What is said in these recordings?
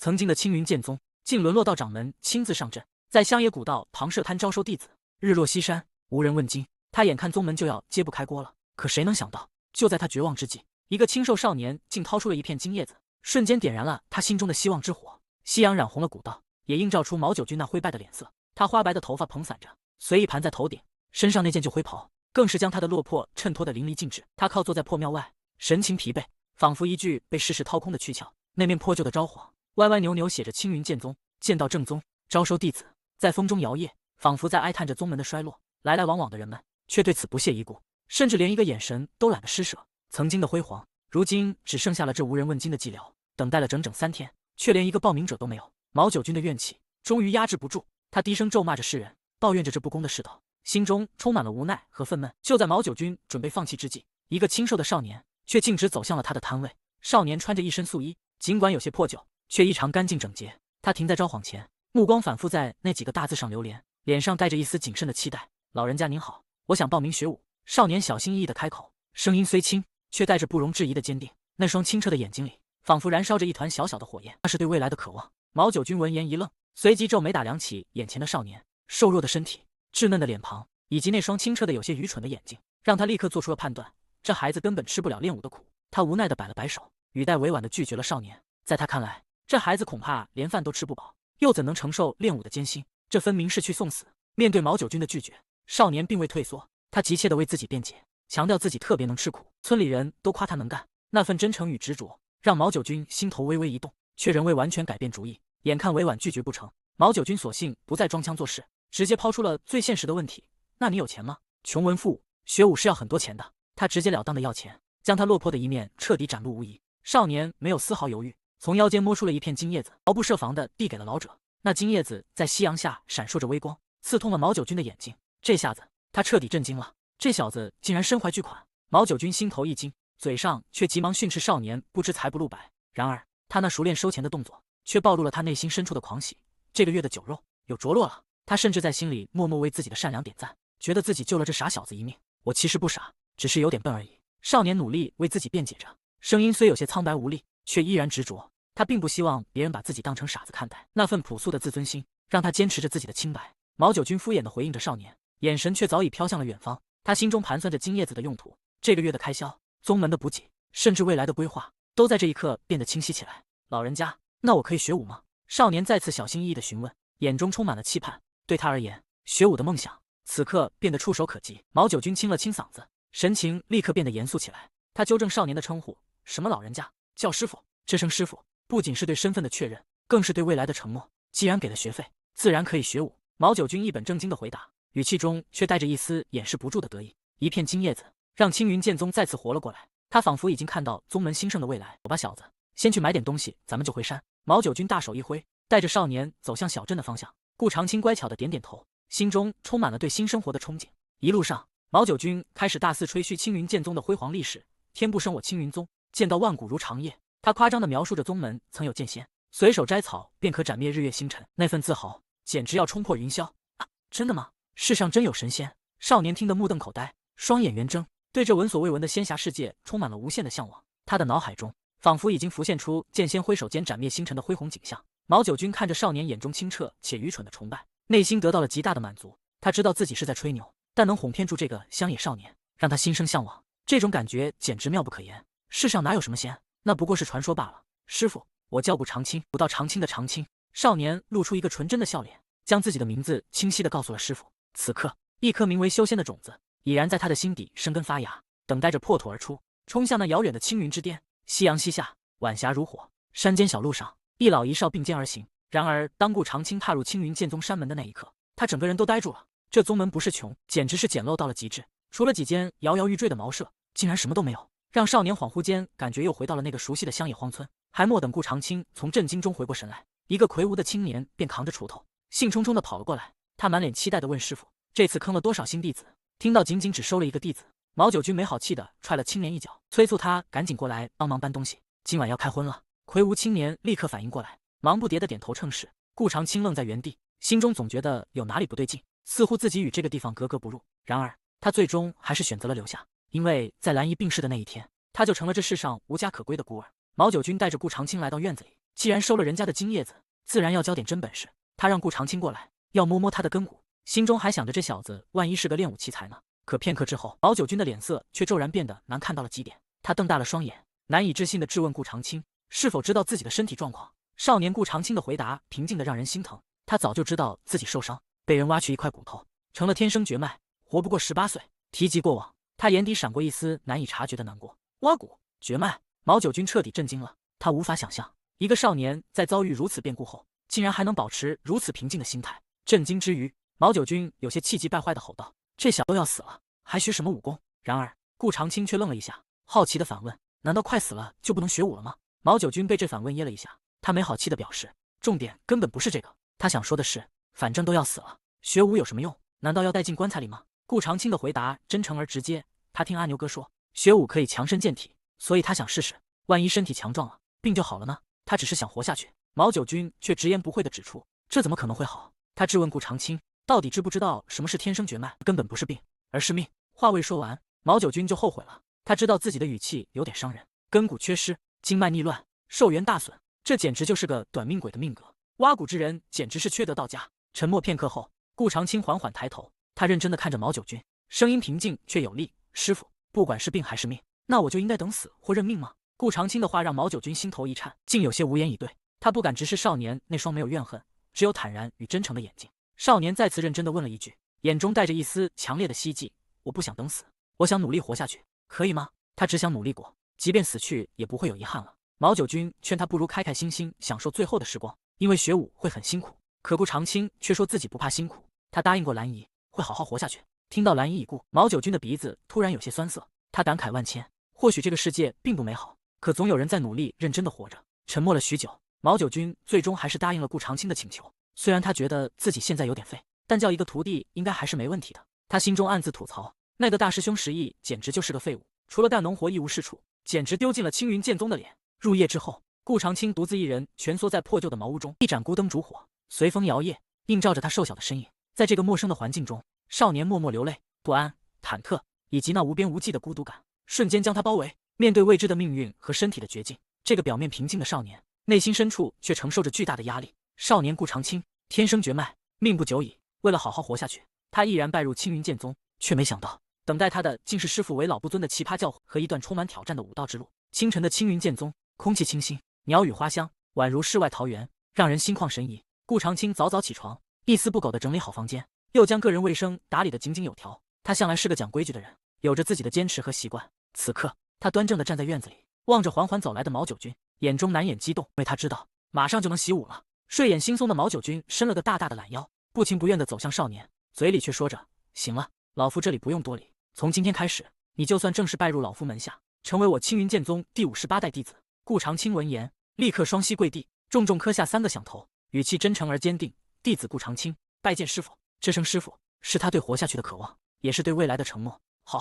曾经的青云剑宗，竟沦落到掌门亲自上阵，在乡野古道旁设摊招收弟子。日落西山，无人问津。他眼看宗门就要揭不开锅了，可谁能想到，就在他绝望之际，一个清瘦少年竟掏出了一片金叶子，瞬间点燃了他心中的希望之火。夕阳染红了古道，也映照出毛九军那灰败的脸色。他花白的头发蓬散着，随意盘在头顶，身上那件旧灰袍更是将他的落魄衬托得淋漓尽致。他靠坐在破庙外，神情疲惫，仿佛一具被世事掏空的躯壳。那面破旧的招幌歪歪扭扭写着青云剑宗，剑道正宗，招收弟子，在风中摇曳，仿佛在哀叹着宗门的衰落。来来往往的人们却对此不屑一顾，甚至连一个眼神都懒得施舍。曾经的辉煌，如今只剩下了这无人问津的寂寥。等待了整整3天，却连一个报名者都没有。毛九军的怨气终于压制不住，他低声咒骂着世人，抱怨着这不公的世道，心中充满了无奈和愤懑。就在毛九军准备放弃之际，一个清瘦的少年却径直走向了他的摊位。少年穿着一身素衣，尽管有些破旧，却异常干净整洁。他停在招幌前，目光反复在那几个大字上流连，脸上带着一丝谨慎的期待。老人家您好，我想报名学武。少年小心翼翼地开口，声音虽轻，却带着不容置疑的坚定。那双清澈的眼睛里仿佛燃烧着一团小小的火焰，那是对未来的渴望。毛九军闻言一愣，随即皱眉打量起眼前的少年。瘦弱的身体，稚嫩的脸庞，以及那双清澈的有些愚蠢的眼睛，让他立刻做出了判断，这孩子根本吃不了练武的苦。他无奈地摆了摆手，语带委婉地拒绝了少年。在他看来，这孩子恐怕连饭都吃不饱，又怎能承受练武的艰辛？这分明是去送死。面对毛九军的拒绝，少年并未退缩，他急切地为自己辩解，强调自己特别能吃苦，村里人都夸他能干。那份真诚与执着让毛九军心头微微一动，却仍未完全改变主意。眼看委婉拒绝不成，毛九军索性不再装腔作势，直接抛出了最现实的问题：那你有钱吗？穷文富武，学武是要很多钱的。他直截了当的要钱，将他落魄的一面彻底展露无遗。少年没有丝毫犹豫，从腰间摸出了一片金叶子，毫不设防地递给了老者。那金叶子在夕阳下闪烁着微光，刺痛了毛九军的眼睛。这下子他彻底震惊了，这小子竟然身怀巨款。毛九军心头一惊，嘴上却急忙训斥少年不知财不露白。然而他那熟练收钱的动作却暴露了他内心深处的狂喜。这个月的酒肉有着落了，他甚至在心里默默为自己的善良点赞，觉得自己救了这傻小子一命。我其实不傻，只是有点笨而已。少年努力为自己辩解着，声音虽有些苍白无力，却依然执着。他并不希望别人把自己当成傻子看待，那份朴素的自尊心让他坚持着自己的清白。毛九军敷衍地回应着少年，眼神却早已飘向了远方。他心中盘算着金叶子的用途，这个月的开销，宗门的补给，甚至未来的规划，都在这一刻变得清晰起来。老人家，那我可以学武吗？少年再次小心翼翼地询问，眼中充满了期盼。对他而言，学武的梦想此刻变得触手可及。毛九军清了清嗓子，神情立刻变得严肃起来。他纠正少年的称呼，什么老人家，叫师傅。这声师傅不仅是对身份的确认，更是对未来的承诺。既然给了学费，自然可以学武。毛九军一本正经地回答，语气中却带着一丝掩饰不住的得意。一片金叶子让青云剑宗再次活了过来，他仿佛已经看到宗门兴盛的未来。走吧，小子，先去买点东西，咱们就回山。毛九军大手一挥，带着少年走向小镇的方向。顾长青乖巧地点点头，心中充满了对新生活的憧憬。一路上，毛九军开始大肆吹嘘青云剑宗的辉煌历史。天不生我青云宗，剑道万古如长夜。他夸张地描述着宗门曾有剑仙，随手摘草便可斩灭日月星辰，那份自豪简直要冲破云霄啊！真的吗？世上真有神仙？少年听得目瞪口呆，双眼圆睁，对这闻所未闻的仙侠世界充满了无限的向往。他的脑海中仿佛已经浮现出剑仙挥手间斩灭星辰的恢宏景象。毛九军看着少年眼中清澈且愚蠢的崇拜，内心得到了极大的满足。他知道自己是在吹牛，但能哄骗住这个乡野少年，让他心生向往。这种感觉简直妙不可言。世上哪有什么仙？那不过是传说罢了。师傅，我叫顾长青，古道长青的长青。少年露出一个纯真的笑脸，将自己的名字清晰地告诉了师傅。此刻，一颗名为修仙的种子已然在他的心底生根发芽，等待着破土而出，冲向那遥远的青云之巅。夕阳西下，晚霞如火，山间小路上，一老一少并肩而行。然而，当顾长青踏入青云剑宗山门的那一刻，他整个人都呆住了。这宗门不是穷，简直是简陋到了极致。除了几间摇摇欲坠的茅舍，竟然什么都没有，让少年恍惚间感觉又回到了那个熟悉的乡野荒村。还莫等顾长青从震惊中回过神来，一个魁梧的青年便扛着锄头，兴冲冲地跑了过来。他满脸期待地问师傅：“这次坑了多少新弟子？”听到仅仅只收了一个弟子，毛九军没好气地踹了青年一脚，催促他赶紧过来帮忙搬东西，今晚要开荤了。魁梧青年立刻反应过来，忙不迭地点头称是。顾长青愣在原地，心中总觉得有哪里不对劲，似乎自己与这个地方格格不入。然而他最终还是选择了留下，因为在兰姨病逝的那一天，他就成了这世上无家可归的孤儿。毛九军带着顾长青来到院子里，既然收了人家的金叶子，自然要教点真本事。他让顾长青过来，要摸摸他的根骨，心中还想着这小子万一是个练武奇才呢。可片刻之后，毛九军的脸色却骤然变得难看到了极点。他瞪大了双眼，难以置信地质问顾长青是否知道自己的身体状况。少年顾长青的回答平静得让人心疼。他早就知道自己受伤，被人挖去一块骨头，成了天生绝脉，活不过18岁。提及过往，他眼底闪过一丝难以察觉的难过。挖骨绝脉，毛九军彻底震惊了。他无法想象，一个少年在遭遇如此变故后，竟然还能保持如此平静的心态。震惊之余，毛九军有些气急败坏地吼道：“这小都要死了，还学什么武功？”然而顾长青却愣了一下，好奇地反问：“难道快死了就不能学武了吗？”毛九军被这反问噎了一下，他没好气地表示：“重点根本不是这个，他想说的是，反正都要死了，学武有什么用？难道要带进棺材里吗？”顾长青的回答真诚而直接。他听阿牛哥说，学武可以强身健体，所以他想试试，万一身体强壮了，病就好了呢。他只是想活下去。毛九军却直言不讳地指出，这怎么可能会好？他质问顾长青，到底知不知道什么是天生绝脉？根本不是病，而是命。话未说完，毛九军就后悔了。他知道自己的语气有点伤人，根骨缺失，经脉逆乱，寿元大损，这简直就是个短命鬼的命格。挖骨之人简直是缺德到家。沉默片刻后，顾长青缓缓抬头，他认真地看着毛九军，声音平静却有力：“师傅，不管是病还是命，那我就应该等死或认命吗？”顾长青的话让毛九军心头一颤，竟有些无言以对。他不敢直视少年那双没有怨恨，只有坦然与真诚的眼睛。少年再次认真地问了一句，眼中带着一丝强烈的希冀：“我不想等死，我想努力活下去，可以吗？”他只想努力过，即便死去也不会有遗憾了。毛九军劝他不如开开心心享受最后的时光，因为学武会很辛苦。可顾长青却说自己不怕辛苦，他答应过兰姨会好好活下去。听到兰姨已故，毛九军的鼻子突然有些酸涩，他感慨万千。或许这个世界并不美好，可总有人在努力认真的活着。沉默了许久，毛九军最终还是答应了顾长青的请求。虽然他觉得自己现在有点废，但叫一个徒弟应该还是没问题的。他心中暗自吐槽，那个大师兄石毅简直就是个废物，除了干农活一无是处，简直丢尽了青云剑宗的脸。入夜之后，顾长青独自一人蜷缩在破旧的茅屋中，一盏孤灯烛火随风摇曳，映照着他瘦小的身影。在这个陌生的环境中，少年默默流泪，不安、忐忑以及那无边无际的孤独感瞬间将他包围。面对未知的命运和身体的绝境，这个表面平静的少年内心深处却承受着巨大的压力。少年顾长青天生绝脉，命不久矣。为了好好活下去，他毅然拜入青云剑宗，却没想到等待他的竟是师傅为老不尊的奇葩教诲和一段充满挑战的武道之路。清晨的青云剑宗，空气清新，鸟语花香，宛如世外桃源，让人心旷神怡。顾长青早早起床，一丝不苟地整理好房间，又将个人卫生打理得井井有条。他向来是个讲规矩的人，有着自己的坚持和习惯。此刻，他端正地站在院子里，望着缓缓走来的毛九军，眼中难掩激动，因为他知道马上就能习武了。睡眼惺忪的毛九军伸了个大大的懒腰，不情不愿地走向少年，嘴里却说着：“行了，老夫这里不用多礼，从今天开始，你就算正式拜入老夫门下，成为我青云剑宗第58代弟子。”顾长青闻言，立刻双膝跪地，重重磕下3个响头，语气真诚而坚定：“弟子顾长青拜见师傅。”这声师傅是他对活下去的渴望，也是对未来的承诺。好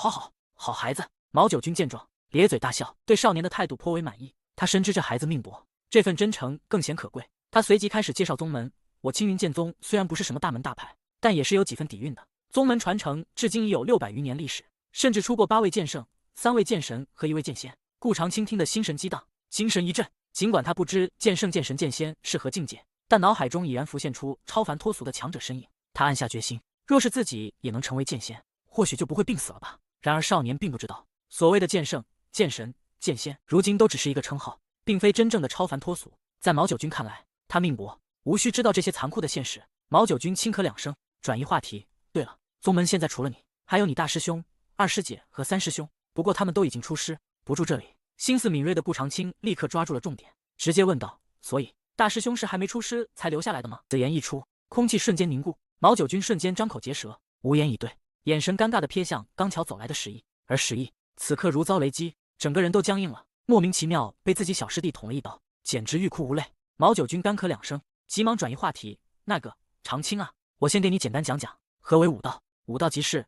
孩子。毛九军见状，咧嘴大笑，对少年的态度颇为满意。他深知这孩子命薄，这份真诚更显可贵。他随即开始介绍宗门。我青云剑宗虽然不是什么大门大派，但也是有几分底蕴的。宗门传承至今已有600余年历史，甚至出过8位剑圣、3位剑神和1位剑仙。顾长青听得心神激荡，精神一振。尽管他不知剑圣、剑神、剑仙是何境界，但脑海中已然浮现出超凡脱俗的强者身影。他暗下决心，若是自己也能成为剑仙，或许就不会病死了吧。然而少年并不知道，所谓的剑圣、剑神、剑仙，如今都只是一个称号，并非真正的超凡脱俗。在毛九军看来，他命薄，无需知道这些残酷的现实。毛九军轻咳2声，转移话题：“对了，宗门现在除了你，还有你大师兄、二师姐和3师兄，不过他们都已经出师，不住这里。”心思敏锐的顾长青立刻抓住了重点，直接问道：“所以大师兄是还没出师才留下来的吗？”此言一出，空气瞬间凝固，毛九军瞬间张口结舌，无言以对，眼神尴尬地瞥向刚巧走来的石毅。而石毅此刻如遭雷击，整个人都僵硬了，莫名其妙被自己小师弟捅了一刀，简直欲哭无泪。毛九军干咳2声，急忙转移话题：“那个长青啊，我先给你简单讲讲何为武道。武道即是……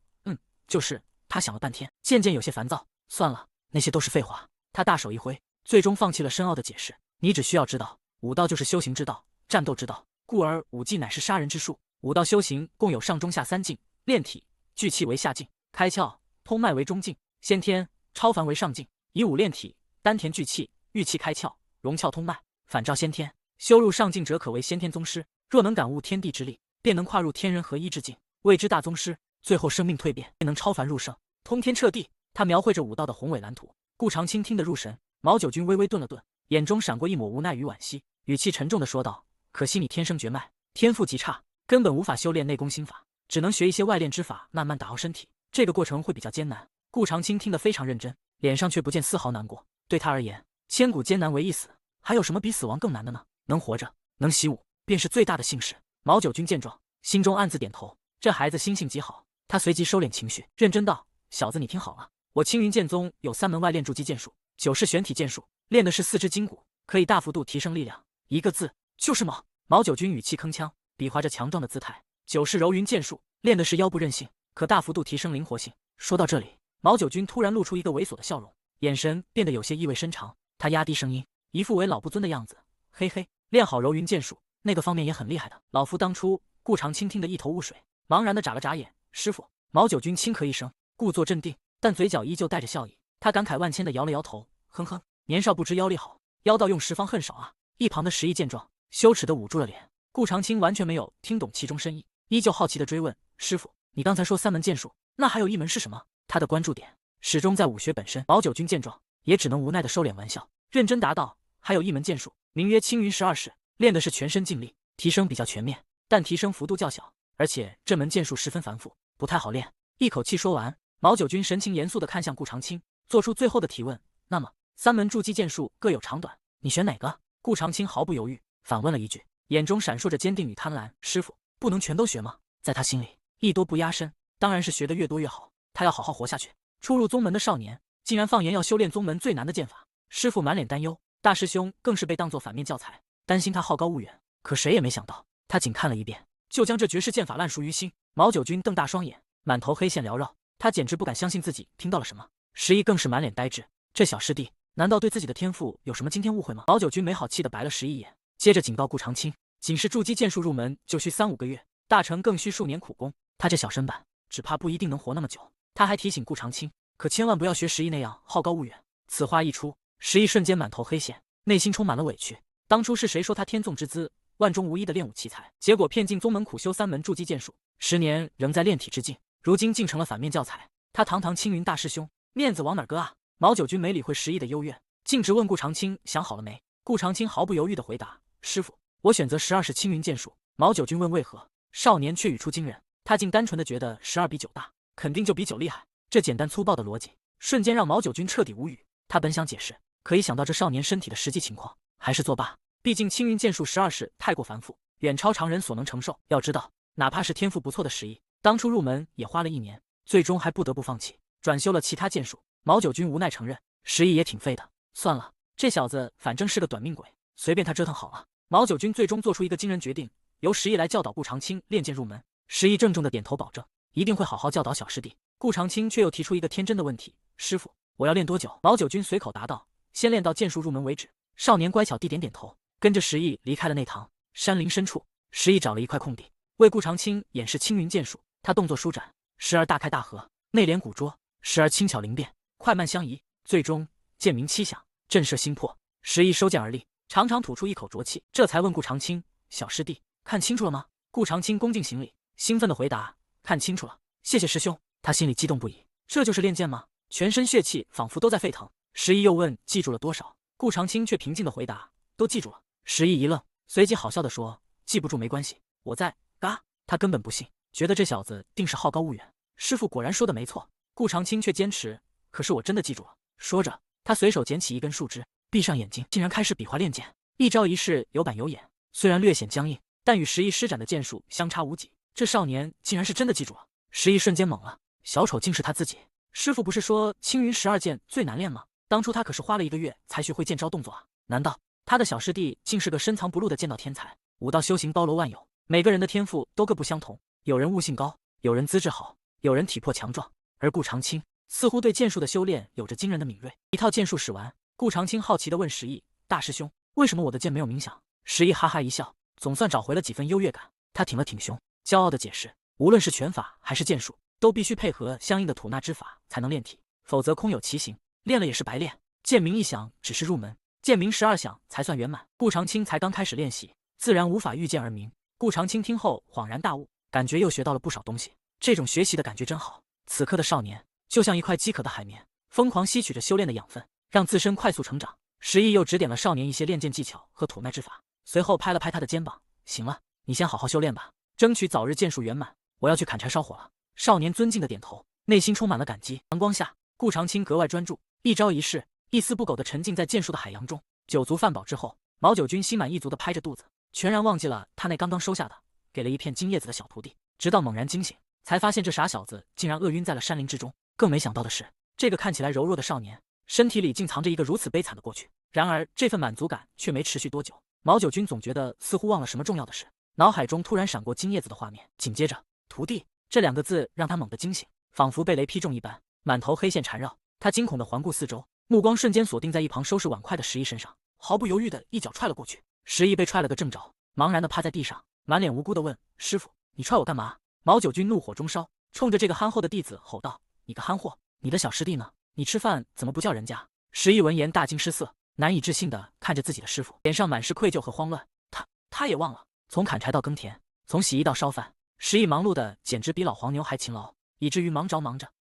就是……”他想了半天，渐渐有些烦躁，算了，那些都是废话。他大手一挥，最终放弃了深奥的解释：“你只需要知道，武道就是修行之道，战斗之道，故而武技乃是杀人之术。武道修行共有上中下3境，炼体、聚气为下境，开窍、通脉为中境，先天、超凡为上境。以武炼体，丹田聚气，郁气开窍，融窍通脉，反照先天，修入上境者可为先天宗师。若能感悟天地之力，便能跨入天人合一之境，谓之大宗师。最后生命蜕变，便能超凡入圣，通天彻地。他描绘着武道的宏伟蓝图。顾长青听得入神，毛九军微微顿了顿，眼中闪过一抹无奈与惋惜，语气沉重地说道：“可惜你天生绝脉，天赋极差，根本无法修炼内功心法，只能学一些外练之法，慢慢打熬身体。这个过程会比较艰难。”顾长青听得非常认真，脸上却不见丝毫难过。对他而言，千古艰难为一死，还有什么比死亡更难的呢？能活着，能习武，便是最大的幸事。毛九军见状，心中暗自点头，这孩子心性极好。他随即收敛情绪，认真道：“小子，你听好了，我青云剑宗有3门外练筑基剑术，9式玄体剑术，练的是4肢筋骨，可以大幅度提升力量。一个字，就是猛。”毛九军语气铿锵，比划着强壮的姿态。9式柔云剑术，练的是腰部韧性，可大幅度提升灵活性。说到这里，毛九军突然露出一个猥琐的笑容，眼神变得有些意味深长。他压低声音，一副为老不尊的样子：“嘿嘿，练好柔云剑术，那个方面也很厉害的。老夫当初……”顾长青听得一头雾水，茫然的眨了眨眼。师傅，毛九军轻咳一声，故作镇定，但嘴角依旧带着笑意。他感慨万千的摇了摇头，哼哼，年少不知腰力好，妖道用时方恨少啊。一旁的石毅见状，羞耻的捂住了脸。顾长青完全没有听懂其中深意，依旧好奇的追问：“师傅，你刚才说3门剑术，那还有1门是什么？”他的关注点始终在武学本身。毛九军见状，也只能无奈的收敛玩笑，认真答道：“还有1门剑术，名曰青云12式，练的是全身劲力，提升比较全面，但提升幅度较小，而且这门剑术十分繁复，不太好练。”一口气说完，毛九军神情严肃地看向顾长青，做出最后的提问：“那么3门筑基剑术各有长短，你选哪个？”顾长青毫不犹豫反问了一句，眼中闪烁着坚定与贪婪：“师傅，不能全都学吗？”在他心里，艺多不压身，当然是学得越多越好。他要好好活下去。初入宗门的少年，竟然放言要修炼宗门最难的剑法，师傅满脸担忧，大师兄更是被当作反面教材，担心他好高骛远。可谁也没想到，他仅看了一遍，就将这绝世剑法烂熟于心。毛九军瞪大双眼，满头黑线缭绕，他简直不敢相信自己听到了什么。石毅更是满脸呆滞，这小师弟难道对自己的天赋有什么惊天误会吗？毛九军没好气的白了石毅眼，接着警告顾长青，仅是筑基剑术入门就需3-5个月，大成更需数年苦功，他这小身板只怕不一定能活那么久。他还提醒顾长青，可千万不要学石毅那样好高骛远。此话一出，石毅瞬间满头黑线，内心充满了委屈。当初是谁说他天纵之资，万中无一的练武奇才，结果骗进宗门苦修3门筑基剑术，10年仍在炼体之境，如今竟成了反面教材。他堂堂青云大师兄，面子往哪搁啊？毛九军没理会石毅的幽怨，径直问顾长青想好了没。顾长青毫不犹豫地回答：“师傅，我选择12式青云剑术。”毛九军问为何，少年却语出惊人，他竟单纯的觉得12比9大，肯定就比9厉害。这简单粗暴的逻辑，瞬间让毛九军彻底无语。他本想解释，可一想到这少年身体的实际情况，还是作罢。毕竟青云剑术12式太过繁复，远超常人所能承受。要知道，哪怕是天赋不错的石毅，当初入门也花了1年，最终还不得不放弃，转修了其他剑术。毛九军无奈承认，石毅也挺废的。算了，这小子反正是个短命鬼，随便他折腾好了。毛九军最终做出一个惊人决定，由石毅来教导顾长青练剑入门。石毅郑重的点头保证，一定会好好教导小师弟。顾长青却又提出一个天真的问题：“师傅，我要练多久？”毛九军随口答道：“先练到剑术入门为止。”少年乖巧地点点头，跟着石毅离开了那堂山林深处。石毅找了一块空地，为顾长青演示青云剑术。他动作舒展，时而大开大合，内敛古拙，时而轻巧灵便，快慢相宜，最终剑鸣七响，震慑心魄。石毅收剑而立，长长吐出一口浊气，这才问顾长青：“小师弟，看清楚了吗？”顾长青恭敬行礼，兴奋地回答：“看清楚了，谢谢师兄。”他心里激动不已，这就是练剑吗？全身血气仿佛都在沸腾。石毅又问：“记住了多少？”顾长青却平静地回答：“都记住了。”石毅一愣，随即好笑地说：“记不住没关系，我在。”嘎，他根本不信，觉得这小子定是好高骛远。师傅果然说的没错。顾长青却坚持：“可是我真的记住了。”说着，他随手捡起一根树枝，闭上眼睛，竟然开始比划练剑，一招一式有板有眼，虽然略显僵硬，但与石毅施展的剑术相差无几。这少年竟然是真的记住了。石毅瞬间懵了，小丑竟是他自己。师傅不是说青云12剑最难练吗？当初他可是花了1个月才学会剑招动作啊！难道他的小师弟竟是个深藏不露的剑道天才？武道修行包罗万有，每个人的天赋都各不相同，有人悟性高，有人资质好，有人体魄强壮。而顾长青似乎对剑术的修炼有着惊人的敏锐。一套剑术使完，顾长青好奇地问石毅：“大师兄，为什么我的剑没有鸣响？”石毅哈哈一笑，总算找回了几分优越感。他挺了挺胸，骄傲地解释：“无论是拳法还是剑术，都必须配合相应的吐纳之法才能炼体，否则空有其形，练了也是白练。剑鸣一响只是入门，剑鸣12响才算圆满。顾长青才刚开始练习，自然无法预见而明。顾长青听后恍然大悟，感觉又学到了不少东西。这种学习的感觉真好。此刻的少年就像一块饥渴的海绵，疯狂吸取着修炼的养分，让自身快速成长。石毅又指点了少年一些练剑技巧和吐脉之法，随后拍了拍他的肩膀：“行了，你先好好修炼吧，争取早日剑术圆满。我要去砍柴烧火了。”少年尊敬的点头，内心充满了感激。阳光下，顾长青格外专注，一招一式一丝不苟地沉浸在剑术的海洋中。酒足饭饱之后，毛九军心满意足地拍着肚子，全然忘记了他那刚刚收下的给了一片金叶子的小徒弟。直到猛然惊醒，才发现这傻小子竟然饿晕在了山林之中。更没想到的是，这个看起来柔弱的少年身体里竟藏着一个如此悲惨的过去。然而这份满足感却没持续多久，毛九军总觉得似乎忘了什么重要的事，脑海中突然闪过金叶子的画面，紧接着徒弟这2个字让他猛地惊醒，仿佛被雷劈中一般，满头黑线缠绕。他惊恐地环顾四周，目光瞬间锁定在一旁收拾碗筷的石毅身上，毫不犹豫地一脚踹了过去。石毅被踹了个正着，茫然地趴在地上，满脸无辜地问：“师傅，你踹我干嘛？”毛九军怒火中烧，冲着这个憨厚的弟子吼道：“你个憨货，你的小师弟呢？你吃饭怎么不叫人家？”石毅闻言大惊失色，难以置信地看着自己的师傅，脸上满是愧疚和慌乱。他也忘了，从砍柴到耕田，从洗衣到烧饭，石毅忙碌的简直比老黄牛还勤劳，以至于忙着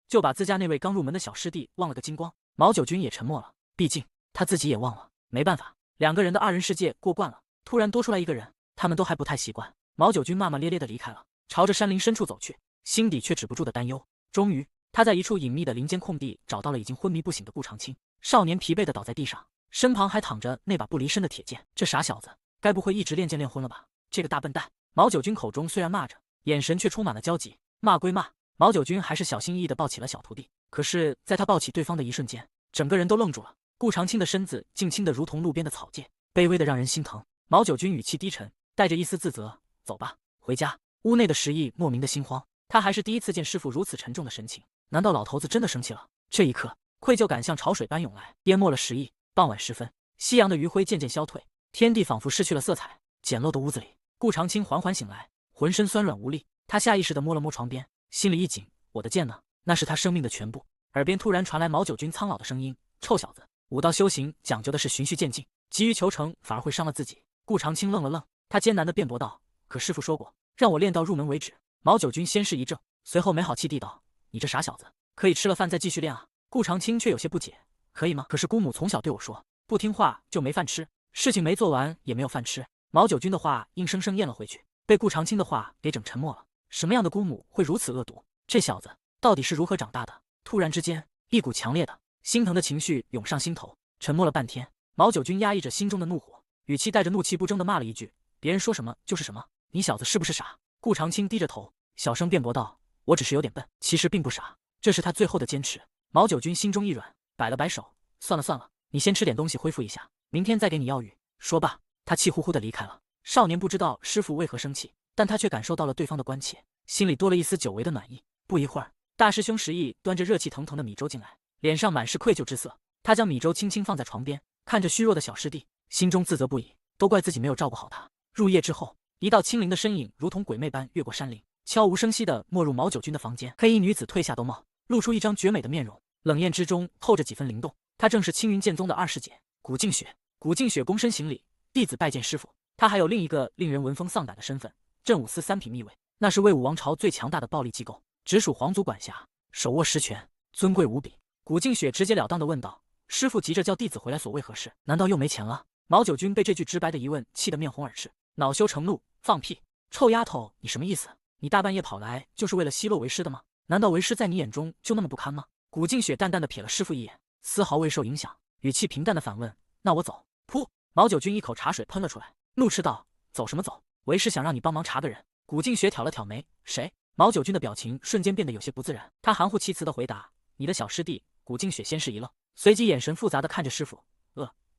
就把自家那位刚入门的小师弟忘了个精光。毛九军也沉默了，毕竟他自己也忘了。没办法，2个人的2人世界过惯了，突然多出来一个人，他们都还不太习惯。毛九军骂骂咧咧的离开了，朝着山林深处走去，心底却止不住的担忧。终于，他在一处隐秘的林间空地找到了已经昏迷不醒的顾长青。少年疲惫的倒在地上，身旁还躺着那把不离身的铁剑。这傻小子该不会一直练剑练昏了吧？这个大笨蛋！毛九军口中虽然骂着，眼神却充满了焦急。骂归骂，毛九军还是小心翼翼地抱起了小徒弟。可是，在他抱起对方的一瞬间，整个人都愣住了。顾长青的身子竟轻得如同路边的草芥，卑微的让人心疼。毛九军语气低沉，带着一丝自责：“走吧，回家。”屋内的石毅莫名的心慌，他还是第一次见师傅如此沉重的神情。难道老头子真的生气了？这一刻，愧疚感像潮水般涌来，淹没了石毅。傍晚时分，夕阳的余晖渐渐消退，天地仿佛失去了色彩。简陋的屋子里，顾长青缓缓醒来，浑身酸软无力。他下意识地摸了摸床边，心里一紧：我的剑呢？那是他生命的全部。耳边突然传来毛九军苍老的声音：“臭小子，武道修行讲究的是循序渐进，急于求成反而会伤了自己。”顾长青愣了愣，他艰难地辩驳道：“可师傅说过，让我练到入门为止。”毛九军先是一怔，随后没好气地道：“你这傻小子，可以吃了饭再继续练啊。”顾长青却有些不解：“可以吗？可是姑母从小对我说，不听话就没饭吃，事情没做完也没有饭吃。”毛九军的话硬生生咽了回去，被顾长青的话给整沉默了。什么样的姑母会如此恶毒？这小子到底是如何长大的？突然之间，一股强烈的心疼的情绪涌上心头。沉默了半天，毛九军压抑着心中的怒火，语气带着怒气不争地骂了一句：“别人说什么就是什么，你小子是不是傻？”顾长青低着头，小声辩驳道：“我只是有点笨，其实并不傻。”这是他最后的坚持。毛九军心中一软，摆了摆手：“算了，你先吃点东西恢复一下，明天再给你药浴。”说罢，他气呼呼地离开了。少年不知道师傅为何生气，但他却感受到了对方的关切，心里多了一丝久违的暖意。不一会儿，大师兄石毅端着热气腾腾的米粥进来，脸上满是愧疚之色。他将米粥轻轻放在床边，看着虚弱的小师弟，心中自责不已，都怪自己没有照顾好他。入夜之后，一道轻灵的身影如同鬼魅般越过山岭，悄无声息地没入毛九军的房间。黑衣女子褪下兜帽，露出一张绝美的面容，冷艳之中透着几分灵动。她正是青云剑宗的二师姐古静雪。古静雪躬身行礼：“弟子拜见师傅。”她还有另一个令人闻风丧胆的身份——镇武司3品秘尉，那是魏武王朝最强大的暴力机构，直属皇族管辖，手握实权，尊贵无比。古静雪直截了当地问道：“师傅急着叫弟子回来，所为何事？难道又没钱了？”毛九军被这句直白的疑问气得面红耳赤，恼羞成怒：“放屁！臭丫头，你什么意思？你大半夜跑来就是为了奚落为师的吗？难道为师在你眼中就那么不堪吗？”古静雪淡淡的瞥了师傅一眼，丝毫未受影响，语气平淡的反问：“那我走？”噗！毛九军一口茶水喷了出来，怒斥道：“走什么走？为师想让你帮忙查个人。”古静雪挑了挑眉：“谁？”毛九军的表情瞬间变得有些不自然，他含糊其辞的回答：“你的小师弟。”古静雪先是一愣，随即眼神复杂的看着师傅：“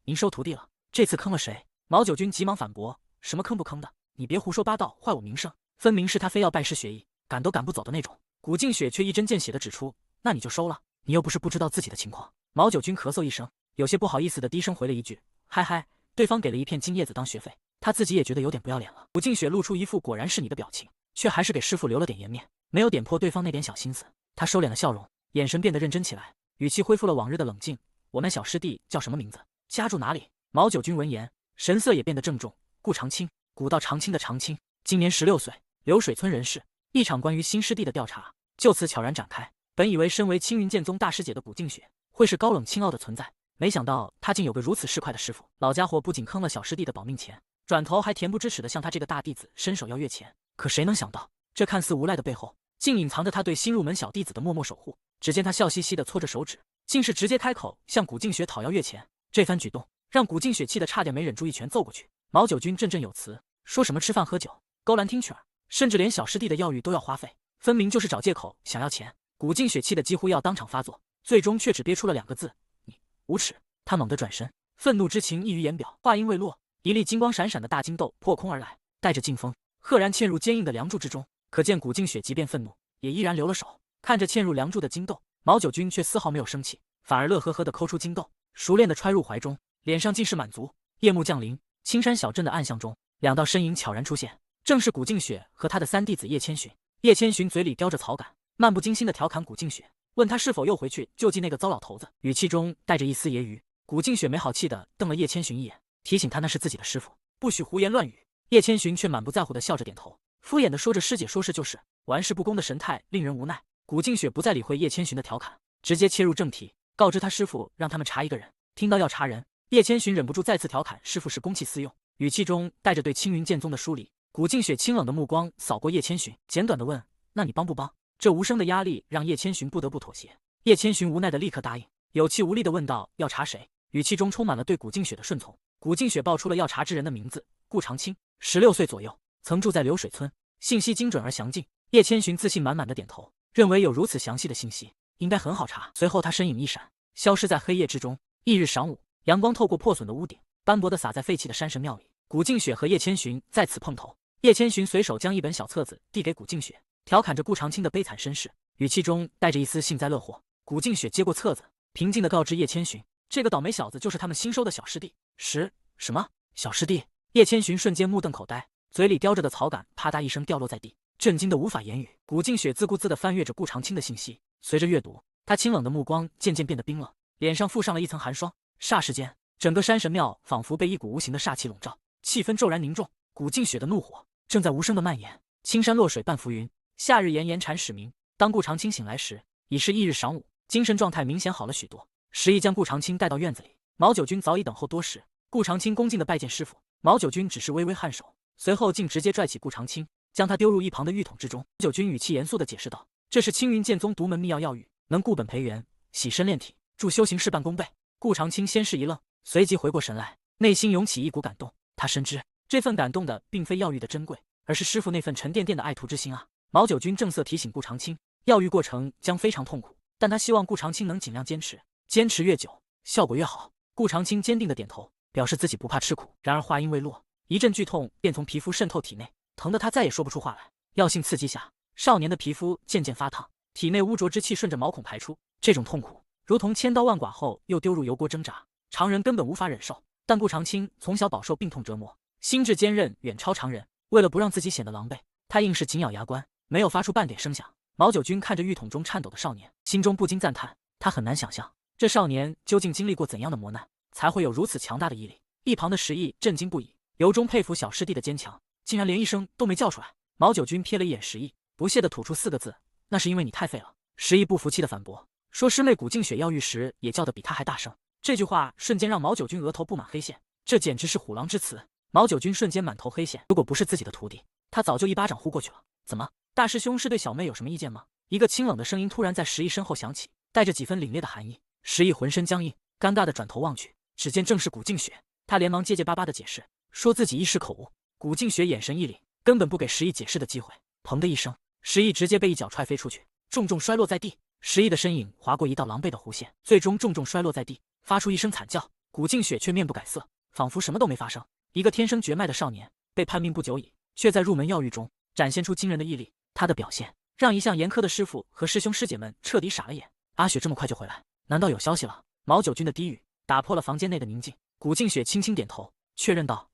您收徒弟了？这次坑了谁？”毛九军急忙反驳：“什么坑不坑的？你别胡说八道，坏我名声。分明是他非要拜师学艺，赶都赶不走的那种。”古静雪却一针见血的指出：“那你就收了，你又不是不知道自己的情况。”毛九军咳嗽一声，有些不好意思的低声回了一句：“嗨嗨。”对方给了一片金叶子当学费，他自己也觉得有点不要脸了。古静雪露出一副果然是你的表情，却还是给师傅留了点颜面，没有点破对方那点小心思。他收敛了笑容，眼神变得认真起来，语气恢复了往日的冷静：“我们小师弟叫什么名字？家住哪里？”毛九军闻言，神色也变得郑重。顾长青，古道长青的长青，今年16岁，流水村人士。一场关于新师弟的调查就此悄然展开。本以为身为青云剑宗大师姐的古静雪会是高冷清傲的存在，没想到他竟有个如此市侩的师傅。老家伙不仅坑了小师弟的保命钱，转头还恬不知耻地向他这个大弟子伸手要月钱。可谁能想到，这看似无赖的背后，竟隐藏着他对新入门小弟子的默默守护。只见他笑嘻嘻地搓着手指，竟是直接开口向古静雪讨要月钱。这番举动让古静雪气得差点没忍住一拳揍过去。毛九军振振有词，说什么吃饭喝酒勾栏听曲儿，甚至连小师弟的药浴都要花费，分明就是找借口想要钱。古静雪气得几乎要当场发作，最终却只憋出了2个字：你无耻。他猛地转身，愤怒之情溢于言表。话音未落，一粒金光闪闪的大金豆破空而来，带着劲风，赫然嵌入坚硬的梁柱之中。可见古静雪即便愤怒，也依然留了手。看着嵌入梁柱的金豆，毛九军却丝毫没有生气，反而乐呵呵地抠出金豆，熟练地揣入怀中，脸上尽是满足。夜幕降临，青山小镇的暗巷中，2道身影悄然出现，正是古静雪和他的3弟子叶千寻。叶千寻嘴里叼着草杆，漫不经心地调侃古静雪，问他是否又回去救济那个糟老头子，语气中带着一丝揶揄。古静雪没好气地瞪了叶千寻一眼，提醒他那是自己的师傅，不许胡言乱语。叶千寻却满不在乎地笑着点头，敷衍地说着师姐说是就是，玩世不恭的神态令人无奈。古静雪不再理会叶千寻的调侃，直接切入正题，告知他师傅让他们查一个人。听到要查人，叶千寻忍不住再次调侃师傅是公器私用，语气中带着对青云剑宗的疏离。古静雪清冷的目光扫过叶千寻，简短地问：那你帮不帮？这无声的压力让叶千寻不得不妥协。叶千寻无奈地立刻答应，有气无力地问道：要查谁？语气中充满了对古静雪的顺从。古静雪报出了要查之人的名字：顾长青，16岁左右，曾住在流水村，信息精准而详尽。叶千寻自信满满的点头，认为有如此详细的信息，应该很好查。随后他身影一闪，消失在黑夜之中。翌日晌午，阳光透过破损的屋顶，斑驳地洒在废弃的山神庙里。古静雪和叶千寻再次碰头，叶千寻随手将一本小册子递给古静雪，调侃着顾长青的悲惨身世，语气中带着一丝幸灾乐祸。古静雪接过册子，平静地告知叶千寻，这个倒霉小子就是他们新收的小师弟。什么小师弟？叶千寻瞬间目瞪口呆，嘴里叼着的草杆啪嗒一声掉落在地，震惊得无法言语。古静雪自顾自地翻阅着顾长青的信息，随着阅读，她清冷的目光渐渐变得冰冷，脸上附上了一层寒霜。霎时间，整个山神庙仿佛被一股无形的煞气笼罩，气氛骤然凝重。古静雪的怒火正在无声地蔓延。青山落水半浮云，夏日炎炎蝉始鸣。当顾长青醒来时，已是翌日晌午，精神状态明显好了许多。执意将顾长青带到院子里，毛九军早已等候多时。顾长青恭敬地拜见师傅，毛九军只是微微颔首，随后竟直接拽起顾长青，将他丢入一旁的浴桶之中。毛九军语气严肃地解释道：这是青云剑宗独门秘药浴，能固本培元，洗身炼体，助修行事半功倍。顾长青先是一愣，随即回过神来，内心涌起一股感动。他深知这份感动的并非药浴的珍贵，而是师傅那份沉甸甸的爱徒之心啊。毛九军正色提醒顾长青，药浴过程将非常痛苦，但他希望顾长青能尽量坚持，坚持越久，效果越好。顾长青坚定地点头，表示自己不怕吃苦。然而话音未落，一阵剧痛便从皮肤渗透体内，疼得他再也说不出话来。药性刺激下，少年的皮肤渐渐发烫，体内污浊之气顺着毛孔排出，这种痛苦如同千刀万剐后又丢入油锅挣扎，常人根本无法忍受。但顾长青从小饱受病痛折磨，心智坚韧远超常人，为了不让自己显得狼狈，他硬是紧咬牙关，没有发出半点声响。毛九军看着浴桶中颤抖的少年，心中不禁赞叹，他很难想象这少年究竟经历过怎样的磨难，才会有如此强大的毅力。一旁的石毅震惊不已，由衷佩服小师弟的坚强，竟然连一声都没叫出来。毛九军瞥了一眼石毅，不屑地吐出4个字：那是因为你太废了。石毅不服气地反驳说，师妹古静雪药浴时也叫得比他还大声。这句话瞬间让毛九军额头布满黑线，这简直是虎狼之词。毛九军瞬间满头黑线，如果不是自己的徒弟，他早就一巴掌呼过去了。怎么，大师兄是对小妹有什么意见吗？一个清冷的声音突然在石毅身后响起，带着几分凛冽的寒意。石毅浑身僵硬，尴尬地转头望去，只见正是古静雪。他连忙结结巴巴地解释，说自己一时口误。古静雪眼神一凛，根本不给石毅解释的机会。砰的一声，石毅直接被一脚踹飞出去，重重摔落在地。石毅的身影划过一道狼狈的弧线，最终重重摔落在地，发出一声惨叫。古静雪却面不改色，仿佛什么都没发生。一个天生绝脉的少年，被叛命不久矣，却在入门药浴中展现出惊人的毅力。他的表现让一向严苛的师傅和师兄师姐们彻底傻了眼。阿雪这么快就回来，难道有消息了？毛九军的低语打破了房间内的宁静。古静雪轻轻点头，确认道：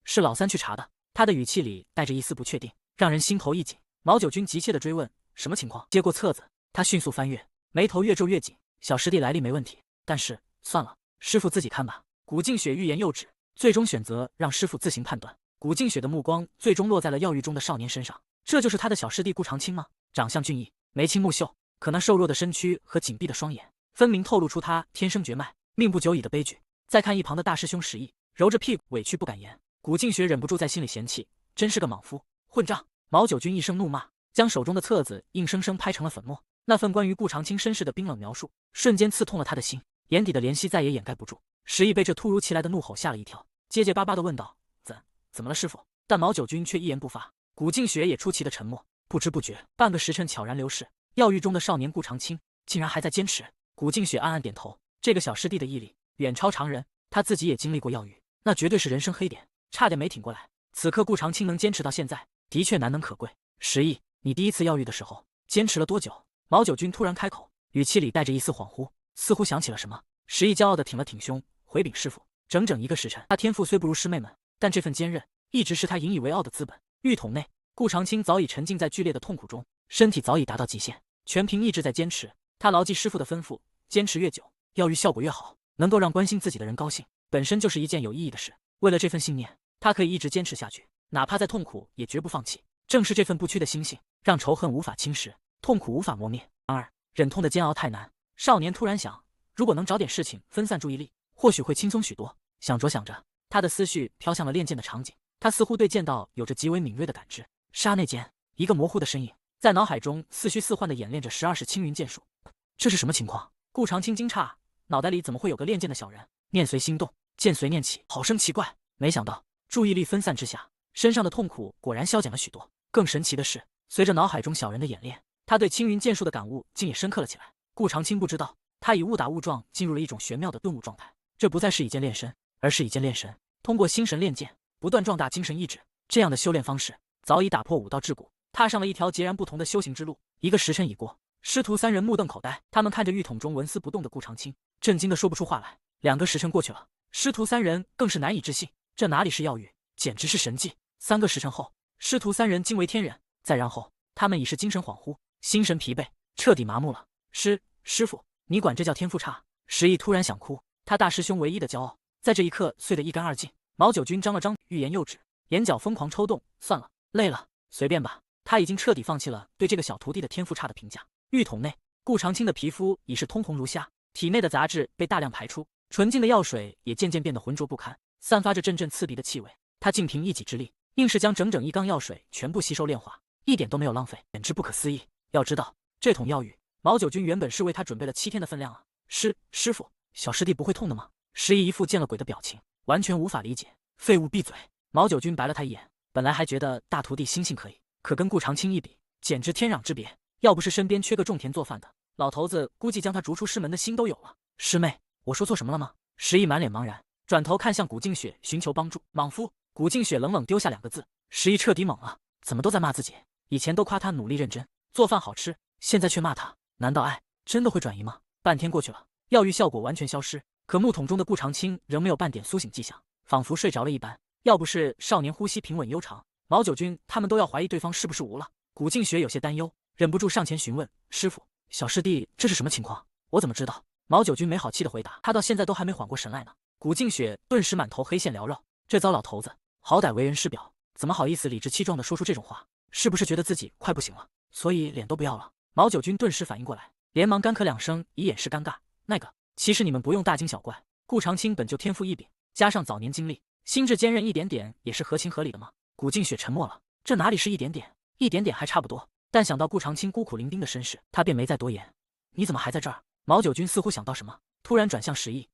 是老三去查的。他的语气里带着一丝不确定，让人心头一紧。毛九军急切地追问：什么情况？接过册子，他迅速翻阅，眉头越皱越紧。小师弟来历没问题，但是算了，师傅自己看吧。古静雪欲言又止，最终选择让师傅自行判断。古静雪的目光最终落在了药狱中的少年身上，这就是他的小师弟顾长青吗？长相俊逸，眉清目秀，可那瘦弱的身躯和紧闭的双眼，分明透露出他天生绝脉、命不久矣的悲剧。再看一旁的大师兄石毅，揉着屁股，委屈不敢言。古静雪忍不住在心里嫌弃，真是个莽夫、混账！毛九军一声怒骂，将手中的册子硬生生拍成了粉末。那份关于顾长青身世的冰冷描述，瞬间刺痛了他的心，眼底的怜惜再也掩盖不住。石毅被这突如其来的怒吼吓了一跳，结结巴巴地问道：“怎么了，师傅？”但毛九军却一言不发。古静雪也出奇的沉默。不知不觉，半个时辰悄然流逝。药狱中的少年顾长青竟然还在坚持。古静雪暗暗点头，这个小师弟的毅力远超常人，他自己也经历过药狱，那绝对是人生黑点，差点没挺过来。此刻顾长青能坚持到现在，的确难能可贵。石毅，你第一次药狱的时候坚持了多久？毛九军突然开口，语气里带着一丝恍惚，似乎想起了什么。石毅骄傲地挺了挺胸，回禀师傅，整整1个时辰。他天赋虽不如师妹们，但这份坚韧一直是他引以为傲的资本。狱筒内，顾长青早已沉浸在剧烈的痛苦中，身体早已达到极限，全凭意志在坚持。他牢记师傅的吩咐，坚持越久，药狱效果越好。能够让关心自己的人高兴，本身就是一件有意义的事。为了这份信念，他可以一直坚持下去，哪怕再痛苦也绝不放弃。正是这份不屈的心性，让仇恨无法侵蚀，痛苦无法磨灭。然而，忍痛的煎熬太难。少年突然想，如果能找点事情分散注意力，或许会轻松许多。想着想着，他的思绪飘向了练剑的场景。他似乎对剑道有着极为敏锐的感知。刹那间，一个模糊的身影在脑海中似虚似幻地演练着12式青云剑术。这是什么情况？顾长青惊诧，脑袋里怎么会有个练剑的小人？念随心动，剑随念起，好生奇怪。没想到注意力分散之下，身上的痛苦果然消减了许多。更神奇的是，随着脑海中小人的演练，他对青云剑术的感悟竟也深刻了起来。顾长青不知道，他以误打误撞进入了一种玄妙的顿悟状态。这不再是以剑练身，而是以剑练神。通过心神练剑，不断壮大精神意志，这样的修炼方式早已打破武道桎梏，踏上了一条截然不同的修行之路。1个时辰已过，师徒3人目瞪口呆，他们看着浴桶中纹丝不动的顾长青，震惊的说不出话来。2个时辰过去了，师徒3人更是难以置信，这哪里是药狱，简直是神迹。3个时辰后，师徒3人惊为天人，再然后，他们已是精神恍惚，心神疲惫，彻底麻木了。师傅，你管这叫天赋差？石毅突然想哭，他大师兄唯一的骄傲，在这一刻碎得一干二净。毛九军张了张，欲言又止，眼角疯狂抽动。算了，累了，随便吧。他已经彻底放弃了对这个小徒弟的天赋差的评价。浴桶内，顾长青的皮肤已是通红如虾，体内的杂质被大量排出，纯净的药水也渐渐变得浑浊不堪，散发着阵阵刺鼻的气味。他竟凭一己之力，硬是将整整1缸药水全部吸收炼化，一点都没有浪费，简直不可思议。要知道，这桶药浴，毛九军原本是为他准备了7天的分量啊！师傅，小师弟不会痛的吗？石毅一副见了鬼的表情，完全无法理解。废物，闭嘴！毛九军白了他一眼，本来还觉得大徒弟心性可以，可跟顾长青一比，简直天壤之别。要不是身边缺个种田做饭的，老头子估计将他逐出师门的心都有了。师妹，我说错什么了吗？石毅满脸茫然，转头看向古静雪寻求帮助。莽夫！古静雪冷冷丢下2个字。石毅彻底懵了，怎么都在骂自己？以前都夸他努力认真，做饭好吃，现在却骂他，难道爱真的会转移吗？半天过去了，药浴效果完全消失，可木桶中的顾长青仍没有半点苏醒迹象，仿佛睡着了一般。要不是少年呼吸平稳悠长，毛九军他们都要怀疑对方是不是无了。古静雪有些担忧，忍不住上前询问：“师傅，小师弟这是什么情况？我怎么知道？”毛九军没好气的回答：“他到现在都还没缓过神来呢。”古静雪顿时满头黑线缭绕，这糟老头子好歹为人师表，怎么好意思理直气壮的说出这种话？是不是觉得自己快不行了，所以脸都不要了？毛九军顿时反应过来，连忙干咳2声以掩饰尴尬。其实你们不用大惊小怪，顾长青本就天赋异禀，加上早年经历，心智坚韧一点点也是合情合理的嘛。古静雪沉默了，这哪里是一点点，一点点还差不多。但想到顾长青孤苦伶仃的身世，他便没再多言。你怎么还在这儿？毛九军似乎想到什么，突然转向石毅，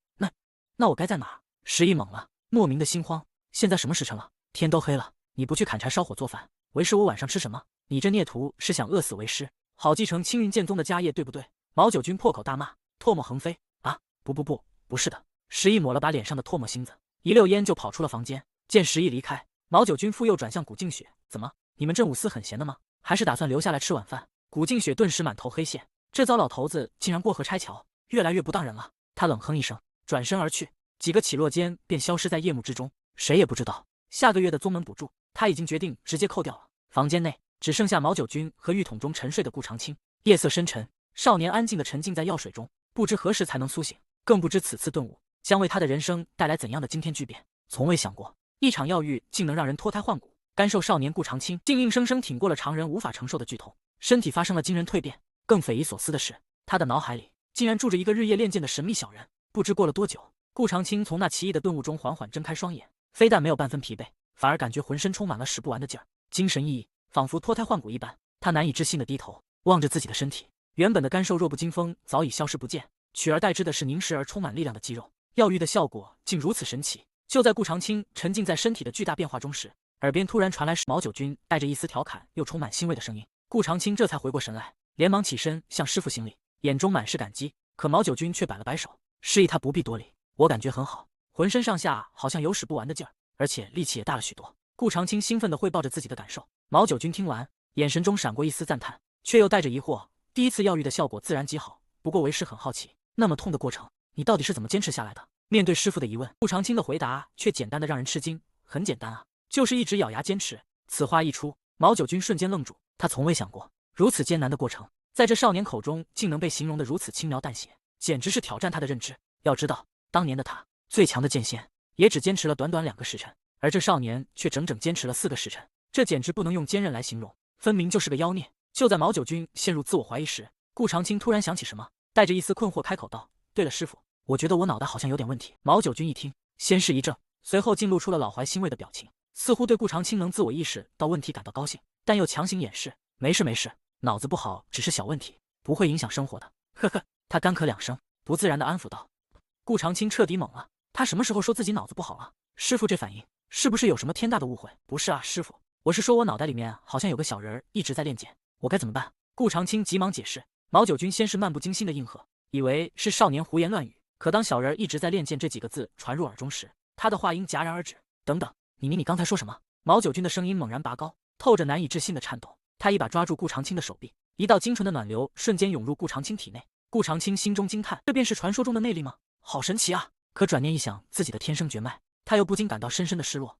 那我该在哪儿？石毅懵了，莫名的心慌。现在什么时辰了？天都黑了，你不去砍柴烧火做饭，为师我晚上吃什么？你这孽徒是想饿死为师，好继承青云剑宗的家业，对不对？毛九军破口大骂，唾沫横飞。啊，不是的。石毅抹了把脸上的唾沫星子，一溜烟就跑出了房间。见石毅离开，毛九军复又转向古静雪，怎么，你们镇武司很闲的吗？还是打算留下来吃晚饭？古静雪顿时满头黑线，这糟老头子竟然过河拆桥，越来越不当人了。他冷哼一声，转身而去，几个起落间便消失在夜幕之中。谁也不知道下个月的宗门补助，他已经决定直接扣掉了。房间内只剩下毛九军和浴桶中沉睡的顾长青。夜色深沉，少年安静地沉浸在药水中，不知何时才能苏醒，更不知此次顿悟将为他的人生带来怎样的惊天巨变？从未想过，一场药浴竟能让人脱胎换骨。干瘦少年顾长青竟硬生生挺过了常人无法承受的剧痛，身体发生了惊人蜕变。更匪夷所思的是，他的脑海里竟然住着一个日夜练剑的神秘小人。不知过了多久，顾长青从那奇异的顿悟中缓缓睁开双眼，非但没有半分疲惫，反而感觉浑身充满了使不完的劲儿，精神奕奕，仿佛脱胎换骨一般。他难以置信地低头望着自己的身体，原本的干瘦弱不禁风早已消失不见，取而代之的是凝实而充满力量的肌肉。药浴的效果竟如此神奇。就在顾长青沉浸在身体的巨大变化中时，耳边突然传来毛九军带着一丝调侃又充满欣慰的声音。顾长青这才回过神来，连忙起身向师傅行礼，眼中满是感激。可毛九军却摆了摆手，示意他不必多礼。我感觉很好，浑身上下好像有使不完的劲儿，而且力气也大了许多。顾长青兴奋地汇报着自己的感受。毛九军听完，眼神中闪过一丝赞叹，却又带着疑惑。第一次药浴的效果自然极好，不过为师很好奇，那么痛的过程，你到底是怎么坚持下来的？面对师傅的疑问，顾长青的回答却简单的让人吃惊。很简单啊，就是一直咬牙坚持。此话一出，毛九军瞬间愣住，他从未想过，如此艰难的过程，在这少年口中竟能被形容得如此轻描淡写，简直是挑战他的认知。要知道，当年的他最强的剑仙也只坚持了短短2个时辰，而这少年却整整坚持了4个时辰，这简直不能用坚韧来形容，分明就是个妖孽。就在毛九军陷入自我怀疑时，顾长青突然想起什么，带着一丝困惑开口道：“对了，师傅，我觉得我脑袋好像有点问题。”毛九军一听，先是一怔，随后竟露出了老怀欣慰的表情，似乎对顾长青能自我意识到问题感到高兴，但又强行掩饰：“没事没事，脑子不好只是小问题，不会影响生活的。”呵呵，他干咳2声，不自然地安抚道。顾长青彻底懵了，他什么时候说自己脑子不好了？师傅这反应是不是有什么天大的误会？不是啊，师傅，我是说我脑袋里面好像有个小人一直在练剑，我该怎么办？顾长青急忙解释。毛九军先是漫不经心的应和，以为是少年胡言乱语，可当小人一直在练剑这几个字传入耳中时，他的话音戛然而止。等等，你刚才说什么？毛九军的声音猛然拔高，透着难以置信的颤抖。他一把抓住顾长青的手臂，一道精纯的暖流瞬间涌入顾长青体内。顾长青心中惊叹，这便是传说中的内力吗？好神奇啊！可转念一想自己的天生绝脉，他又不禁感到深深的失落。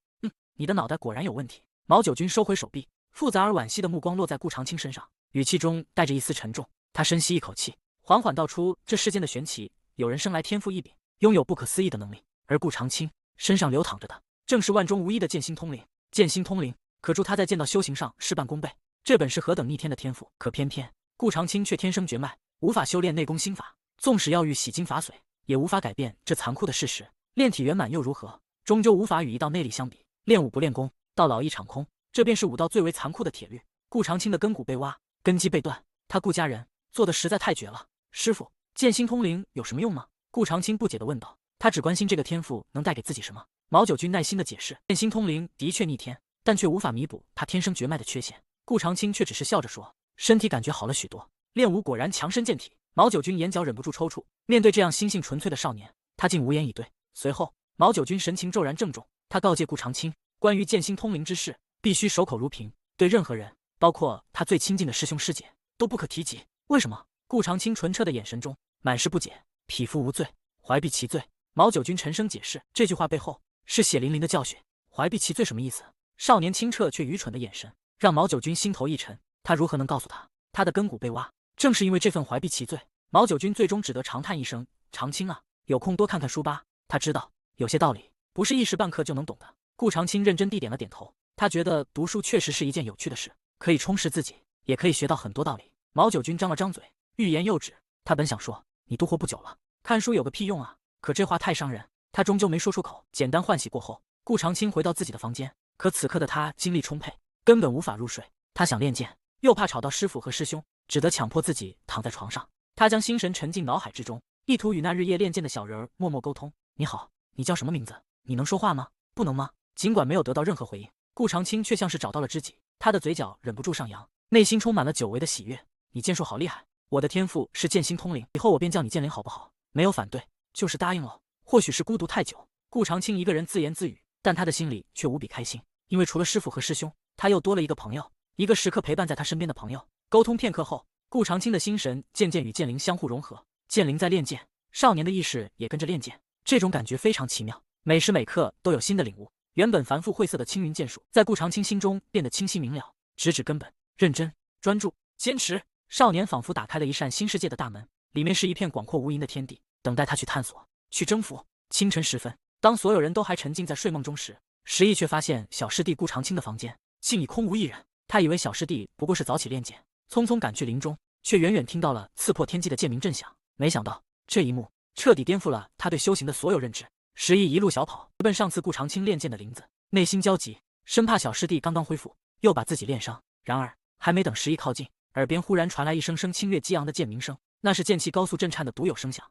你的脑袋果然有问题。毛九军收回手臂，复杂而惋惜的目光落在顾长青身上，语气中带着一丝沉重。他深吸一口气，缓缓道出这世间的玄奇，有人生来天赋异禀，拥有不可思议的能力，而顾长青身上流淌着的正是万中无一的剑心通灵。剑心通灵可助他在剑道修行上事半功倍，这本是何等逆天的天赋。可偏偏顾长青却天生绝脉，无法修炼内功心法，纵使要欲洗精法髓，也无法改变这残酷的事实。炼体圆满又如何？终究无法与一道内力相比。练武不练功，到老一场空，这便是武道最为残酷的铁律。顾长青的根骨被挖，根基被断，他顾家人做的实在太绝了。师傅，剑心通灵有什么用吗？顾长青不解地问道。他只关心这个天赋能带给自己什么。毛九军耐心地解释，剑心通灵的确逆天，但却无法弥补他天生绝脉的缺陷。顾长青却只是笑着说，身体感觉好了许多，练武果然强身健体。毛九军眼角忍不住抽搐，面对这样心性纯粹的少年，他竟无言以对。随后毛九军神情骤然郑重，他告诫顾长青，关于剑心通灵之事必须守口如瓶，对任何人，包括他最亲近的师兄师姐，都不可提及。为什么？顾长青纯澈的眼神中满是不解。匹夫无罪，怀璧其罪。毛九军沉声解释，这句话背后是血淋淋的教训。怀璧其罪什么意思？少年清澈却愚蠢的眼神让毛九军心头一沉，他如何能告诉他，他的根骨被挖正是因为这份怀璧其罪？毛九军最终只得长叹一声，长青啊，有空多看看书吧。他知道有些道理不是一时半刻就能懂的。顾长青认真地点了点头，他觉得读书确实是一件有趣的事，可以充实自己，也可以学到很多道理。毛九军张了张嘴，欲言又止。他本想说，你都活不久了，看书有个屁用啊，可这话太伤人，他终究没说出口。简单换洗过后，顾长青回到自己的房间，可此刻的他精力充沛，根本无法入睡。他想练剑，又怕吵到师傅和师兄，只得强迫自己躺在床上。他将心神沉进脑海之中，意图与那日夜练剑的小人默默沟通。你好，你叫什么名字？你能说话吗？不能吗？尽管没有得到任何回应，顾长青却像是找到了知己，他的嘴角忍不住上扬，内心充满了久违的喜悦。你剑术好厉害，我的天赋是剑心通灵，以后我便叫你剑灵好不好？没有反对，就是答应了。或许是孤独太久，顾长青一个人自言自语，但他的心里却无比开心，因为除了师傅和师兄，他又多了一个朋友，一个时刻陪伴在他身边的朋友。沟通片刻后，顾长青的心神渐渐与剑灵相互融合，剑灵在练剑，少年的意识也跟着练剑，这种感觉非常奇妙，每时每刻都有新的领悟。原本繁复晦涩的青云剑术，在顾长青心中变得清晰明了，直指根本，认真、专注、坚持。少年仿佛打开了一扇新世界的大门，里面是一片广阔无垠的天地，等待他去探索、去征服。清晨时分，当所有人都还沉浸在睡梦中时，石毅却发现小师弟顾长青的房间竟已空无一人。他以为小师弟不过是早起练剑，匆匆赶去林中，却远远听到了刺破天际的剑鸣震响。没想到这一幕彻底颠覆了他对修行的所有认知。石毅一路小跑，奔上次顾长青练剑的林子，内心焦急，生怕小师弟刚刚恢复又把自己练伤。然而还没等石毅靠近，耳边忽然传来一声声清越激昂的剑鸣声，那是剑气高速震颤的独有声响。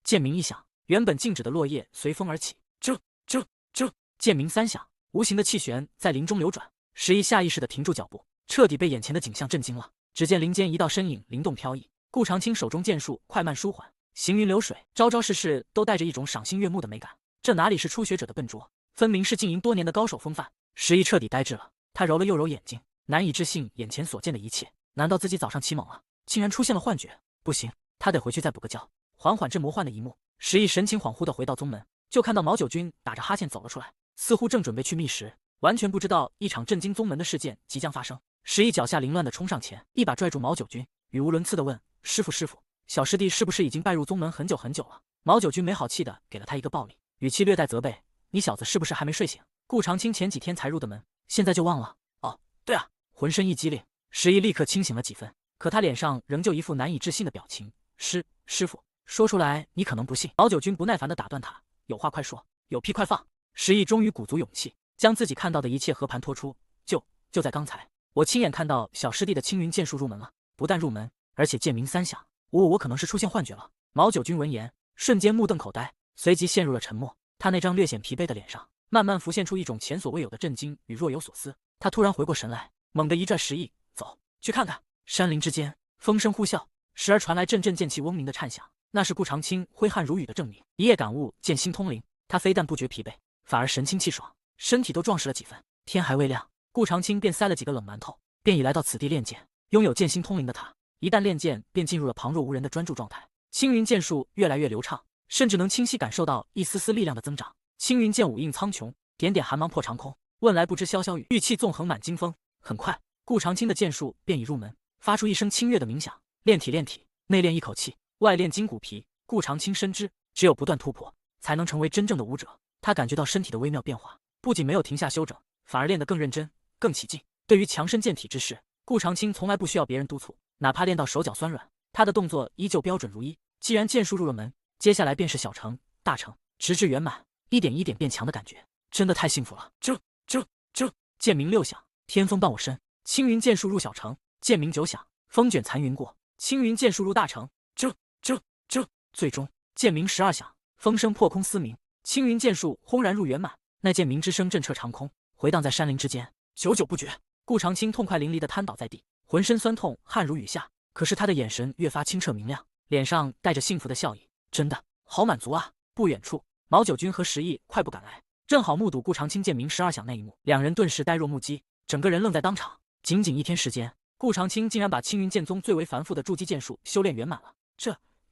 剑鸣一响，原本静止的落叶随风而起。剑鸣三响，无形的气旋在林中流转。石毅下意识地停住脚步，彻底被眼前的景象震惊了。只见林间一道身影灵动飘逸，顾长青手中剑术快慢舒缓，行云流水，招招式式都带着一种赏心悦目的美感。这哪里是初学者的笨拙，分明是经营多年的高手风范。石毅彻底呆滞了，他揉了又揉眼睛，难以置信眼前所见的一切。难道自己早上起猛了，竟然出现了幻觉？不行，他得回去再补个觉，缓缓这魔幻的一幕。石毅神情恍惚地回到宗门，就看到毛九军打着哈欠走了出来，似乎正准备去觅食，完全不知道一场震惊宗门的事件即将发生。石毅脚下凌乱地冲上前，一把拽住毛九军，语无伦次地问：“师傅，小师弟是不是已经拜入宗门很久很久了？”毛九军没好气地给了他一个暴礼，语气略带责备：“你小子是不是还没睡醒？顾长青前几天才入的门，现在就忘了？”“哦，对啊。”浑身一激灵，石毅立刻清醒了几分，可他脸上仍旧一副难以置信的表情。师傅，说出来你可能不信。毛九军不耐烦地打断他：“有话快说，有屁快放。”石毅终于鼓足勇气，将自己看到的一切和盘托出。就在刚才，我亲眼看到小师弟的青云剑术入门了，不但入门，而且剑鸣三响。我可能是出现幻觉了。毛九军闻言，瞬间目瞪口呆，随即陷入了沉默。他那张略显疲惫的脸上，慢慢浮现出一种前所未有的震惊与若有所思。他突然回过神来，猛地一拽石毅：“走，去看看。”山林之间，风声呼啸，时而传来阵阵剑气嗡鸣的颤响，那是顾长青挥汗如雨的证明。一夜感悟剑心通灵，他非但不觉疲惫，反而神清气爽，身体都壮实了几分。天还未亮，顾长青便塞了几个冷馒头，便已来到此地练剑。拥有剑心通灵的他，一旦练剑，便进入了旁若无人的专注状态。青云剑术越来越流畅，甚至能清晰感受到一丝丝力量的增长。青云剑舞映苍穹，点点寒芒破长空。问来不知潇潇雨，玉气纵横满惊风。很快，顾长青的剑术便已入门，发出一声清越的鸣响。练体，内练一口气，外练筋骨皮。顾长青深知，只有不断突破，才能成为真正的武者。他感觉到身体的微妙变化，不仅没有停下休整，反而练得更认真、更起劲。对于强身健体之事，顾长青从来不需要别人督促，哪怕练到手脚酸软，他的动作依旧标准如一。既然剑术入了门，接下来便是小成、大成，直至圆满，一点一点变强的感觉，真的太幸福了。剑鸣六响，天风伴我身。青云剑术入小成，剑鸣九响，风卷残云过。青云剑术入大成，最终剑鸣12响，风声破空嘶鸣。青云剑术轰然入圆满，那剑鸣之声震彻长空，回荡在山林之间，久久不绝。顾长青痛快淋漓地瘫倒在地，浑身酸痛，汗如雨下。可是他的眼神越发清澈明亮，脸上带着幸福的笑意。真的好满足啊！不远处，毛九军和石毅快步赶来，正好目睹顾长青剑鸣12响那一幕，两人顿时呆若木鸡，整个人愣在当场。仅仅一天时间，顾长青竟然把青云剑宗最为繁复的筑基剑术修炼圆满了。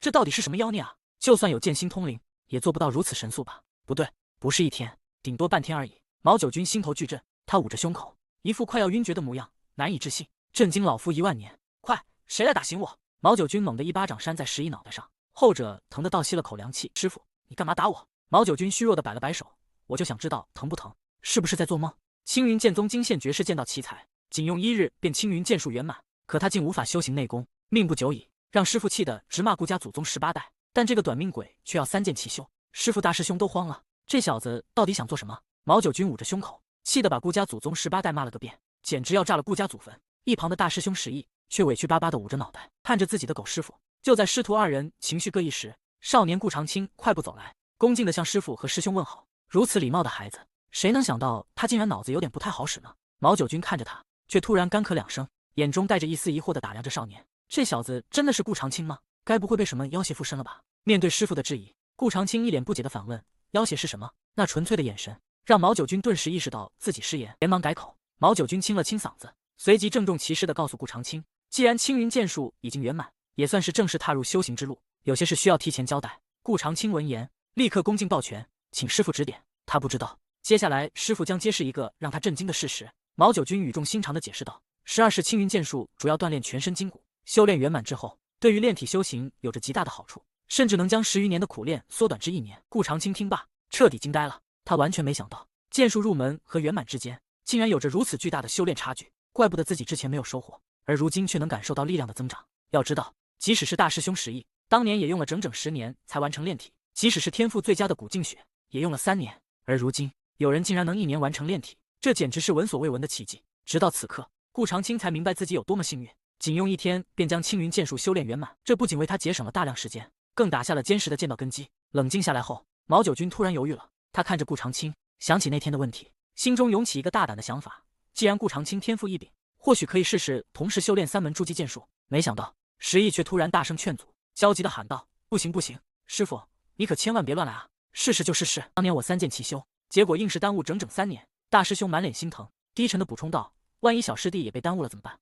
这到底是什么妖孽啊？就算有剑心通灵，也做不到如此神速吧？不对，不是一天，顶多半天而已。毛九军心头巨震，他捂着胸口，一副快要晕厥的模样，难以置信。震惊老夫10000年！快，谁来打醒我？毛九军猛地一巴掌扇在石毅脑袋上，后者疼得倒吸了口凉气。师傅，你干嘛打我？毛九军虚弱的摆了摆手，我就想知道疼不疼，是不是在做梦？青云剑宗金线绝世剑道奇才，仅用1日便青云剑术圆满，可他竟无法修行内功，命不久矣，让师傅气得直骂顾家祖宗18代。但这个短命鬼却要3剑齐修，师傅大师兄都慌了，这小子到底想做什么？毛九军捂着胸口，气得把顾家祖宗18代骂了个遍，简直要炸了顾家祖坟。一旁的大师兄石毅却委屈巴巴地捂着脑袋，看着自己的狗师傅。就在师徒二人情绪各异时，少年顾长青快步走来，恭敬地向师傅和师兄问好。如此礼貌的孩子，谁能想到他竟然脑子有点不太好使呢？毛九军看着他，却突然干咳2声，眼中带着一丝疑惑地打量着少年。这小子真的是顾长青吗？该不会被什么妖邪附身了吧？面对师傅的质疑，顾长青一脸不解地反问：“妖邪是什么？”那纯粹的眼神让毛九军顿时意识到自己失言，连忙改口。毛九军清了清嗓子，随即郑重其事地告诉顾长青：“既然青云剑术已经圆满，也算是正式踏入修行之路，有些事需要提前交代。”顾长青闻言，立刻恭敬抱拳，请师傅指点。他不知道，接下来师傅将揭示一个让他震惊的事实。毛九军语重心长地解释道：“12式青云剑术主要锻炼全身筋骨，修炼圆满之后，对于炼体修行有着极大的好处，甚至能将10余年的苦练缩短至1年。顾长青听罢，彻底惊呆了。他完全没想到，剑术入门和圆满之间竟然有着如此巨大的修炼差距，怪不得自己之前没有收获，而如今却能感受到力量的增长。要知道，即使是大师兄石毅，当年也用了整整10年才完成炼体；即使是天赋最佳的古静雪，也用了3年。而如今，有人竟然能1年完成炼体，这简直是闻所未闻的奇迹。直到此刻，顾长青才明白自己有多么幸运，仅用1天便将青云剑术修炼圆满。这不仅为他节省了大量时间，更打下了坚实的剑道根基。冷静下来后，毛九军突然犹豫了。他看着顾长青，想起那天的问题，心中涌起一个大胆的想法：既然顾长青天赋异禀，或许可以试试同时修炼3门筑基剑术。没想到石毅却突然大声劝阻，焦急地喊道：“不行不行，师傅，你可千万别乱来啊！试试就试试。当年我3剑齐修，结果硬是耽误整整3年。”大师兄满脸心疼，低沉地补充道：“万一小师弟也被耽误了怎么办？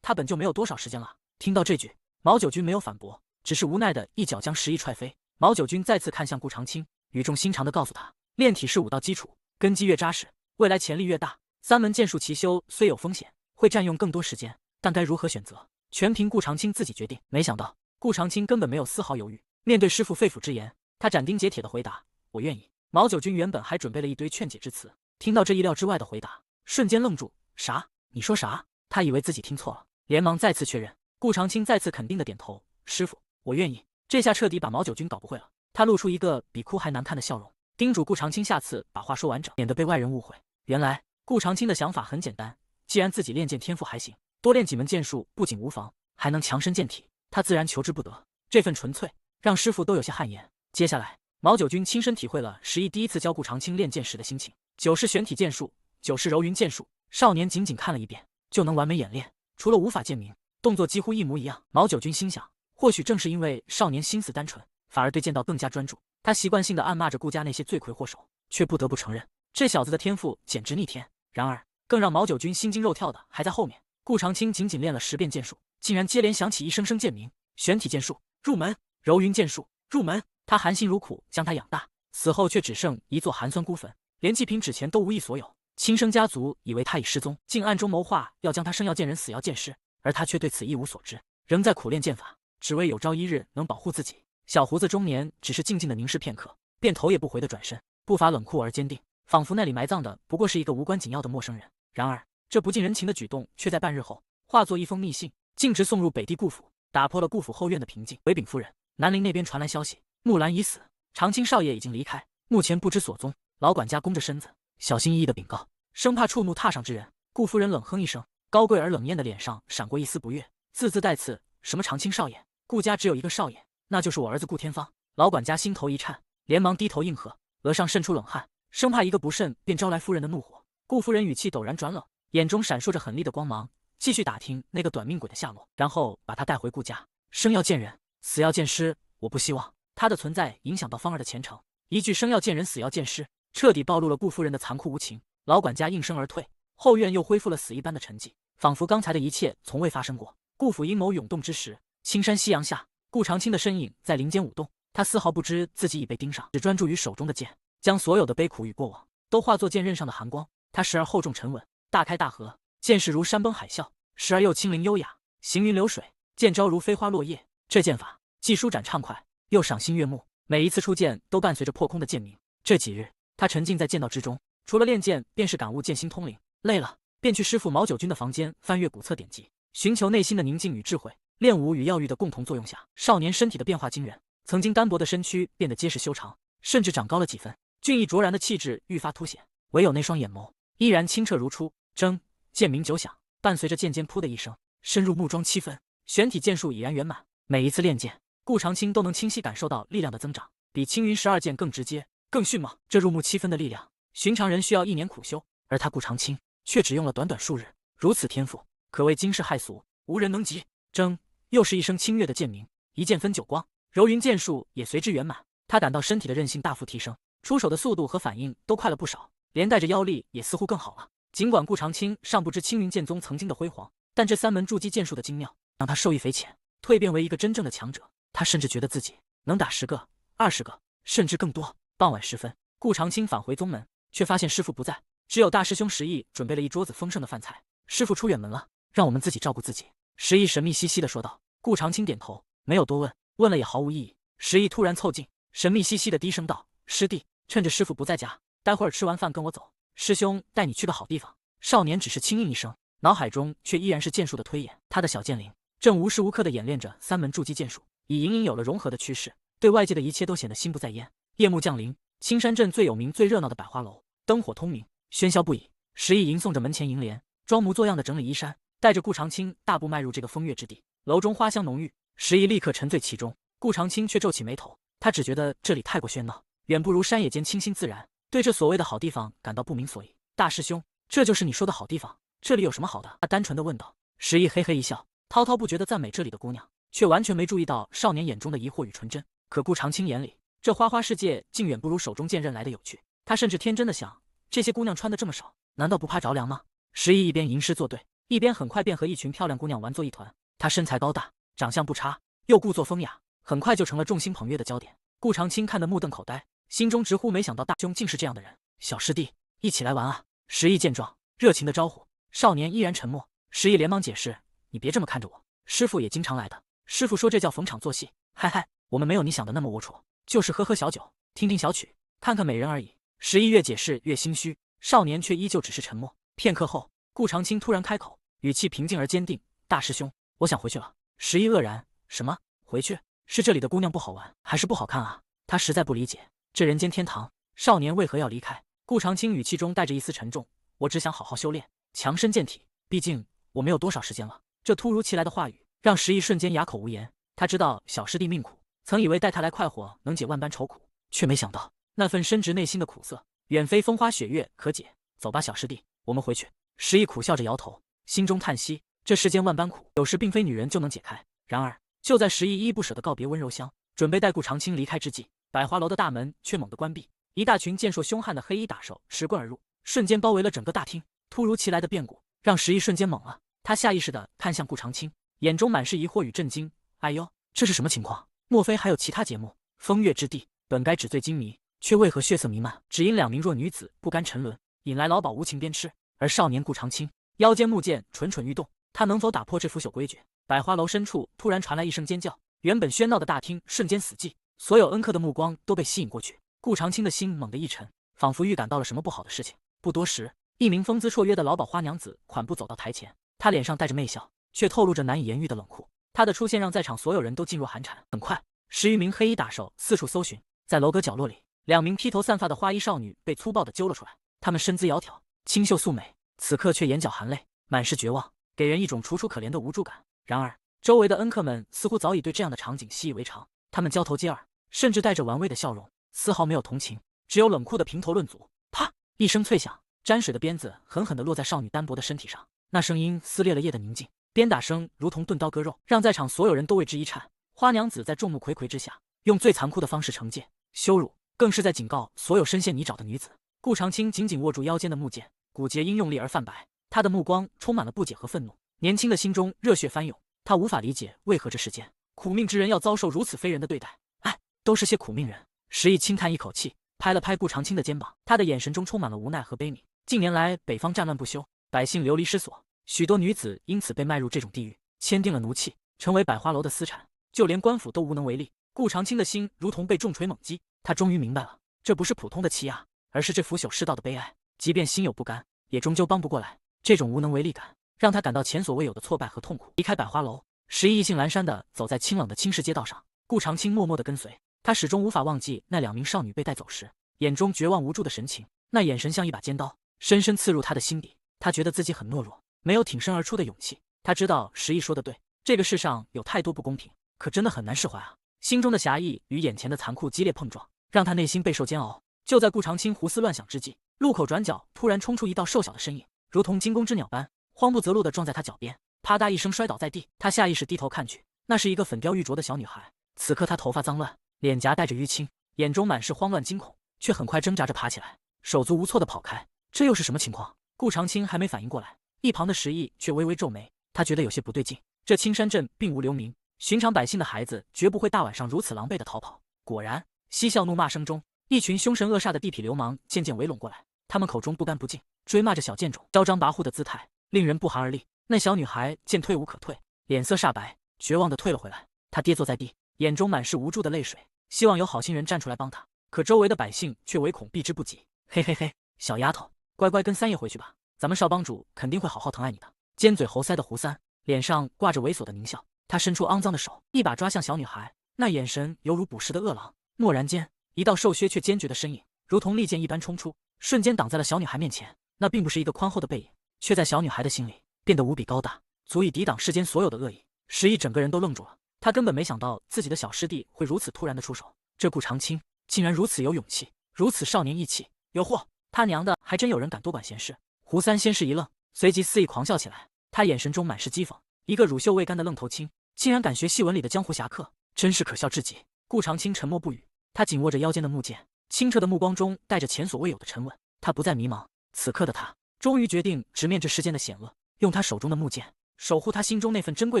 他本就没有多少时间了。”听到这句，毛九军没有反驳，只是无奈的一脚将石毅踹飞。毛九军再次看向顾长青，语重心长地告诉他：“炼体是武道基础，根基越扎实，未来潜力越大。3门剑术齐修虽有风险，会占用更多时间，但该如何选择，全凭顾长青自己决定。”没想到顾长青根本没有丝毫犹豫，面对师父肺腑之言，他斩钉截铁地回答：“我愿意。”毛九军原本还准备了一堆劝解之词，听到这意料之外的回答，瞬间愣住：“啥？你说啥？”他以为自己听错了，连忙再次确认。顾长青再次肯定的点头：“师父，我愿意。”这下彻底把毛九军搞不会了，他露出一个比哭还难看的笑容，叮嘱顾长青下次把话说完整，免得被外人误会。原来顾长青的想法很简单，既然自己练剑天赋还行，多练几门剑术不仅无妨，还能强身健体，他自然求之不得。这份纯粹让师父都有些汗颜。接下来，毛九军亲身体会了石毅第一次教顾长青练剑时的心情。9式玄体剑术，9式柔云剑术，少年仅看了1遍就能完美演练，除了无法剑鸣，动作几乎一模一样。毛九军心想，或许正是因为少年心思单纯，反而对剑道更加专注。他习惯性的暗骂着顾家那些罪魁祸首，却不得不承认，这小子的天赋简直逆天。然而，更让毛九军心惊肉跳的还在后面。顾长青仅练了10遍剑术，竟然接连响起一声声剑鸣。玄体剑术入门，柔云剑术入门。他含辛茹苦将他养大，死后却只剩一座寒酸孤坟，连祭品纸钱都无一所有。亲生家族以为他已失踪，竟暗中谋划要将他生要见人，死要见尸，而他却对此一无所知，仍在苦练剑法，只为有朝一日能保护自己。小胡子中年只是静静的凝视片刻，便头也不回的转身，步伐冷酷而坚定，仿佛那里埋葬的不过是一个无关紧要的陌生人。然而，这不近人情的举动却在半日后化作一封密信，径直送入北地顾府，打破了顾府后院的平静。回禀夫人，南陵那边传来消息，木兰已死，长青少爷已经离开，目前不知所踪。老管家弓着身子，小心翼翼的禀告，生怕触怒榻上之人。顾夫人冷哼一声，高贵而冷艳的脸上闪过一丝不悦，字字带刺：“什么长青少爷？顾家只有一个少爷，那就是我儿子顾天芳。”老管家心头一颤，连忙低头应和，额上渗出冷汗，生怕一个不慎便招来夫人的怒火。顾夫人语气陡然转冷，眼中闪烁着狠厉的光芒，继续打听那个短命鬼的下落，然后把他带回顾家。生要见人，死要见尸，我不希望他的存在影响到芳儿的前程。一句生要见人，死要见尸，彻底暴露了顾夫人的残酷无情。老管家应声而退，后院又恢复了死一般的沉寂，仿佛刚才的一切从未发生过。顾府阴谋涌动之时，青山夕阳下，顾长青的身影在林间舞动，他丝毫不知自己已被盯上，只专注于手中的剑，将所有的悲苦与过往都化作剑刃上的寒光。他时而厚重沉稳，大开大合，剑势如山崩海啸；时而又轻灵优雅，行云流水，剑招如飞花落叶。这剑法既舒展畅快，又赏心悦目，每一次出剑都伴随着破空的剑鸣。这几日，他沉浸在剑道之中，除了练剑，便是感悟剑心通灵。累了，便去师父毛九军的房间翻阅古册典籍，寻求内心的宁静与智慧。练武与药浴的共同作用下，少年身体的变化惊人，曾经单薄的身躯变得结实修长，甚至长高了几分，俊逸卓然的气质愈发凸显。唯有那双眼眸依然清澈如初。铮，剑鸣久响，伴随着剑尖噗的一声，深入木桩7分。玄体剑术已然圆满，每一次练剑，顾长青都能清晰感受到力量的增长，比青云12剑更直接、更迅猛。这入木7分的力量，寻常人需要1年苦修，而他顾长青却只用了短短数日。如此天赋，可谓惊世骇俗，无人能及。铮，又是一声清越的剑鸣，一剑分9光。柔云剑术也随之圆满，他感到身体的韧性大幅提升，出手的速度和反应都快了不少，连带着腰力也似乎更好了。尽管顾长青尚不知青云剑宗曾经的辉煌，但这3门筑基剑术的精妙，让他受益匪浅，蜕变为一个真正的强者。他甚至觉得自己能打10个、20个，甚至更多。傍晚时分，顾长青返回宗门，却发现师父不在，只有大师兄石毅准备了一桌子丰盛的饭菜。师父出远门了，让我们自己照顾自己。石毅神秘兮兮地说道。顾长青点头，没有多问，问了也毫无意义。石毅突然凑近，神秘兮兮的低声道：“师弟，趁着师傅不在家，待会儿吃完饭跟我走，师兄带你去个好地方。”少年只是轻应一声，脑海中却依然是剑术的推演。他的小剑灵正无时无刻的演练着三门筑基剑术，已隐隐有了融合的趋势，对外界的一切都显得心不在焉。夜幕降临，青山镇最有名、最热闹的百花楼，灯火通明，喧嚣不已。石毅迎送着门前银莲，装模作样的整理衣衫，带着顾长青大步迈入这个风月之地。楼中花香浓郁，石毅立刻沉醉其中。顾长青却皱起眉头，他只觉得这里太过喧闹，远不如山野间清新自然，对这所谓的好地方感到不明所以。大师兄，这就是你说的好地方？这里有什么好的？他单纯的问道。石毅嘿嘿一笑，滔滔不绝地赞美这里的姑娘，却完全没注意到少年眼中的疑惑与纯真。可顾长青眼里，这花花世界竟远不如手中剑刃来的有趣。他甚至天真的想，这些姑娘穿的这么少，难道不怕着凉吗？石毅一边吟诗作对，一边很快便和一群漂亮姑娘玩作一团。他身材高大，长相不差，又故作风雅，很快就成了众星捧月的焦点。顾长青看得目瞪口呆，心中直呼没想到大兄竟是这样的人。小师弟，一起来玩啊！石毅见状，热情的招呼。少年依然沉默。石毅连忙解释：“你别这么看着我，师傅也经常来的。师傅说这叫逢场作戏。嗨嗨，我们没有你想的那么龌龊，就是喝喝小酒，听听小曲，看看美人而已。”石毅越解释越心虚，少年却依旧只是沉默。片刻后，顾长青突然开口，语气平静而坚定：“大师兄，我想回去了。”石毅愕然：“什么？回去？是这里的姑娘不好玩，还是不好看啊？”他实在不理解，这人间天堂，少年为何要离开？顾长青语气中带着一丝沉重：“我只想好好修炼，强身健体，毕竟我没有多少时间了。”这突如其来的话语让石毅瞬间哑口无言。他知道小师弟命苦，曾以为带他来快活能解万般愁苦，却没想到那份深植内心的苦涩，远非风花雪月可解。走吧，小师弟，我们回去。石毅苦笑着摇头，心中叹息：这世间万般苦，有时并非女人就能解开。然而，就在石毅依依不舍地告别温柔乡，准备带顾长青离开之际，百花楼的大门却猛地关闭，一大群健硕凶悍的黑衣打手驰棍而入，瞬间包围了整个大厅。突如其来的变故让石毅瞬间懵了，他下意识地看向顾长青，眼中满是疑惑与震惊。哎呦，这是什么情况？莫非还有其他节目？风月之地本该纸醉金迷，却为何血色弥漫？只因两名弱女子不甘沉沦，引来老鸨无情鞭笞。而少年顾长青腰间木剑蠢蠢欲动，他能否打破这腐朽规矩？百花楼深处突然传来一声尖叫，原本喧闹的大厅瞬间死寂，所有恩客的目光都被吸引过去。顾长青的心猛地一沉，仿佛预感到了什么不好的事情。不多时，一名风姿绰约的老鸨花娘子款步走到台前，她脸上带着媚笑，却透露着难以言喻的冷酷。她的出现让在场所有人都噤若寒蝉。很快，10余名黑衣打手四处搜寻，在楼阁角落里，2名披头散发的花衣少女被粗暴地揪了出来。她们身姿窈窕，清秀素美，此刻却眼角含泪，满是绝望，给人一种楚楚可怜的无助感。然而，周围的恩客们似乎早已对这样的场景习以为常，他们交头接耳，甚至带着玩味的笑容，丝毫没有同情，只有冷酷的评头论足。啪！一声脆响，沾水的鞭子狠狠地落在少女单薄的身体上，那声音撕裂了夜的宁静，鞭打声如同钝刀割肉，让在场所有人都为之一颤。花娘子在众目睽睽之下，用最残酷的方式惩戒、羞辱，更是在警告所有深陷泥沼的女子。顾长青紧紧握住腰间的木剑，骨节因用力而泛白，他的目光充满了不解和愤怒，年轻的心中热血翻涌。他无法理解为何这世间苦命之人要遭受如此非人的对待。哎，都是些苦命人。石毅轻叹一口气，拍了拍顾长青的肩膀，他的眼神中充满了无奈和悲悯。近年来，北方战乱不休，百姓流离失所，许多女子因此被卖入这种地狱，签订了奴契，成为百花楼的私产，就连官府都无能为力。顾长青的心如同被重锤猛击，他终于明白了，这不是普通的欺压，而是这腐朽世道的悲哀。即便心有不甘，也终究帮不过来。这种无能为力感让他感到前所未有的挫败和痛苦。离开百花楼，石毅意兴阑珊地走在清冷的青石街道上，顾长青默默地跟随。他始终无法忘记那2名少女被带走时眼中绝望无助的神情，那眼神像一把尖刀，深深刺入他的心底。他觉得自己很懦弱，没有挺身而出的勇气。他知道石毅说的对，这个世上有太多不公平，可真的很难释怀啊。心中的侠义与眼前的残酷激烈碰撞，让他内心备受煎熬。就在顾长青胡思乱想之际，路口转角突然冲出一道瘦小的身影，如同惊弓之鸟般慌不择路地撞在他脚边，啪嗒一声摔倒在地。他下意识低头看去，那是一个粉雕玉琢的小女孩。此刻她头发脏乱，脸颊带着淤青，眼中满是慌乱惊恐，却很快挣扎着爬起来，手足无措地跑开。这又是什么情况？顾长青还没反应过来，一旁的石毅却微微皱眉，他觉得有些不对劲。这青山镇并无流民，寻常百姓的孩子绝不会大晚上如此狼狈地逃跑。果然，嬉笑怒骂声中，一群凶神恶煞的地痞流氓渐渐围拢过来，他们口中不干不净，追骂着小贱种，嚣张跋扈的姿态令人不寒而栗。那小女孩见退无可退，脸色煞白，绝望地退了回来。她跌坐在地，眼中满是无助的泪水，希望有好心人站出来帮他。可周围的百姓却唯恐避之不及。嘿嘿嘿，小丫头，乖乖跟三爷回去吧，咱们少帮主肯定会好好疼爱你的。尖嘴猴腮的胡三脸上挂着猥琐的狞笑，他伸出肮脏的手，一把抓向小女孩，那眼神犹如捕食的饿狼。蓦然间，一道瘦削却坚决的身影如同利剑一般冲出，瞬间挡在了小女孩面前。那并不是一个宽厚的背影，却在小女孩的心里变得无比高大，足以抵挡世间所有的恶意。石毅整个人都愣住了，他根本没想到自己的小师弟会如此突然的出手，这顾长青竟然如此有勇气，如此少年义气。有货，他娘的，还真有人敢多管闲事。胡三先是一愣，随即肆意狂笑起来，他眼神中满是讥讽。一个乳臭未干的愣头青，竟然敢学戏文里的江湖侠客，真是可笑至极。顾长青沉默不语，他紧握着腰间的木剑，清澈的目光中带着前所未有的沉稳。他不再迷茫，此刻的他终于决定直面这世间的险恶，用他手中的木剑守护他心中那份珍贵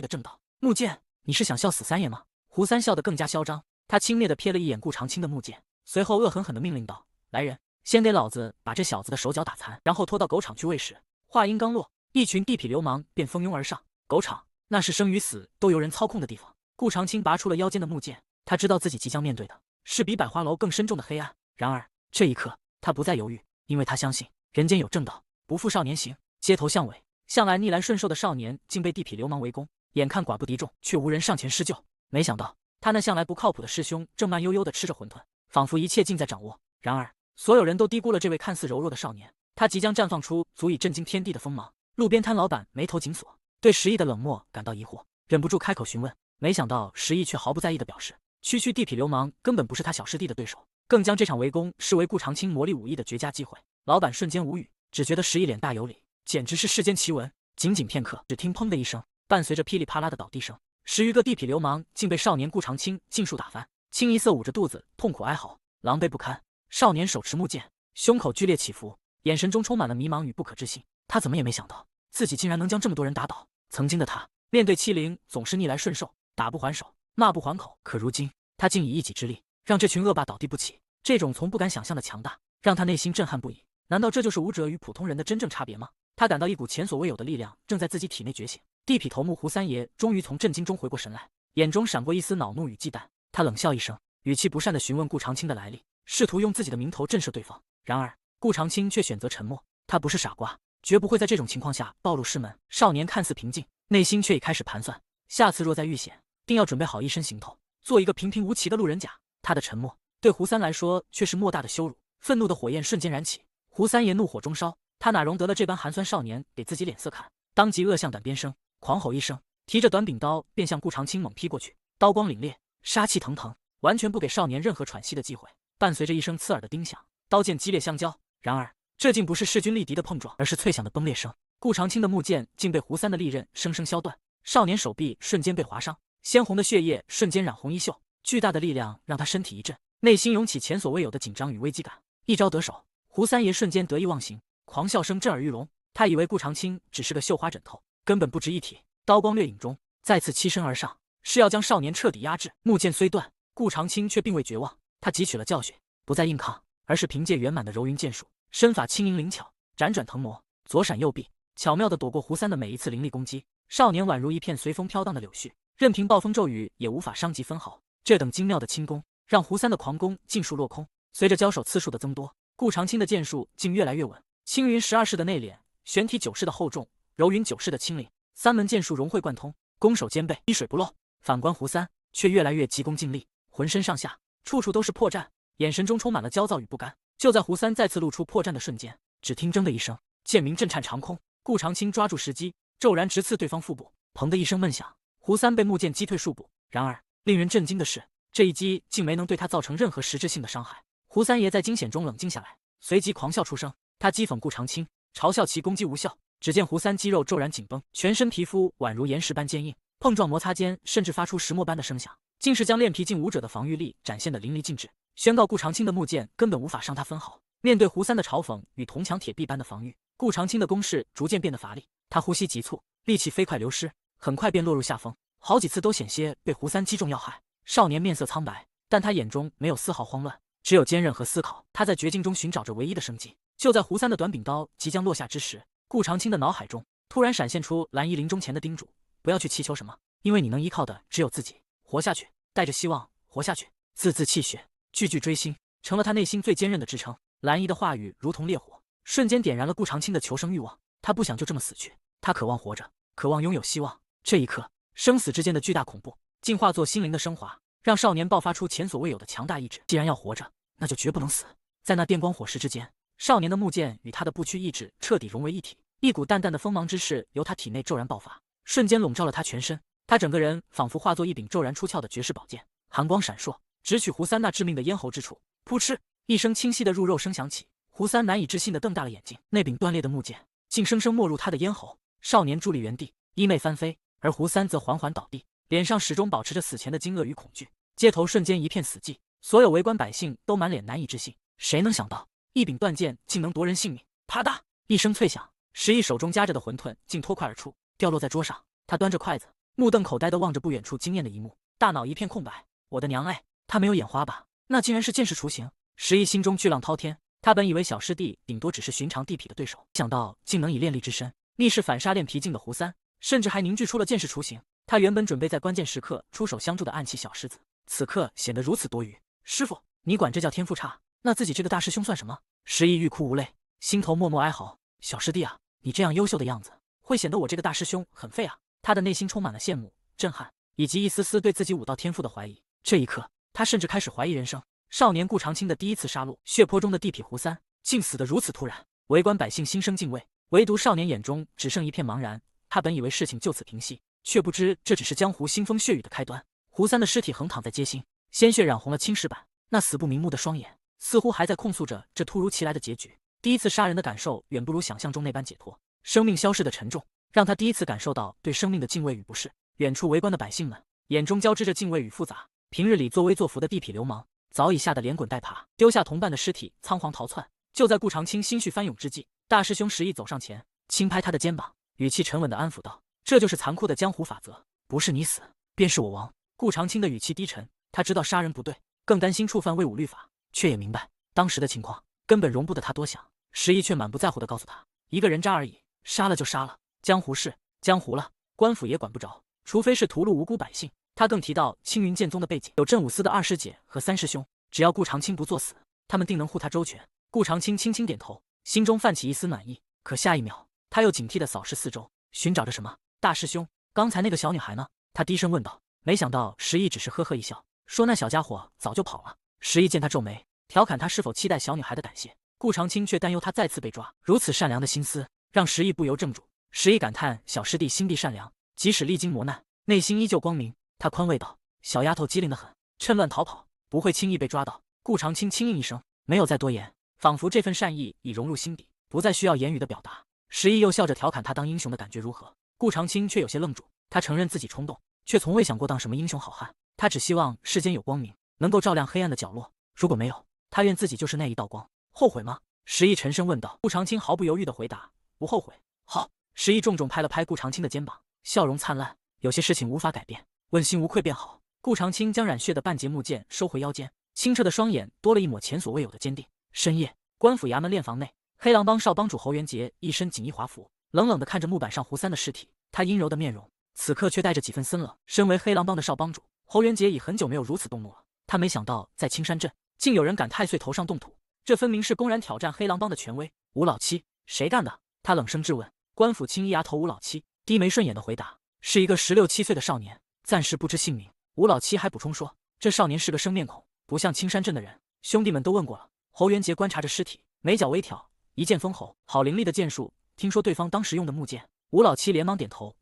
的正道。木剑，你是想笑死三爷吗？胡三笑得更加嚣张，他轻蔑地瞥了一眼顾长青的木剑，随后恶狠狠地命令道：“来人，先给老子把这小子的手脚打残，然后拖到狗场去喂食。”话音刚落，一群地痞流氓便蜂拥而上。狗场，那是生与死都由人操控的地方。顾长青拔出了腰间的木剑，他知道自己即将面对的是比百花楼更深重的黑暗。然而这一刻，他不再犹豫，因为他相信人间有正道，不负少年行。街头巷尾，向来逆来顺受的少年竟被地痞流氓围攻，眼看寡不敌众，却无人上前施救。没想到他那向来不靠谱的师兄正慢悠悠地吃着馄饨，仿佛一切尽在掌握。然而所有人都低估了这位看似柔弱的少年，他即将绽放出足以震惊天地的锋芒。路边摊老板眉头紧锁，对石毅的冷漠感到疑惑，忍不住开口询问。没想到石毅却毫不在意地表示，区区地痞流氓根本不是他小师弟的对手，更将这场围攻视为顾长青磨砺武艺的绝佳机会。老板瞬间无语，只觉得石毅脸大有理，简直是世间奇闻。仅仅片刻，只听砰的一声，伴随着噼里啪啦的倒地声，10余个地痞流氓竟被少年顾长青尽数打翻，清一色捂着肚子痛苦哀嚎，狼狈不堪。少年手持木剑，胸口剧烈起伏，眼神中充满了迷茫与不可置信。他怎么也没想到，自己竟然能将这么多人打倒。曾经的他面对欺凌总是逆来顺受，打不还手，骂不还口，可如今他竟以一己之力让这群恶霸倒地不起。这种从不敢想象的强大让他内心震撼不已。难道这就是武者与普通人的真正差别吗？他感到一股前所未有的力量正在自己体内觉醒。地痞头目胡三爷终于从震惊中回过神来，眼中闪过一丝恼怒与忌惮。他冷笑一声，语气不善地询问顾长青的来历，试图用自己的名头震慑对方。然而顾长青却选择沉默，他不是傻瓜，绝不会在这种情况下暴露师门。少年看似平静，内心却已开始盘算，下次若再遇险，定要准备好一身行头，做一个平平无奇的路人甲。他的沉默对胡三来说却是莫大的羞辱。愤怒的火焰瞬间燃起，胡三爷怒火中烧，他哪容得了这般寒酸少年给自己脸色看，当即恶向胆边生，狂吼一声，提着短柄刀便向顾长青猛劈过去，刀光凛冽，杀气腾腾，完全不给少年任何喘息的机会。伴随着一声刺耳的叮响，刀剑激烈相交。然而这竟不是势均力敌的碰撞，而是脆响的崩裂声。顾长青的木剑竟被胡三的利刃生生削断，少年手臂瞬间被划伤，鲜红的血液瞬间染红衣袖。巨大的力量让他身体一震，内心涌起前所未有的紧张与危机感。一招得手，胡三爷瞬间得意忘形，狂笑声震耳欲聋。他以为顾长青只是个绣花枕头，根本不值一提。刀光掠影中，再次欺身而上，是要将少年彻底压制。木剑虽断，顾长青却并未绝望，他汲取了教训，不再硬抗，而是凭借圆满的柔云剑术，身法轻盈灵巧，辗转腾挪，左闪右避，巧妙地躲过胡三的每一次凌厉攻击。少年宛如一片随风飘荡的柳絮，任凭暴风骤雨也无法伤及分毫。这等精妙的轻功，让胡三的狂攻尽数落空。随着交手次数的增多，顾长青的剑术竟越来越稳。青云12式的内敛，玄体9式的厚重，柔云9式的轻灵，三门剑术融会贯通，攻守兼备，滴水不漏。反观胡三，却越来越急功近利，浑身上下处处都是破绽，眼神中充满了焦躁与不甘。就在胡三再次露出破绽的瞬间，只听铮的一声，剑鸣震颤长空。顾长青抓住时机，骤然直刺对方腹部，砰的一声闷响，胡三被木剑击退数步。然而令人震惊的是，这一击竟没能对他造成任何实质性的伤害。胡三爷在惊险中冷静下来，随即狂笑出声，他讥讽顾长青，嘲笑其攻击无效。只见胡三肌肉骤然紧绷，全身皮肤宛如岩石般坚硬，碰撞摩擦间甚至发出石磨般的声响，竟是将练皮境武者的防御力展现得淋漓尽致，宣告顾长青的木剑根本无法伤他分毫。面对胡三的嘲讽与铜墙铁壁般的防御，顾长青的攻势逐渐变得乏力，他呼吸急促，力气飞快流失，很快便落入下风，好几次都险些被胡三击中要害。少年面色苍白，但他眼中没有丝毫慌乱，只有坚韧和思考。他在绝境中寻找着唯一的生机。就在胡三的短柄刀即将落下之时，顾长青的脑海中突然闪现出蓝衣临终前的叮嘱：不要去祈求什么，因为你能依靠的只有自己。活下去，带着希望活下去，字字泣血，句句锥心，成了他内心最坚韧的支撑。蓝姨的话语如同烈火，瞬间点燃了顾长青的求生欲望。他不想就这么死去，他渴望活着，渴望拥有希望。这一刻，生死之间的巨大恐怖竟化作心灵的升华，让少年爆发出前所未有的强大意志。既然要活着，那就绝不能死。在那电光火石之间，少年的木剑与他的不屈意志彻底融为一体，一股淡淡的锋芒之势由他体内骤然爆发，瞬间笼罩了他全身。他整个人仿佛化作一柄骤然出鞘的绝世宝剑，寒光闪烁，直取胡三那致命的咽喉之处。噗嗤，一声清晰的入肉声响起，胡三难以置信地瞪大了眼睛，那柄断裂的木剑竟生生没入他的咽喉。少年伫立原地，衣袂翻飞，而胡三则缓缓倒地，脸上始终保持着死前的惊愕与恐惧。街头瞬间一片死寂，所有围观百姓都满脸难以置信。谁能想到一柄断剑竟能夺人性命？啪嗒一声脆响，石毅手中夹着的馄饨竟脱块而出，掉落在桌上。他端着筷子，目瞪口呆地望着不远处惊艳的一幕，大脑一片空白。我的娘哎，他没有眼花吧？那竟然是剑士雏形！石毅心中巨浪滔天，他本以为小师弟顶多只是寻常地痞的对手，想到竟能以练力之身逆势反杀练皮境的胡三，甚至还凝聚出了剑士雏形。他原本准备在关键时刻出手相助的暗器小狮子，此刻显得如此多余。师傅，你管这叫天赋差？那自己这个大师兄算什么？石毅欲哭无泪，心头默默哀嚎。小师弟啊，你这样优秀的样子，会显得我这个大师兄很废啊！他的内心充满了羡慕、震撼，以及一丝丝对自己武道天赋的怀疑。这一刻，他甚至开始怀疑人生。少年顾长青的第一次杀戮，血泊中的地痞胡三，竟死得如此突然。围观百姓心生敬畏，唯独少年眼中只剩一片茫然。他本以为事情就此平息，却不知这只是江湖腥风血雨的开端。胡三的尸体横躺在街心，鲜血染红了青石板，那死不瞑目的双眼似乎还在控诉着这突如其来的结局。第一次杀人的感受远不如想象中那般解脱，生命消逝的沉重让他第一次感受到对生命的敬畏与不适。远处围观的百姓们眼中交织着敬畏与复杂。平日里作威作福的地痞流氓早已吓得连滚带爬，丢下同伴的尸体仓皇逃窜。就在顾长青心绪翻涌之际，大师兄石毅走上前，轻拍他的肩膀，语气沉稳地安抚道：“这就是残酷的江湖法则，不是你死，便是我亡。”顾长青的语气低沉，他知道杀人不对，更担心触犯魏武律法，却也明白当时的情况根本容不得他多想。石毅却满不在乎地告诉他：“一个人渣而已，杀了就杀了，江湖事江湖了，官府也管不着，除非是屠戮无辜百姓。”他更提到青云剑宗的背景，有镇武司的二师姐和三师兄，只要顾长青不作死，他们定能护他周全。顾长青轻轻点头，心中泛起一丝暖意。可下一秒，他又警惕地扫视四周，寻找着什么。大师兄，刚才那个小女孩呢？他低声问道。没想到石毅只是呵呵一笑，说那小家伙早就跑了。石毅见他皱眉，调侃他是否期待小女孩的感谢。顾长青却担忧他再次被抓，如此善良的心思让石毅不由怔住。石毅感叹小师弟心地善良，即使历经磨难，内心依旧光明。他宽慰道：“小丫头机灵得很，趁乱逃跑，不会轻易被抓到。”顾长青轻应一声，没有再多言，仿佛这份善意已融入心底，不再需要言语的表达。石毅又笑着调侃他当英雄的感觉如何，顾长青却有些愣住。他承认自己冲动，却从未想过当什么英雄好汉。他只希望世间有光明，能够照亮黑暗的角落。如果没有，他愿自己就是那一道光。后悔吗？石毅沉声问道。顾长青毫不犹豫地回答：“不后悔。”好。石毅重重拍了拍顾长青的肩膀，笑容灿烂。有些事情无法改变，问心无愧便好。顾长青将染血的半截木剑收回腰间，清澈的双眼多了一抹前所未有的坚定。深夜，官府衙门练房内，黑狼帮少帮主侯元杰一身锦衣华服，冷冷地看着木板上胡三的尸体。他阴柔的面容此刻却带着几分森冷。身为黑狼帮的少帮主，侯元杰已很久没有如此动怒了。他没想到在青山镇竟有人敢太岁头上动土，这分明是公然挑战黑狼帮的权威。吴老七，谁干的？他冷声质问。官府青衣衙头吴老七低眉顺眼的回答：“是一个16、17岁的少年，暂时不知姓名。”吴老七还补充说：“这少年是个生面孔，不像青山镇的人，兄弟们都问过了。”侯元杰观察着尸体，眉角微挑，一剑封喉，好凌厉的剑术。听说对方当时用的木剑，吴老七连忙点头，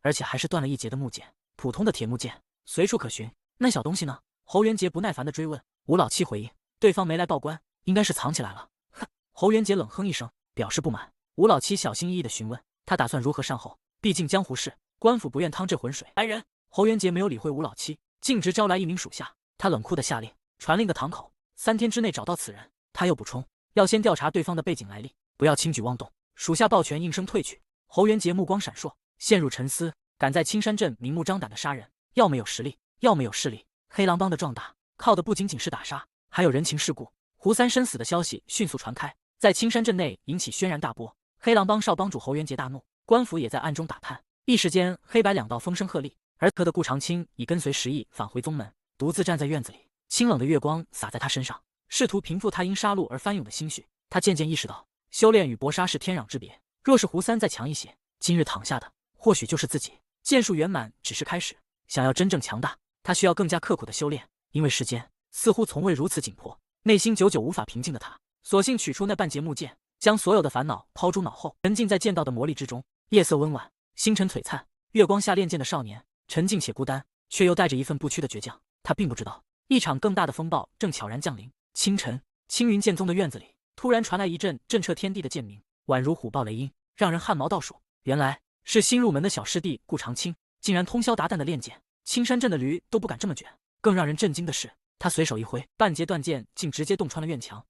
而且还是断了一截的木剑，普通的铁木剑，随处可寻。那小东西呢？侯元杰不耐烦地追问。吴老七回应：“对方没来报官，应该是藏起来了。”哼！侯元杰冷哼一声，表示不满。吴老七小心翼翼地询问他打算如何善后，毕竟江湖事，官府不愿趟这浑水。来人！侯元杰没有理会吴老七，径直招来一名属下。他冷酷地下令：“传令个堂口，3天之内找到此人。”他又补充：“要先调查对方的背景来历，不要轻举妄动。”属下抱拳应声退去。侯元杰目光闪烁，陷入沉思。敢在青山镇明目张胆地杀人，要么有实力，要么有势力。黑狼帮的壮大，靠的不仅仅是打杀，还有人情世故。胡三身死的消息迅速传开，在青山镇内引起轩然大波。黑狼帮少帮主侯元杰大怒，官府也在暗中打探。一时间，黑白两道风声鹤唳。而此刻的顾长青已跟随石毅返回宗门，独自站在院子里，清冷的月光洒在他身上，试图平复他因杀戮而翻涌的心绪。他渐渐意识到，修炼与搏杀是天壤之别。若是胡三再强一些，今日躺下的或许就是自己。剑术圆满只是开始，想要真正强大，他需要更加刻苦的修炼。因为时间似乎从未如此紧迫，内心久久无法平静的他，索性取出那半截木剑，将所有的烦恼抛诸脑后，沉浸在剑道的魔力之中。夜色温婉，星辰璀璨，月光下练剑的少年，沉静且孤单，却又带着一份不屈的倔强。他并不知道，一场更大的风暴正悄然降临。清晨，青云剑宗的院子里突然传来一阵震彻天地的剑鸣，宛如虎豹雷音，让人汗毛倒数。原来是新入门的小师弟顾长青，竟然通宵达旦的练剑，青山镇的驴都不敢这么卷。更让人震惊的是，他随手一挥，半截断剑竟直接洞穿了院墙。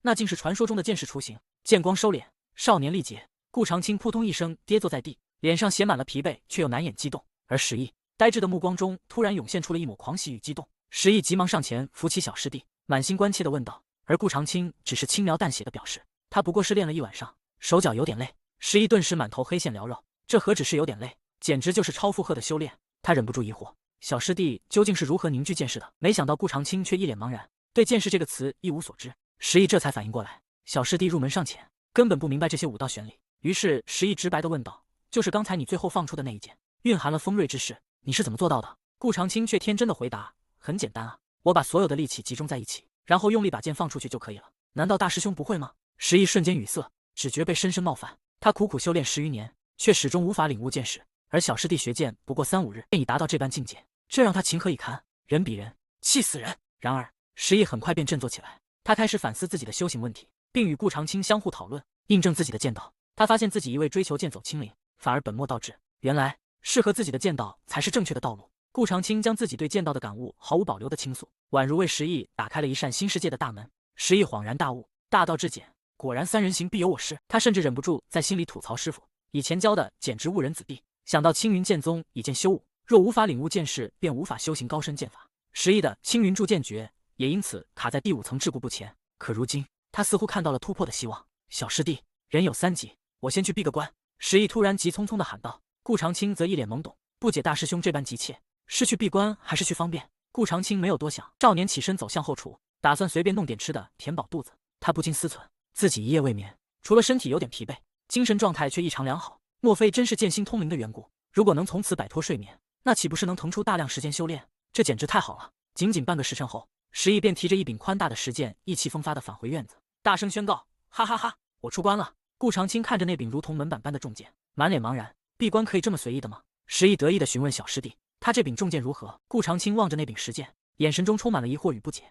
那竟是传说中的剑士雏形。剑光收敛，少年力竭，顾长青扑通一声跌坐在地，脸上写满了疲惫，却又难掩激动。而石毅呆滞的目光中突然涌现出了一抹狂喜与激动。石毅急忙上前扶起小师弟，满心关切地问道。而顾长青只是轻描淡写地表示，他不过是练了一晚上，手脚有点累。石毅顿时满头黑线缭绕，这何止是有点累，简直就是超负荷的修炼。他忍不住疑惑，小师弟究竟是如何凝聚剑势的？没想到顾长青却一脸茫然，对剑势这个词一无所知。石毅这才反应过来，小师弟入门尚浅，根本不明白这些武道玄理。于是石毅直白地问道，就是刚才你最后放出的那一剑，蕴含了锋锐之势，你是怎么做到的？顾长青却天真的回答，很简单啊，我把所有的力气集中在一起，然后用力把剑放出去就可以了。难道大师兄不会吗？石毅瞬间语塞，只觉被深深冒犯。他苦苦修炼10余年，却始终无法领悟剑势，而小师弟学剑不过3、5日便已达到这般境界，这让他情何以堪？人比人，气死人！然而石毅很快便振作起来，他开始反思自己的修行问题，并与顾长青相互讨论，印证自己的剑道。他发现自己一味追求剑走清零，反而本末倒置。原来适合自己的剑道才是正确的道路。顾长青将自己对剑道的感悟毫无保留地倾诉，宛如为石毅打开了一扇新世界的大门。石毅恍然大悟，大道至简，果然3人行必有我师。他甚至忍不住在心里吐槽师傅以前教的简直误人子弟。想到青云剑宗以剑修武，若无法领悟剑势，便无法修行高深剑法。石毅的青云铸剑诀也因此卡在第5层桎梏不前。可如今他似乎看到了突破的希望。小师弟，人有3急，我先去闭个关。石毅突然急匆匆地喊道。顾长青则一脸懵懂，不解大师兄这般急切，是去闭关还是去方便？顾长青没有多想，少年起身走向后厨，打算随便弄点吃的填饱肚子。他不禁思忖，自己一夜未眠，除了身体有点疲惫，精神状态却异常良好，莫非真是剑心通灵的缘故？如果能从此摆脱睡眠，那岂不是能腾出大量时间修炼？这简直太好了！仅仅半个时辰后，石毅便提着一柄宽大的石剑，意气风发地返回院子，大声宣告：哈哈哈，我出关了！顾长青看着那柄如同门板般的重剑，满脸茫然。闭关可以这么随意的吗？石毅得意地询问小师弟，他这柄重剑如何？顾长青望着那柄石剑，眼神中充满了疑惑与不解。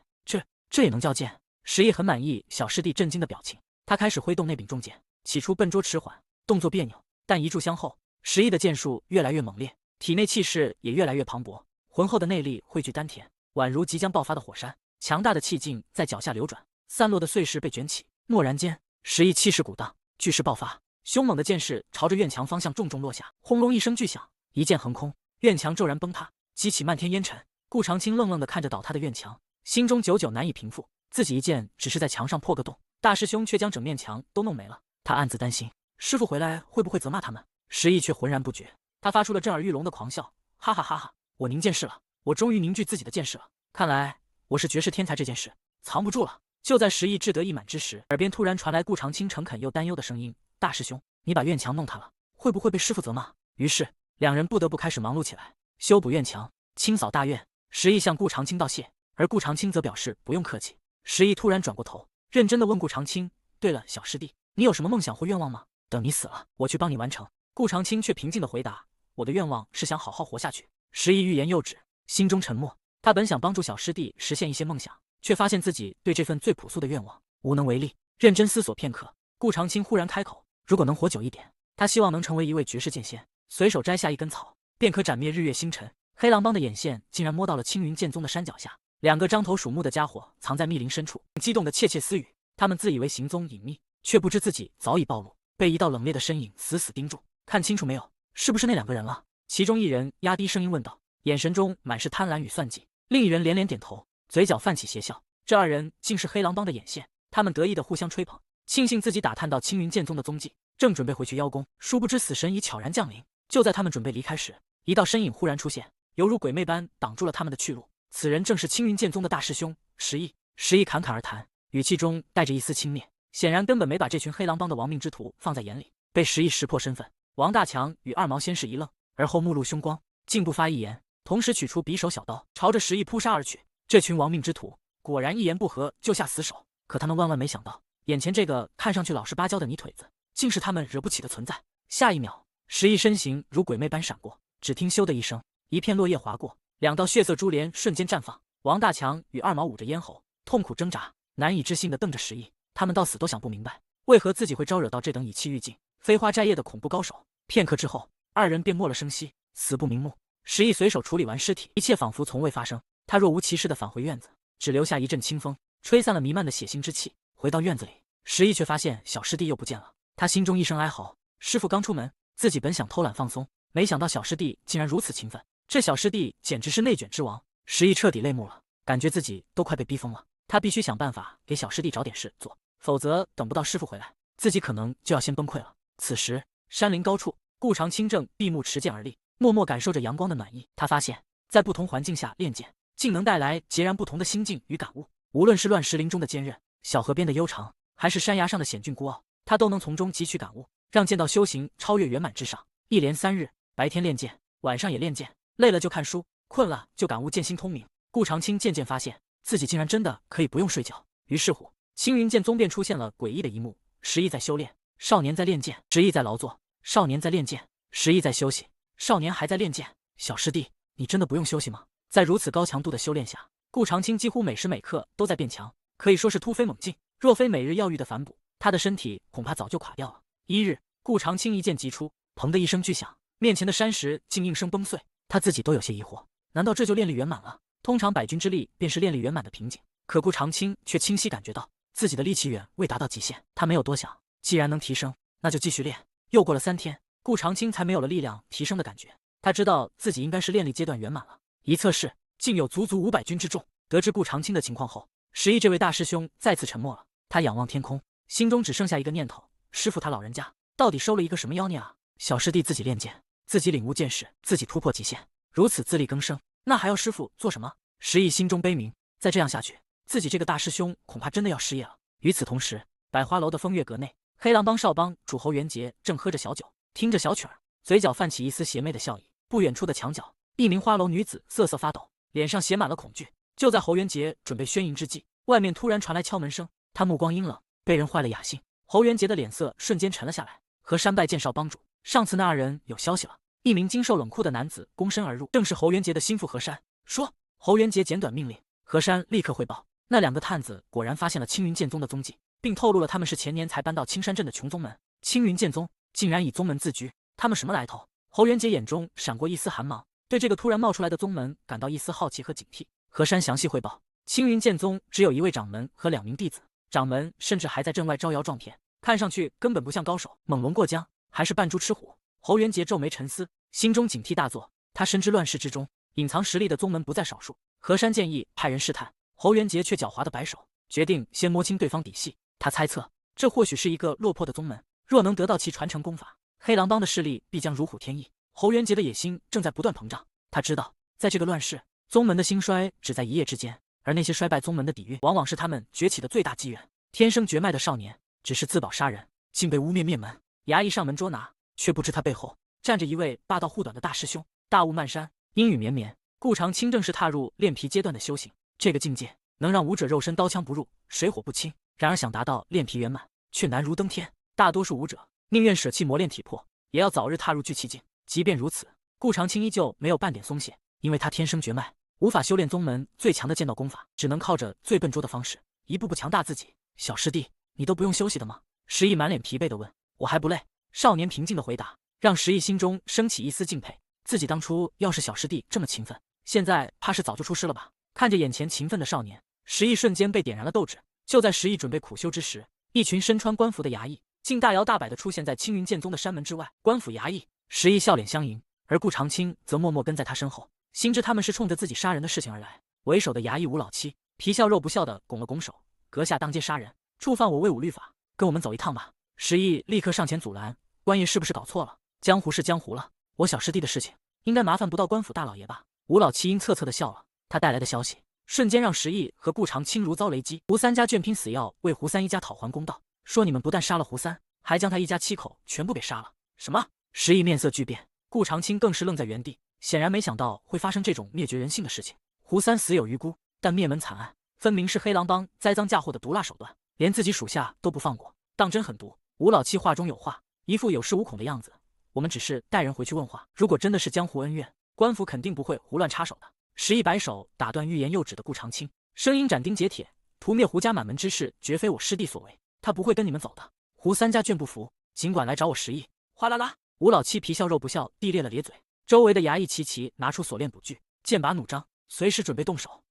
这也能叫剑？石毅很满意小师弟震惊的表情，他开始挥动那柄重剑，起初笨拙迟缓，动作别扭，但一炷香后，石毅的剑术越来越猛烈，体内气势也越来越磅礴，浑厚的内力汇聚丹田，宛如即将爆发的火山，强大的气劲在脚下流转，散落的碎石被卷起。蓦然间，石毅气势鼓荡，巨势爆发，凶猛的剑势朝着院墙方向重重落下，轰隆一声巨响，一剑横空，院墙骤然崩塌，激起漫天烟尘。顾长青愣愣地看着倒塌的院墙，心中久久难以平复。自己一剑只是在墙上破个洞，大师兄却将整面墙都弄没了。他暗自担心，师傅回来会不会责骂他们？石毅却浑然不觉，他发出了震耳欲聋的狂笑，哈哈哈哈！我凝剑势了，我终于凝聚自己的剑势了。看来我是绝世天才这件事藏不住了。就在石毅志得意满之时，耳边突然传来顾长青诚恳又担忧的声音：大师兄，你把院墙弄塌了，会不会被师傅责骂？于是两人不得不开始忙碌起来，修补院墙，清扫大院。石毅向顾长青道谢，而顾长青则表示不用客气。石毅突然转过头，认真地问顾长青：对了，小师弟，你有什么梦想或愿望吗？等你死了，我去帮你完成。顾长青却平静地回答：我的愿望是想好好活下去。石毅欲言又止，心中沉默。他本想帮助小师弟实现一些梦想，却发现自己对这份最朴素的愿望无能为力。认真思索片刻，顾长青忽然开口：如果能活久一点，他希望能成为一位绝世剑仙，随手摘下一根草，便可斩灭日月星辰。黑狼帮的眼线竟然摸到了青云剑宗的山脚下，两个獐头鼠目的家伙藏在密林深处，激动的窃窃私语。他们自以为行踪隐秘，却不知自己早已暴露，被一道冷冽的身影死死盯住。看清楚没有，是不是那2个人了？其中一人压低声音问道，眼神中满是贪婪与算计。另一人连连点头，嘴角泛起邪笑。这2人竟是黑狼帮的眼线，他们得意的互相吹捧，庆幸自己打探到青云剑宗的踪迹，正准备回去邀功，殊不知死神已悄然降临。就在他们准备离开时，一道身影忽然出现，犹如鬼魅般挡住了他们的去路。此人正是青云剑宗的大师兄石毅。石毅侃侃而谈，语气中带着一丝轻蔑，显然根本没把这群黑狼帮的亡命之徒放在眼里。被石毅识破身份，王大强与二毛先是一愣，而后目露凶光，竟不发一言，同时取出匕首小刀，朝着石毅扑杀而去。这群亡命之徒果然一言不合就下死手，可他们万万没想到，眼前这个看上去老实巴交的泥腿子，竟是他们惹不起的存在。下一秒，石毅身形如鬼魅般闪过，只听咻的一声，一片落叶划过，2道血色珠帘瞬间绽放。王大强与二毛捂着咽喉，痛苦挣扎，难以置信地瞪着石毅。他们到死都想不明白，为何自己会招惹到这等以气欲尽、飞花摘叶的恐怖高手。片刻之后，二人便没了声息，死不瞑目。石毅随手处理完尸体，一切仿佛从未发生。他若无其事地返回院子，只留下一阵清风，吹散了弥漫的血腥之气。回到院子里，石毅却发现小师弟又不见了。他心中一声哀嚎，师傅刚出门，自己本想偷懒放松，没想到小师弟竟然如此勤奋。这小师弟简直是内卷之王。石毅彻底泪目了，感觉自己都快被逼疯了。他必须想办法给小师弟找点事做，否则等不到师傅回来，自己可能就要先崩溃了。此时，山林高处，顾长青正闭目持剑而立，默默感受着阳光的暖意。他发现，在不同环境下练剑，竟能带来截然不同的心境与感悟。无论是乱石林中的坚韧，小河边的悠长，还是山崖上的险峻孤傲，他都能从中汲取感悟，让剑道修行超越圆满至上。一连3日，白天练剑，晚上也练剑，累了就看书，困了就感悟剑心通明。顾长青渐渐发现自己竟然真的可以不用睡觉。于是乎，青云剑宗便出现了诡异的一幕：石毅在修炼，少年在练剑；石毅在劳作，少年在练剑；石毅在休息，少年还在练剑。小师弟，你真的不用休息吗？在如此高强度的修炼下，顾长青几乎每时每刻都在变强，可以说是突飞猛进。若非每日药浴的反哺，他的身体恐怕早就垮掉了。一日，顾长青一剑击出，砰的一声巨响，面前的山石竟应声崩碎。他自己都有些疑惑，难道这就炼力圆满了？通常百钧之力便是炼力圆满的瓶颈，可顾长青却清晰感觉到自己的力气远未达到极限。他没有多想，既然能提升，那就继续练。又过了3天，顾长青才没有了力量提升的感觉。他知道自己应该是炼力阶段圆满了。一测试，竟有足足500钧之重。得知顾长青的情况后，石毅这位大师兄再次沉默了。他仰望天空，心中只剩下一个念头：师傅他老人家到底收了一个什么妖孽啊？小师弟自己练剑，自己领悟剑士，自己突破极限，如此自力更生，那还要师傅做什么？石毅心中悲鸣，再这样下去，自己这个大师兄恐怕真的要失业了。与此同时，百花楼的风月阁内，黑狼帮少帮主侯元杰正喝着小酒，听着小曲儿，嘴角泛起一丝邪魅的笑意。不远处的墙角，一名花楼女子瑟瑟发抖，脸上写满了恐惧。就在侯元杰准备宣淫之际，外面突然传来敲门声。他目光阴冷，被人坏了雅兴。侯元杰的脸色瞬间沉了下来。和山拜见少帮主，上次那2人有消息了。一名精瘦冷酷的男子躬身而入，正是侯元杰的心腹何山。说。侯元杰简短命令，何山立刻汇报。那2个探子果然发现了青云剑宗的踪迹，并透露了他们是前年才搬到青山镇的穷宗门。青云剑宗竟然以宗门自居，他们什么来头？侯元杰眼中闪过一丝寒芒，对这个突然冒出来的宗门感到一丝好奇和警惕。何山详细汇报，青云剑宗只有1位掌门和2名弟子，掌门甚至还在镇外招摇撞骗，看上去根本不像高手，猛龙过江，还是扮猪吃虎。侯元杰皱眉沉思，心中警惕大作。他深知乱世之中，隐藏实力的宗门不在少数。何山建议派人试探，侯元杰却狡猾的摆手，决定先摸清对方底细。他猜测，这或许是一个落魄的宗门，若能得到其传承功法，黑狼帮的势力必将如虎添翼。侯元杰的野心正在不断膨胀，他知道，在这个乱世，宗门的兴衰只在一夜之间，而那些衰败宗门的底蕴，往往是他们崛起的最大机缘。天生绝脉的少年，只是自保杀人，竟被污蔑灭门。衙役上门捉拿，却不知他背后站着一位霸道护短的大师兄。大雾漫山，阴雨绵绵，顾长青正是踏入炼皮阶段的修行，这个境界能让武者肉身刀枪不入，水火不侵。然而想达到炼皮圆满，却难如登天。大多数武者宁愿舍弃磨练体魄，也要早日踏入聚气境。即便如此，顾长青依旧没有半点松懈，因为他天生绝脉，无法修炼宗门最强的剑道功法，只能靠着最笨拙的方式，一步步强大自己。小师弟，你都不用休息的吗？石毅满脸疲惫地问。我还不累。少年平静的回答，让石毅心中升起一丝敬佩。自己当初要是小师弟这么勤奋，现在怕是早就出师了吧？看着眼前勤奋的少年，石毅瞬间被点燃了斗志。就在石毅准备苦修之时，一群身穿官服的衙役竟大摇大摆地出现在青云剑宗的山门之外。官府衙役，石毅笑脸相迎，而顾长青则默默跟在他身后，心知他们是冲着自己杀人的事情而来。为首的衙役吴老七皮笑肉不笑地拱了拱手，阁下当街杀人，触犯我魏武律法，跟我们走一趟吧。石毅立刻上前阻拦，官爷是不是搞错了？江湖是江湖了，我小师弟的事情应该麻烦不到官府大老爷吧？吴老七阴恻恻地笑了，他带来的消息瞬间让石毅和顾长青如遭雷击。胡三家眷拼死要为胡三一家讨还公道，说你们不但杀了胡三，还将他一家7口全部给杀了。什么？石毅面色巨变，顾长青更是愣在原地，显然没想到会发生这种灭绝人性的事情。胡三死有余辜，但灭门惨案分明是黑狼帮栽赃嫁祸的毒辣手段，连自己属下都不放过，当真狠毒。吴老七话中有话，一副有恃无恐的样子。我们只是带人回去问话，如果真的是江湖恩怨，官府肯定不会胡乱插手的。石毅摆手打断欲言又止的顾长青，声音斩钉截铁：屠灭胡家满门之事绝非我师弟所为，他不会跟你们走的。胡三家眷不服，尽管来找我石毅。哗啦啦，吴老七皮笑肉不笑地咧了咧嘴，周围的衙役齐齐拿出锁链捕具，剑拔弩张，随时准备动手。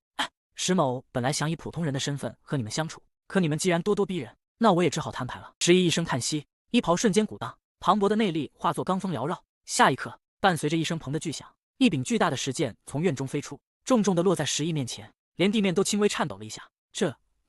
石某本来想以普通人的身份和你们相处，可你们既然咄咄逼人，那我也只好摊牌了。石毅一声叹息，衣袍瞬间鼓荡，磅礴的内力化作罡风缭绕。下一刻，伴随着一声砰的巨响，一柄巨大的石剑从院中飞出，重重地落在石毅面前，连地面都轻微颤抖了一下。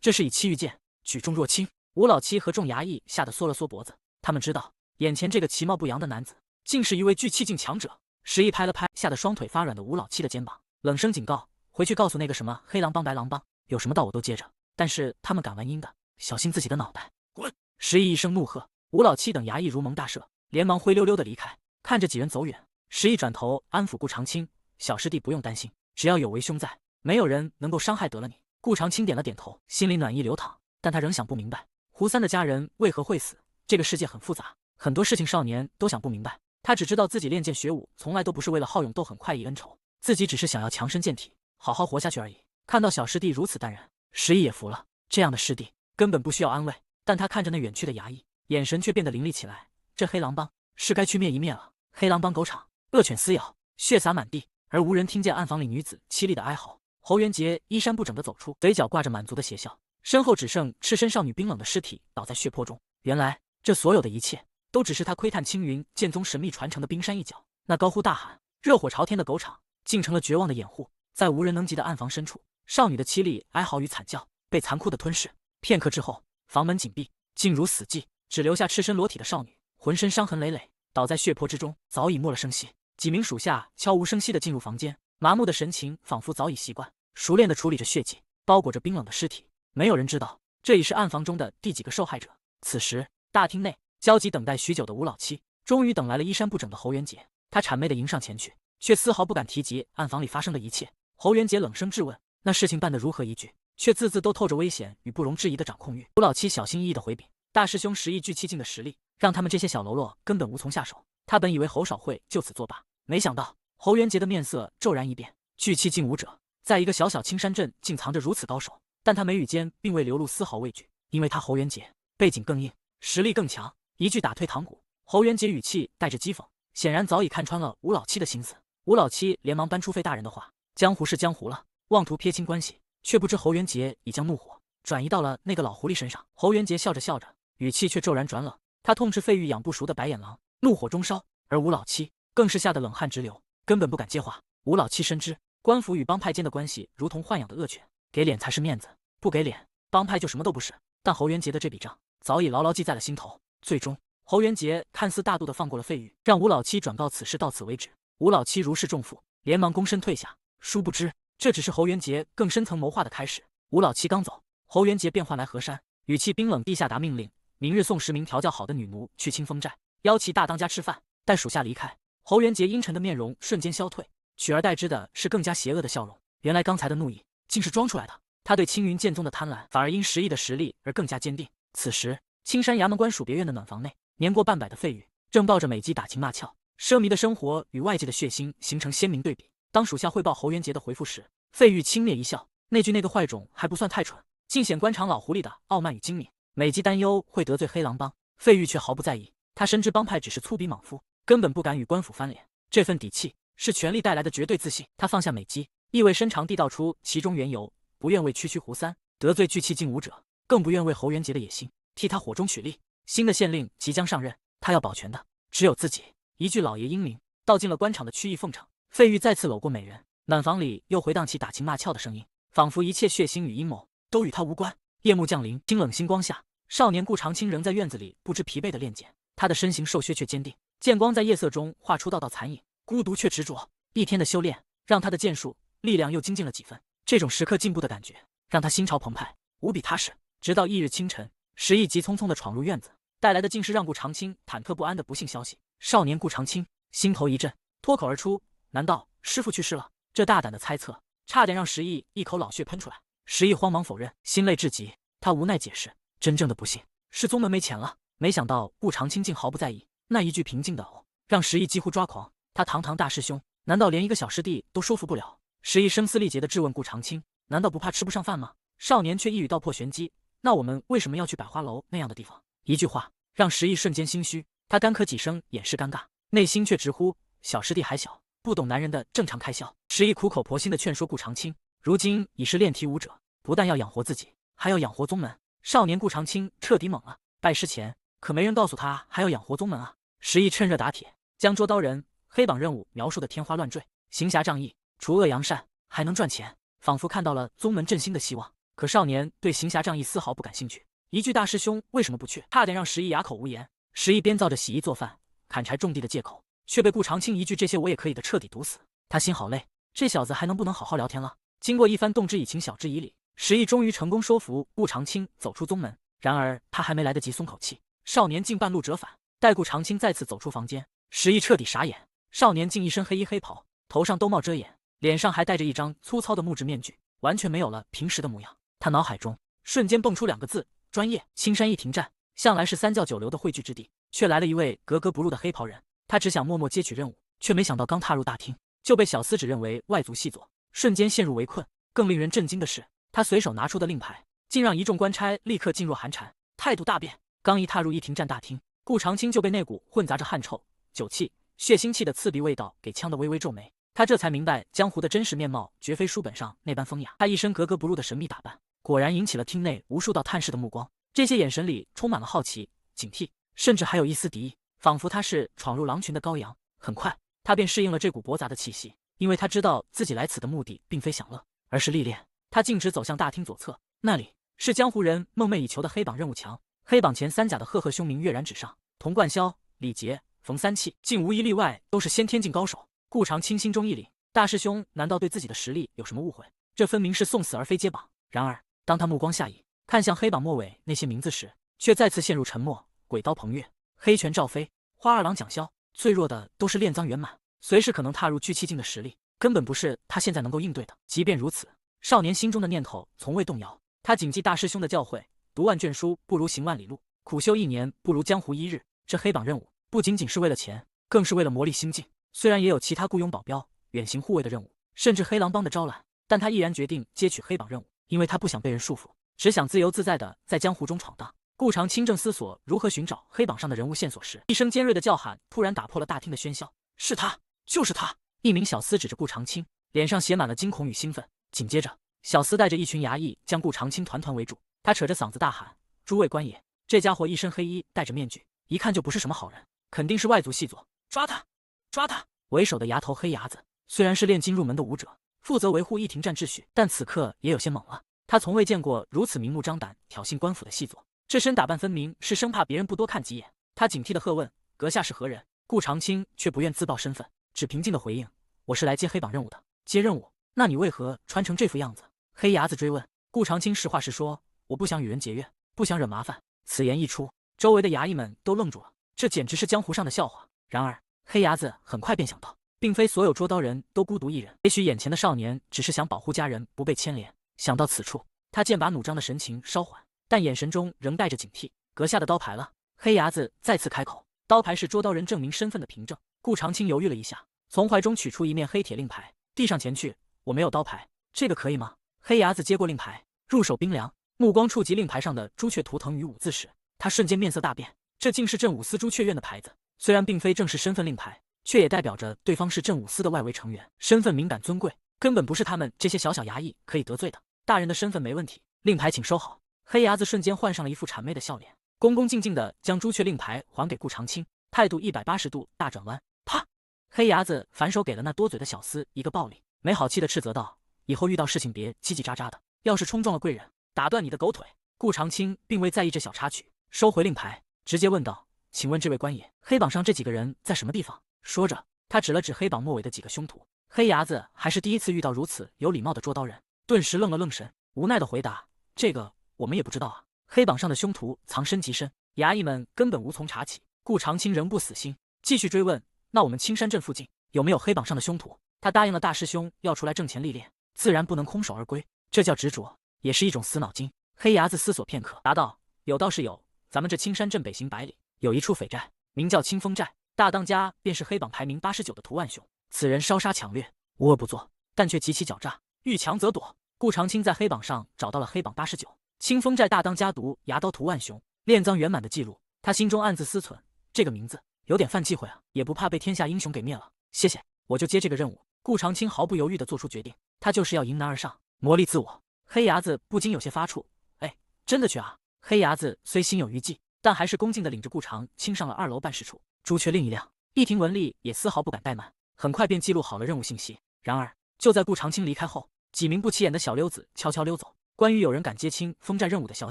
这是以七御剑，举重若轻。吴老七和众衙役吓得缩了缩脖子，他们知道眼前这个其貌不扬的男子竟是一位聚气境强者。石毅拍了拍吓得双腿发软的吴老七的肩膀，冷声警告：回去告诉那个什么黑狼帮白狼帮，有什么道我都接着，但是他们敢玩阴的，小心自己的脑袋。滚！石毅一声怒喝，吴老七等衙役如蒙大赦，连忙灰溜溜的离开。看着几人走远，石毅转头安抚顾长青：小师弟不用担心，只要有为兄在，没有人能够伤害得了你。顾长青点了点头，心里暖意流淌，但他仍想不明白胡三的家人为何会死。这个世界很复杂，很多事情少年都想不明白。他只知道自己练剑学武从来都不是为了好勇斗狠快意恩仇，自己只是想要强身健体，好好活下去而已。看到小师弟如此淡然，石毅也服了，这样的师弟根本不需要安慰。但他看着那远去的衙役，眼神却变得凌厉起来。这黑狼帮是该去灭一灭了。黑狼帮狗场，恶犬撕咬，血洒满地，而无人听见暗房里女子凄厉的哀嚎。侯元杰衣衫不整地走出，嘴角挂着满足的邪笑，身后只剩赤身少女冰冷的尸体倒在血泊中。原来这所有的一切都只是他窥探青云剑宗神秘传承的冰山一角。那高呼大喊、热火朝天的狗场，竟成了绝望的掩护。在无人能及的暗房深处，少女的凄厉哀嚎与惨叫被残酷的吞噬。片刻之后，房门紧闭，静如死寂，只留下赤身裸体的少女，浑身伤痕累累，倒在血泊之中，早已没了声息。几名属下悄无声息地进入房间，麻木的神情仿佛早已习惯，熟练地处理着血迹，包裹着冰冷的尸体。没有人知道这已是暗房中的第几个受害者。此时，大厅内焦急等待许久的吴老七终于等来了衣衫不整的侯元杰。他谄媚地迎上前去，却丝毫不敢提及暗房里发生的一切。侯元杰冷声质问：那事情办得如何一句，却字字都透着危险与不容置疑的掌控欲。吴老七小心翼翼地回禀：大师兄石毅聚气境的实力，让他们这些小喽啰根本无从下手。他本以为侯少会就此作罢，没想到侯元杰的面色骤然一变。聚气境武者，在一个小小青山镇竟藏着如此高手，但他眉宇间并未流露丝毫畏惧，因为他侯元杰背景更硬，实力更强，一句打退堂鼓。侯元杰语气带着讥讽，显然早已看穿了吴老七的心思。吴老七连忙搬出费大人的话：江湖是江湖了，妄图撇清关系，却不知侯元杰已将怒火转移到了那个老狐狸身上。侯元杰笑着笑着，语气却骤然转冷。他痛斥费玉养不熟的白眼狼，怒火中烧，而吴老七更是吓得冷汗直流，根本不敢接话。吴老七深知官府与帮派间的关系如同豢养的恶犬，给脸才是面子，不给脸，帮派就什么都不是。但侯元杰的这笔账早已牢牢记在了心头。最终，侯元杰看似大度地放过了费玉，让吴老七转告此事到此为止。吴老七如释重负，连忙躬身退下。殊不知，这只是侯元杰更深层谋划的开始。吴老七刚走，侯元杰便唤来何山，语气冰冷地下达命令：明日送10名调教好的女奴去清风寨，邀其大当家吃饭。待属下离开，侯元杰阴沉的面容瞬间消退，取而代之的是更加邪恶的笑容。原来刚才的怒意竟是装出来的。他对青云剑宗的贪婪，反而因石毅的实力而更加坚定。此时，青山衙门官属别院的暖房内，年过半百的费玉正抱着美姬打情骂俏，奢靡的生活与外界的血腥形成鲜明对比。当属下汇报侯元杰的回复时，费玉轻蔑一笑：那句那个坏种还不算太蠢，尽显官场老狐狸的傲慢与精明。美姬担忧会得罪黑狼帮，费玉却毫不在意。他深知帮派只是粗鄙莽夫，根本不敢与官府翻脸。这份底气是权力带来的绝对自信。他放下美姬，意味深长地道出其中缘由，不愿为区区胡三得罪聚气境武者，更不愿为侯元杰的野心替他火中取栗。新的县令即将上任，他要保全的只有自己。一句老爷英明道尽了官场的曲意奉承。费玉再次搂过美人，暖房里又回荡起打情骂俏的声音，仿佛一切血腥与阴谋都与他无关。夜幕降临，清冷星光下，少年顾长青仍在院子里不知疲惫地练剑。他的身形瘦削却坚定，剑光在夜色中画出道道残影，孤独却执着。一天的修炼让他的剑术力量又精进了几分。这种时刻进步的感觉，让他心潮澎湃，无比踏实。直到翌日清晨，10亿急匆匆地闯入院子，带来的竟是让顾长青忐忑不安的不幸消息。少年顾长青心头一震，脱口而出：“难道师父去世了？”这大胆的猜测，差点让10亿一口老血喷出来。10亿慌忙否认，心累至极。他无奈解释：“真正的不幸是宗门没钱了。”没想到顾长青竟毫不在意，那一句平静的“哦”，让10亿几乎抓狂。他堂堂大师兄，难道连一个小师弟都说服不了？10亿声嘶力竭地质问顾长青：“难道不怕吃不上饭吗？”少年却一语道破玄机：“那我们为什么要去百花楼那样的地方？”一句话让10亿瞬间心虚，他干咳几声掩饰尴尬，内心却直呼：“小师弟还小，不懂男人的正常开销。”10亿苦口婆心地劝说顾长青，如今已是练体武者，不但要养活自己，还要养活宗门。少年顾长青彻底懵了，拜师前可没人告诉他还要养活宗门啊！10亿趁热打铁，将捉刀人、黑榜任务描述的天花乱坠，行侠仗义，除恶扬善，还能赚钱，仿佛看到了宗门振兴的希望。可少年对行侠仗义丝毫不感兴趣，一句大师兄为什么不去，差点让10亿哑口无言。10亿编造着洗衣做饭、砍柴种地的借口，却被顾长青一句这些我也可以的彻底堵死。他心好累，这小子还能不能好好聊天了？经过一番动之以情、晓之以理，10亿终于成功说服顾长青走出宗门。然而他还没来得及松口气，少年竟半路折返。待顾长青再次走出房间，10亿彻底傻眼。少年竟一身黑衣黑袍，头上兜帽遮掩，脸上还戴着一张粗糙的木质面具，完全没有了平时的模样。他脑海中瞬间蹦出2个字：专业。青山一停站，向来是三教九流的汇聚之地，却来了一位格格不入的黑袍人。他只想默默接取任务，却没想到刚踏入大厅，就被小厮指认为外族细作，瞬间陷入围困。更令人震惊的是，他随手拿出的令牌，竟让一众官差立刻噤若寒蝉，态度大变。刚一踏入一停站大厅，顾长青就被那股混杂着汗臭、酒气、血腥气的刺鼻味道给呛得微微皱眉。他这才明白，江湖的真实面貌绝非书本上那般风雅。他一身格格不入的神秘打扮，果然引起了厅内无数道探视的目光。这些眼神里充满了好奇、警惕，甚至还有一丝敌意，仿佛他是闯入狼群的羔羊。很快，他便适应了这股驳杂的气息，因为他知道自己来此的目的并非享乐，而是历练。他径直走向大厅左侧，那里是江湖人梦寐以求的黑榜任务墙。黑榜前3甲的赫赫凶名跃然纸上，童贯霄、李杰、冯三气，竟无一例外都是先天境高手。顾长青心中一凛，大师兄难道对自己的实力有什么误会？这分明是送死而非接榜。然而，当他目光下移，看向黑榜末尾那些名字时，却再次陷入沉默。鬼刀彭越、黑拳赵飞、花二郎蒋潇，最弱的都是炼脏圆满，随时可能踏入聚气境的实力，根本不是他现在能够应对的。即便如此，少年心中的念头从未动摇。他谨记大师兄的教诲，读万卷书不如行万里路，苦修1年不如江湖1日。这黑榜任务不仅仅是为了钱，更是为了磨砺心境。虽然也有其他雇佣保镖、远行护卫的任务，甚至黑狼帮的招揽，但他毅然决定接取黑榜任务，因为他不想被人束缚，只想自由自在的在江湖中闯荡。顾长青正思索如何寻找黑榜上的人物线索时，一声尖锐的叫喊突然打破了大厅的喧嚣：“是他，就是他！”一名小厮指着顾长青，脸上写满了惊恐与兴奋。紧接着，小厮带着一群衙役将顾长青团团围住，他扯着嗓子大喊：“诸位官爷，这家伙一身黑衣，戴着面具，一看就不是什么好人，肯定是外族细作，抓他！抓他！”为首的牙头黑伢子虽然是炼金入门的武者，负责维护一庭战秩序，但此刻也有些懵了。他从未见过如此明目张胆挑衅官府的细作，这身打扮分明是生怕别人不多看几眼。他警惕地喝问：“阁下是何人？”顾长青却不愿自报身份，只平静地回应：“我是来接黑榜任务的。”接任务？那你为何穿成这副样子？黑伢子追问。顾长青实话实说：“我不想与人结怨，不想惹麻烦。”此言一出，周围的衙役们都愣住了，这简直是江湖上的笑话。然而，黑伢子很快便想到，并非所有捉刀人都孤独一人，也许眼前的少年只是想保护家人不被牵连。想到此处，他剑拔弩张的神情稍缓，但眼神中仍带着警惕。阁下的刀牌了。黑伢子再次开口，刀牌是捉刀人证明身份的凭证。顾长青犹豫了一下，从怀中取出一面黑铁令牌，递上前去：“我没有刀牌，这个可以吗？”黑伢子接过令牌，入手冰凉，目光触及令牌上的朱雀图腾与5字时，他瞬间面色大变。这竟是镇武司朱雀院的牌子，虽然并非正式身份令牌，却也代表着对方是镇武司的外围成员，身份敏感尊贵，根本不是他们这些小小衙役可以得罪的。大人的身份没问题，令牌请收好。黑伢子瞬间换上了一副谄媚的笑脸，恭恭敬敬地将朱雀令牌还给顾长青，态度180度大转弯。啪！黑伢子反手给了那多嘴的小厮一个暴力，没好气地斥责道：“以后遇到事情别叽叽喳喳的，要是冲撞了贵人，打断你的狗腿！”顾长青并未在意这小插曲，收回令牌，直接问道：“请问这位官爷，黑榜上这几个人在什么地方？”说着，他指了指黑榜末尾的几个凶徒，黑伢子还是第一次遇到如此有礼貌的捉刀人，顿时愣了愣神，无奈的回答：“这个我们也不知道啊。黑榜上的凶徒藏身极深，衙役们根本无从查起。”顾长青仍不死心，继续追问：“那我们青山镇附近有没有黑榜上的凶徒？”他答应了大师兄要出来挣钱历练，自然不能空手而归，这叫执着，也是一种死脑筋。黑伢子思索片刻，答道：“有倒是有，咱们这青山镇北行100里有一处匪寨，名叫清风寨，大当家便是黑榜排名89的涂万雄。此人烧杀抢掠，无恶不作，但却极其狡诈，遇强则躲。”顾长青在黑榜上找到了黑榜89清风寨大当家毒牙刀涂万雄炼赃圆满的记录，他心中暗自思忖，这个名字有点犯忌讳啊，也不怕被天下英雄给灭了。谢谢，我就接这个任务。顾长青毫不犹豫地做出决定，他就是要迎难而上，磨砺自我。黑伢子不禁有些发怵，哎，真的去啊？黑伢子虽心有余悸，但还是恭敬地领着顾长青上了2楼办事处。朱雀另一辆，一庭文丽也丝毫不敢怠慢，很快便记录好了任务信息。然而就在顾长青离开后，几名不起眼的小溜子悄悄溜走，关于有人敢接清风寨任务的消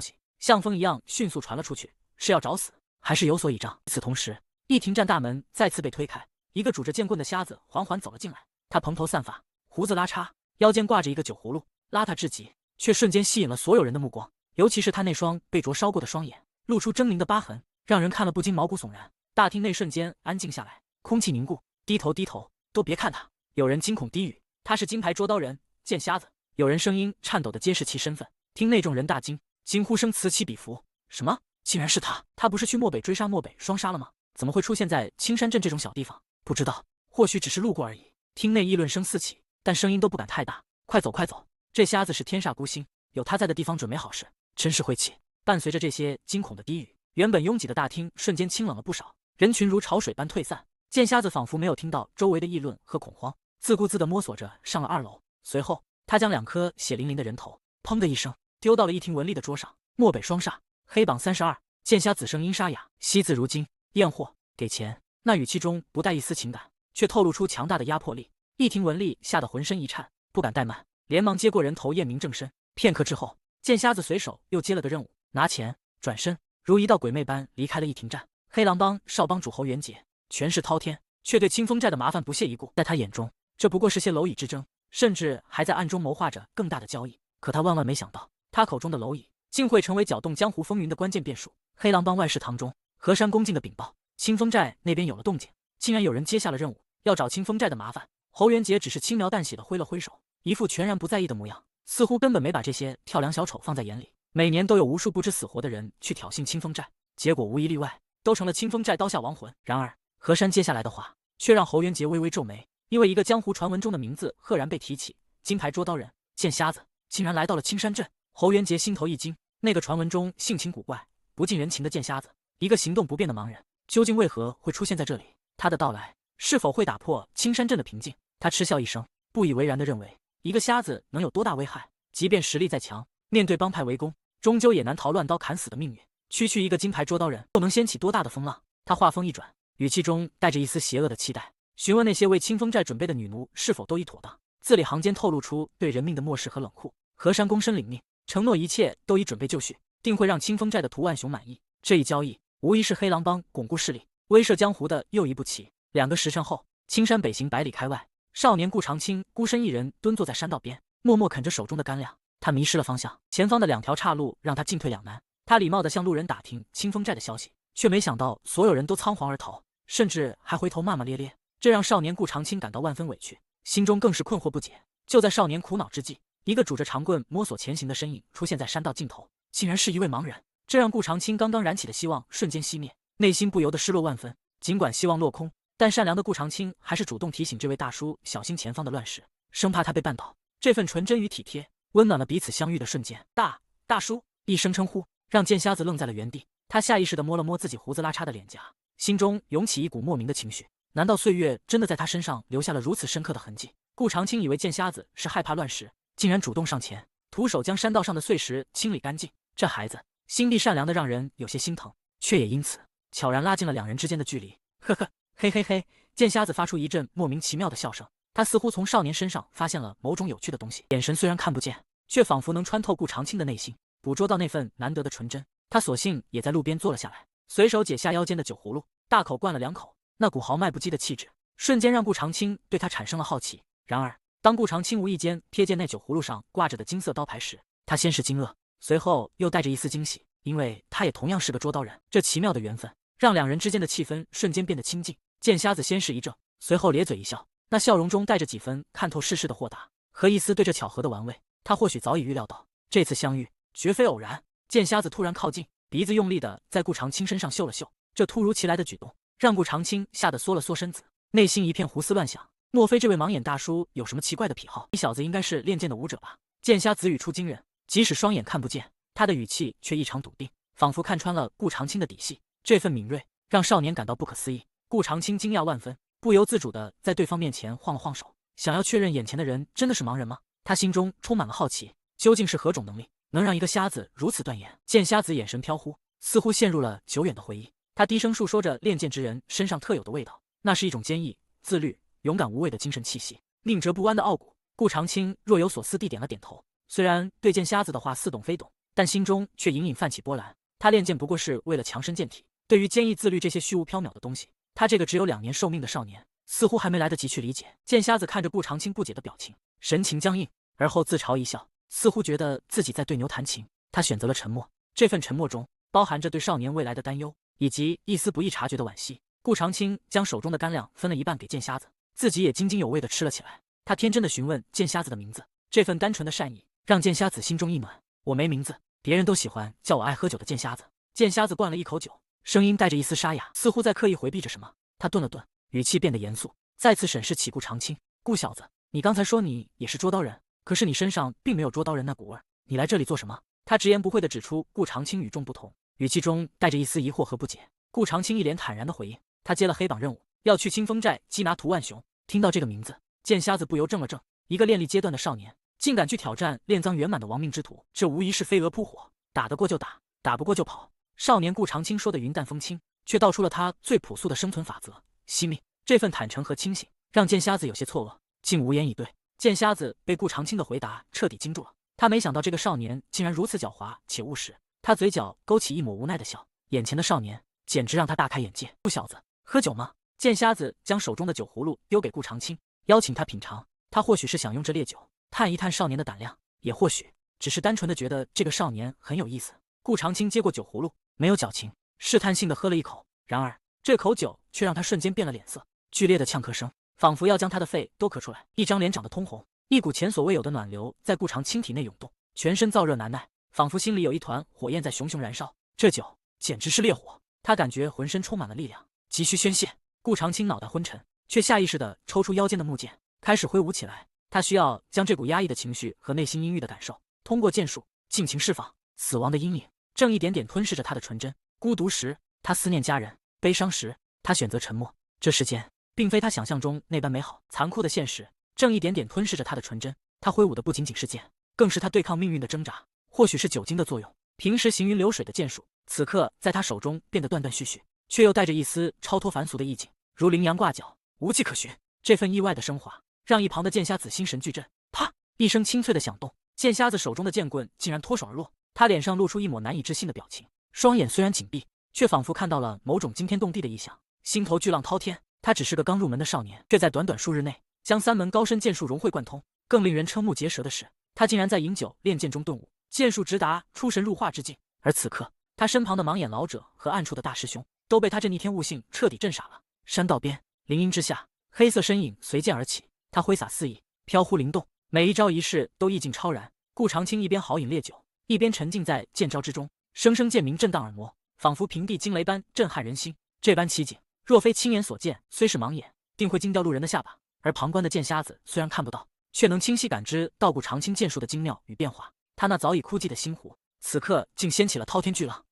息，像风一样迅速传了出去，是要找死还是有所倚仗？与此同时，一庭站大门再次被推开，一个拄着剑棍的瞎子缓缓走了进来。他蓬头散发，胡子拉碴，腰间挂着一个酒葫芦，邋遢至极，却瞬间吸引了所有人的目光。尤其是他那双被灼烧过的双眼，露出狰狞的疤痕，让人看了不禁毛骨悚然。大厅内瞬间安静下来，空气凝固。低头，低头，都别看他！有人惊恐低语：“他是金牌捉刀人剑瞎子。”有人声音颤抖地揭示其身份。听内众人大惊，惊呼声此起彼伏。什么？竟然是他！他不是去漠北追杀漠北双杀了吗？怎么会出现在青山镇这种小地方？不知道，或许只是路过而已。厅内议论声四起，但声音都不敢太大。快走，快走！这瞎子是天煞孤星，有他在的地方准没好事，真是晦气。伴随着这些惊恐的低语，原本拥挤的大厅瞬间清冷了不少，人群如潮水般退散。剑瞎子仿佛没有听到周围的议论和恐慌，自顾自地摸索着上了2楼。随后，他将2颗血淋淋的人头砰的一声丢到了一庭文丽的桌上。漠北双煞，黑榜32，剑瞎子声音沙哑，惜字如金。验货，给钱。那语气中不带一丝情感，却透露出强大的压迫力。一庭文丽吓得浑身一颤，不敢怠慢，连忙接过人头验明正身。片刻之后，剑瞎子随手又接了个任务，拿钱，转身如一道鬼魅般离开了一庭站。黑狼帮少帮主侯元杰权势滔天，却对清风寨的麻烦不屑一顾。在他眼中，这不过是些蝼蚁之争，甚至还在暗中谋划着更大的交易。可他万万没想到，他口中的蝼蚁竟会成为搅动江湖风云的关键变数。黑狼帮外事堂中，何山恭敬地禀报，清风寨那边有了动静，竟然有人接下了任务，要找清风寨的麻烦。侯元杰只是轻描淡写地挥了挥手，一副全然不在意的模样，似乎根本没把这些跳梁小丑放在眼里。每年都有无数不知死活的人去挑衅清风寨，结果无一例外，都成了清风寨刀下亡魂。然而何山接下来的话却让侯元杰微微皱眉，因为一个江湖传闻中的名字赫然被提起，金牌捉刀人剑瞎子竟然来到了青山镇。侯元杰心头一惊，那个传闻中性情古怪、不近人情的剑瞎子，一个行动不便的盲人，究竟为何会出现在这里？他的到来是否会打破青山镇的平静？他嗤笑一声，不以为然地认为，一个瞎子能有多大危害？即便实力再强，面对帮派围攻，终究也难逃乱刀砍死的命运。区区一个金牌捉刀人，又能掀起多大的风浪？他话锋一转，语气中带着一丝邪恶的期待，询问那些为清风寨准备的女奴是否都已妥当，字里行间透露出对人命的漠视和冷酷。何山躬身领命，承诺一切都已准备就绪，定会让清风寨的涂万雄满意。这一交易无疑是黑狼帮巩固势力、威慑江湖的又一步棋。2个时辰后，青山北行100里开外，少年顾长青孤身一人蹲坐在山道边，默默啃着手中的干粮。他迷失了方向，前方的2条岔路让他进退两难。他礼貌地向路人打听清风寨的消息，却没想到所有人都仓皇而逃，甚至还回头骂骂咧咧，这让少年顾长青感到万分委屈，心中更是困惑不解。就在少年苦恼之际，一个拄着长棍摸索前行的身影出现在山道尽头，竟然是一位盲人。这让顾长青刚刚燃起的希望瞬间熄灭，内心不由得失落万分。尽管希望落空，但善良的顾长青还是主动提醒这位大叔小心前方的乱石，生怕他被绊倒。这份纯真与体贴，温暖了彼此相遇的瞬间。大叔一声称呼，让剑瞎子愣在了原地。他下意识地摸了摸自己胡子拉碴的脸颊，心中涌起一股莫名的情绪。难道岁月真的在他身上留下了如此深刻的痕迹？顾长青以为剑瞎子是害怕乱石，竟然主动上前，徒手将山道上的碎石清理干净。这孩子心地善良的让人有些心疼，却也因此悄然拉近了2人之间的距离。呵呵，嘿嘿嘿！剑瞎子发出一阵莫名其妙的笑声，他似乎从少年身上发现了某种有趣的东西，眼神虽然看不见，却仿佛能穿透顾长青的内心，捕捉到那份难得的纯真。他索性也在路边坐了下来，随手解下腰间的酒葫芦，大口灌了2口。那股豪迈不羁的气质，瞬间让顾长青对他产生了好奇。然而，当顾长青无意间瞥见那酒葫芦上挂着的金色刀牌时，他先是惊愕，随后又带着一丝惊喜，因为他也同样是个捉刀人。这奇妙的缘分，让两人之间的气氛瞬间变得亲近。剑瞎子先是一怔，随后咧嘴一笑，那笑容中带着几分看透世事的豁达和一丝对这巧合的玩味。他或许早已预料到这次相遇绝非偶然。剑瞎子突然靠近，鼻子用力的在顾长青身上嗅了嗅，这突如其来的举动让顾长青吓得缩了缩身子，内心一片胡思乱想。莫非这位盲眼大叔有什么奇怪的癖好？你小子应该是练剑的武者吧？剑瞎子语出惊人，即使双眼看不见，他的语气却异常笃定，仿佛看穿了顾长青的底细。这份敏锐让少年感到不可思议。顾长青惊讶万分，不由自主的在对方面前晃了晃手，想要确认眼前的人真的是盲人吗？他心中充满了好奇，究竟是何种能力能让一个瞎子如此断言？见瞎子眼神飘忽，似乎陷入了久远的回忆。他低声述说着练剑之人身上特有的味道，那是一种坚毅、自律、勇敢无畏的精神气息，宁折不弯的傲骨。顾长青若有所思地点了点头，虽然对剑瞎子的话似懂非懂，但心中却隐隐泛起波澜。他练剑不过是为了强身健体，对于坚毅自律这些虚无缥缈的东西，他这个只有2年寿命的少年似乎还没来得及去理解。剑瞎子看着顾长青不解的表情，神情僵硬，而后自嘲一笑，似乎觉得自己在对牛弹琴。他选择了沉默，这份沉默中包含着对少年未来的担忧，以及一丝不易察觉的惋惜。顾长青将手中的干粮分了一半给剑瞎子，自己也津津有味地吃了起来。他天真的询问剑瞎子的名字，这份单纯的善意让剑瞎子心中一暖。我没名字，别人都喜欢叫我爱喝酒的剑瞎子。剑瞎子灌了一口酒，声音带着一丝沙哑，似乎在刻意回避着什么。他顿了顿，语气变得严肃，再次审视起顾长青。顾小子，你刚才说你也是捉刀人，可是你身上并没有捉刀人那股味儿，你来这里做什么？他直言不讳地指出顾长青与众不同，语气中带着一丝疑惑和不解。顾长青一脸坦然的回应，他接了黑榜任务，要去清风寨缉拿涂万雄。听到这个名字，剑瞎子不由怔了怔，一个练力阶段的少年竟敢去挑战炼脏圆满的亡命之徒，这无疑是飞蛾扑火，打得过就打，打不过就跑。少年顾长青说的云淡风轻，却道出了他最朴素的生存法则：惜命。这份坦诚和清醒让剑瞎子有些错愕，竟无言以对。剑瞎子被顾长青的回答彻底惊住了，他没想到这个少年竟然如此狡猾且务实。他嘴角勾起一抹无奈的笑，眼前的少年简直让他大开眼界。顾小子，喝酒吗？剑瞎子将手中的酒葫芦丢给顾长青，邀请他品尝。他或许是想用这烈酒探一探少年的胆量，也或许只是单纯的觉得这个少年很有意思。顾长青接过酒葫芦，没有矫情，试探性的喝了一口，然而这口酒却让他瞬间变了脸色，剧烈的呛咳声仿佛要将他的肺都咳出来，一张脸长得通红，一股前所未有的暖流在顾长青体内涌动，全身燥热难耐，仿佛心里有一团火焰在熊熊燃烧。这酒简直是烈火，他感觉浑身充满了力量，急需宣泄。顾长青脑袋昏沉，却下意识地抽出腰间的木剑，开始挥舞起来。他需要将这股压抑的情绪和内心阴郁的感受通过剑术尽情释放。死亡的阴影正一点点吞噬着他的纯真。孤独时，他思念家人；悲伤时，他选择沉默。这世间并非他想象中那般美好，残酷的现实正一点点吞噬着他的纯真。他挥舞的不仅仅是剑，更是他对抗命运的挣扎。或许是酒精的作用，平时行云流水的剑术，此刻在他手中变得断断续续，却又带着一丝超脱凡俗的意境，如羚羊挂角，无迹可寻。这份意外的升华让一旁的剑瞎子心神俱震。啪！一声清脆的响动，剑瞎子手中的剑棍竟然脱手而落。他脸上露出一抹难以置信的表情，双眼虽然紧闭，却仿佛看到了某种惊天动地的异象，心头巨浪滔天。他只是个刚入门的少年，却在短短数日内将3门高深剑术融会贯通。更令人瞠目结舌的是，他竟然在饮酒练剑中顿悟，剑术直达出神入化之境。而此刻，他身旁的盲眼老者和暗处的大师兄都被他这逆天悟性彻底震傻了。山道边，林荫之下，黑色身影随剑而起，他挥洒肆意，飘忽灵动，每一招一式都意境超然。顾长青一边豪饮烈酒，一边沉浸在剑招之中，声声剑鸣震荡耳膜，仿佛平地惊雷般震撼人心。这般奇景，若非亲眼所见，虽是盲眼，定会惊掉路人的下巴。而旁观的剑瞎子虽然看不到，却能清晰感知到顾长青剑术的精妙与变化。他那早已枯寂的心湖，此刻竟掀起了滔天巨浪。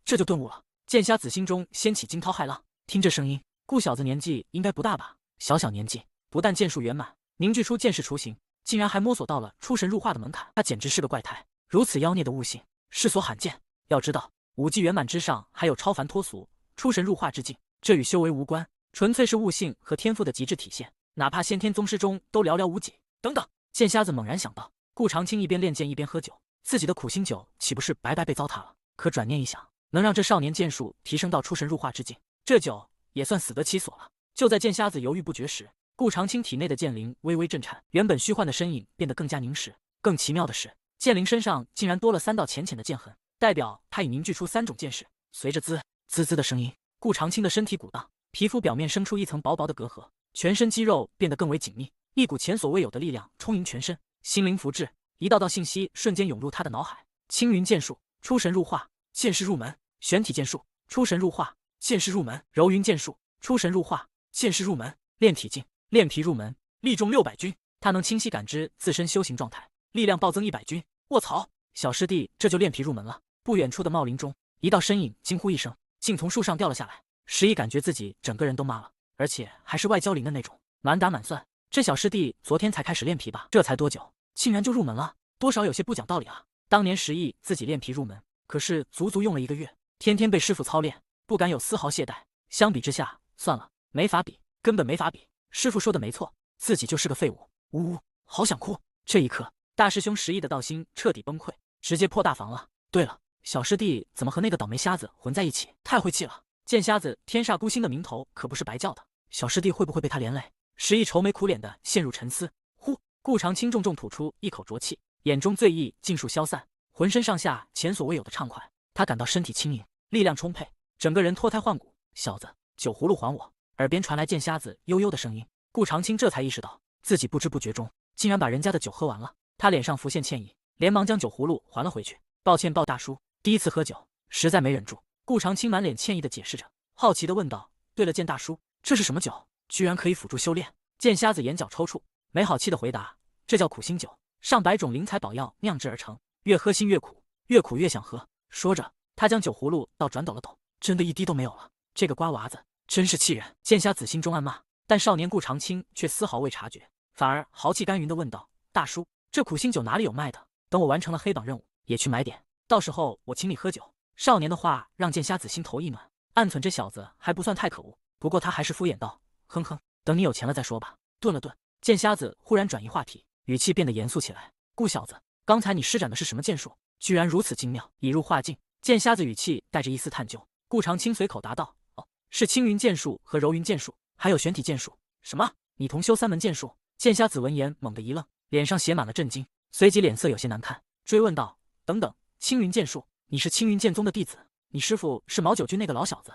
这就顿悟了。剑瞎子心中掀起惊涛骇浪。听这声音，顾小子年纪应该不大吧？小年纪，不但剑术圆满，凝聚出剑式雏形，竟然还摸索到了出神入化的门槛。他简直是个怪胎，如此妖孽的悟性，世所罕见。要知道，武技圆满之上还有超凡脱俗、出神入化之境，这与修为无关，纯粹是悟性和天赋的极致体现。哪怕先天宗师中都寥寥无几。等等，剑瞎子猛然想到，顾长青一边练剑一边喝酒，自己的苦心酒岂不是白白被糟蹋了？可转念一想，能让这少年剑术提升到出神入化之境，这酒也算死得其所了。就在剑瞎子犹豫不决时，顾长青体内的剑灵微微震颤，原本虚幻的身影变得更加凝实。更奇妙的是，剑灵身上竟然多了3道浅浅的剑痕，代表他已凝聚出3种剑势。随着滋滋的声音，顾长青的身体鼓荡，皮肤表面生出一层薄薄的隔阂，全身肌肉变得更为紧密，一股前所未有的力量充盈全身。心灵符志，一道道信息瞬间涌入他的脑海。青云剑术，出神入化，剑势入门；玄体剑术，出神入化，剑势入门；柔云剑术，出神入化，剑势入门；炼体境，炼皮入门，力重600钧。他能清晰感知自身修行状态，力量暴增100钧。卧槽，小师弟这就炼皮入门了！不远处的茂林中，一道身影惊呼一声，竟从树上掉了下来。石一感觉自己整个人都麻了，而且还是外焦里嫩那种，满打满算，这小师弟昨天才开始练皮吧？这才多久，竟然就入门了？多少有些不讲道理啊！当年石一自己练皮入门，可是足足用了1个月，天天被师傅操练，不敢有丝毫懈怠。相比之下，算了，没法比，根本没法比。师傅说的没错，自己就是个废物。呜呜，好想哭！这一刻，大师兄石一的道心彻底崩溃，直接破大防了。对了，小师弟怎么和那个倒霉瞎子混在一起？太晦气了！剑瞎子天煞孤星的名头可不是白叫的，小师弟会不会被他连累？石一愁眉苦脸的陷入沉思。呼，顾长青重重吐出一口浊气，眼中醉意尽数消散，浑身上下前所未有的畅快。他感到身体轻盈，力量充沛，整个人脱胎换骨。小子，酒葫芦还我！耳边传来剑瞎子悠悠的声音。顾长青这才意识到自己不知不觉中竟然把人家的酒喝完了，他脸上浮现歉意，连忙将酒葫芦还了回去。抱歉，鲍大叔，第一次喝酒，实在没忍住。顾长青满脸歉意的解释着，好奇的问道：“对了，剑大叔，这是什么酒？居然可以辅助修炼？”剑瞎子眼角抽搐，没好气的回答：“这叫苦心酒，上百种灵材宝药酿制而成，越喝心越苦，越苦越想喝。”说着，他将酒葫芦倒转抖了抖，真的一滴都没有了。这个瓜娃子真是气人！剑瞎子心中暗骂，但少年顾长青却丝毫未察觉，反而豪气干云的问道：“大叔，这苦心酒哪里有卖的？等我完成了黑榜任务，也去买点，到时候我请你喝酒。”少年的话让剑瞎子心头一暖，暗忖这小子还不算太可恶，不过他还是敷衍道：“哼哼，等你有钱了再说吧。”顿了顿，剑瞎子忽然转移话题，语气变得严肃起来：“顾小子，刚才你施展的是什么剑术？居然如此精妙，已入化境。”剑瞎子语气带着一丝探究。顾长青随口答道：“哦，是青云剑术和柔云剑术，还有玄体剑术。”“什么？你同修3门剑术？”剑瞎子闻言猛地一愣，脸上写满了震惊，随即脸色有些难看，追问道：“等等，青云剑术？你是青云剑宗的弟子？你师父是毛九军那个老小子？”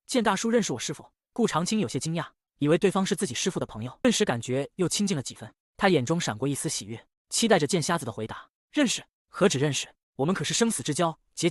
剑大叔认识我师父？顾长青有些惊讶，以为对方是自己师父的朋友，顿时感觉又亲近了几分。他眼中闪过一丝喜悦，期待着剑瞎子的回答。“认识？何止认识，我们可是生死之交！”结。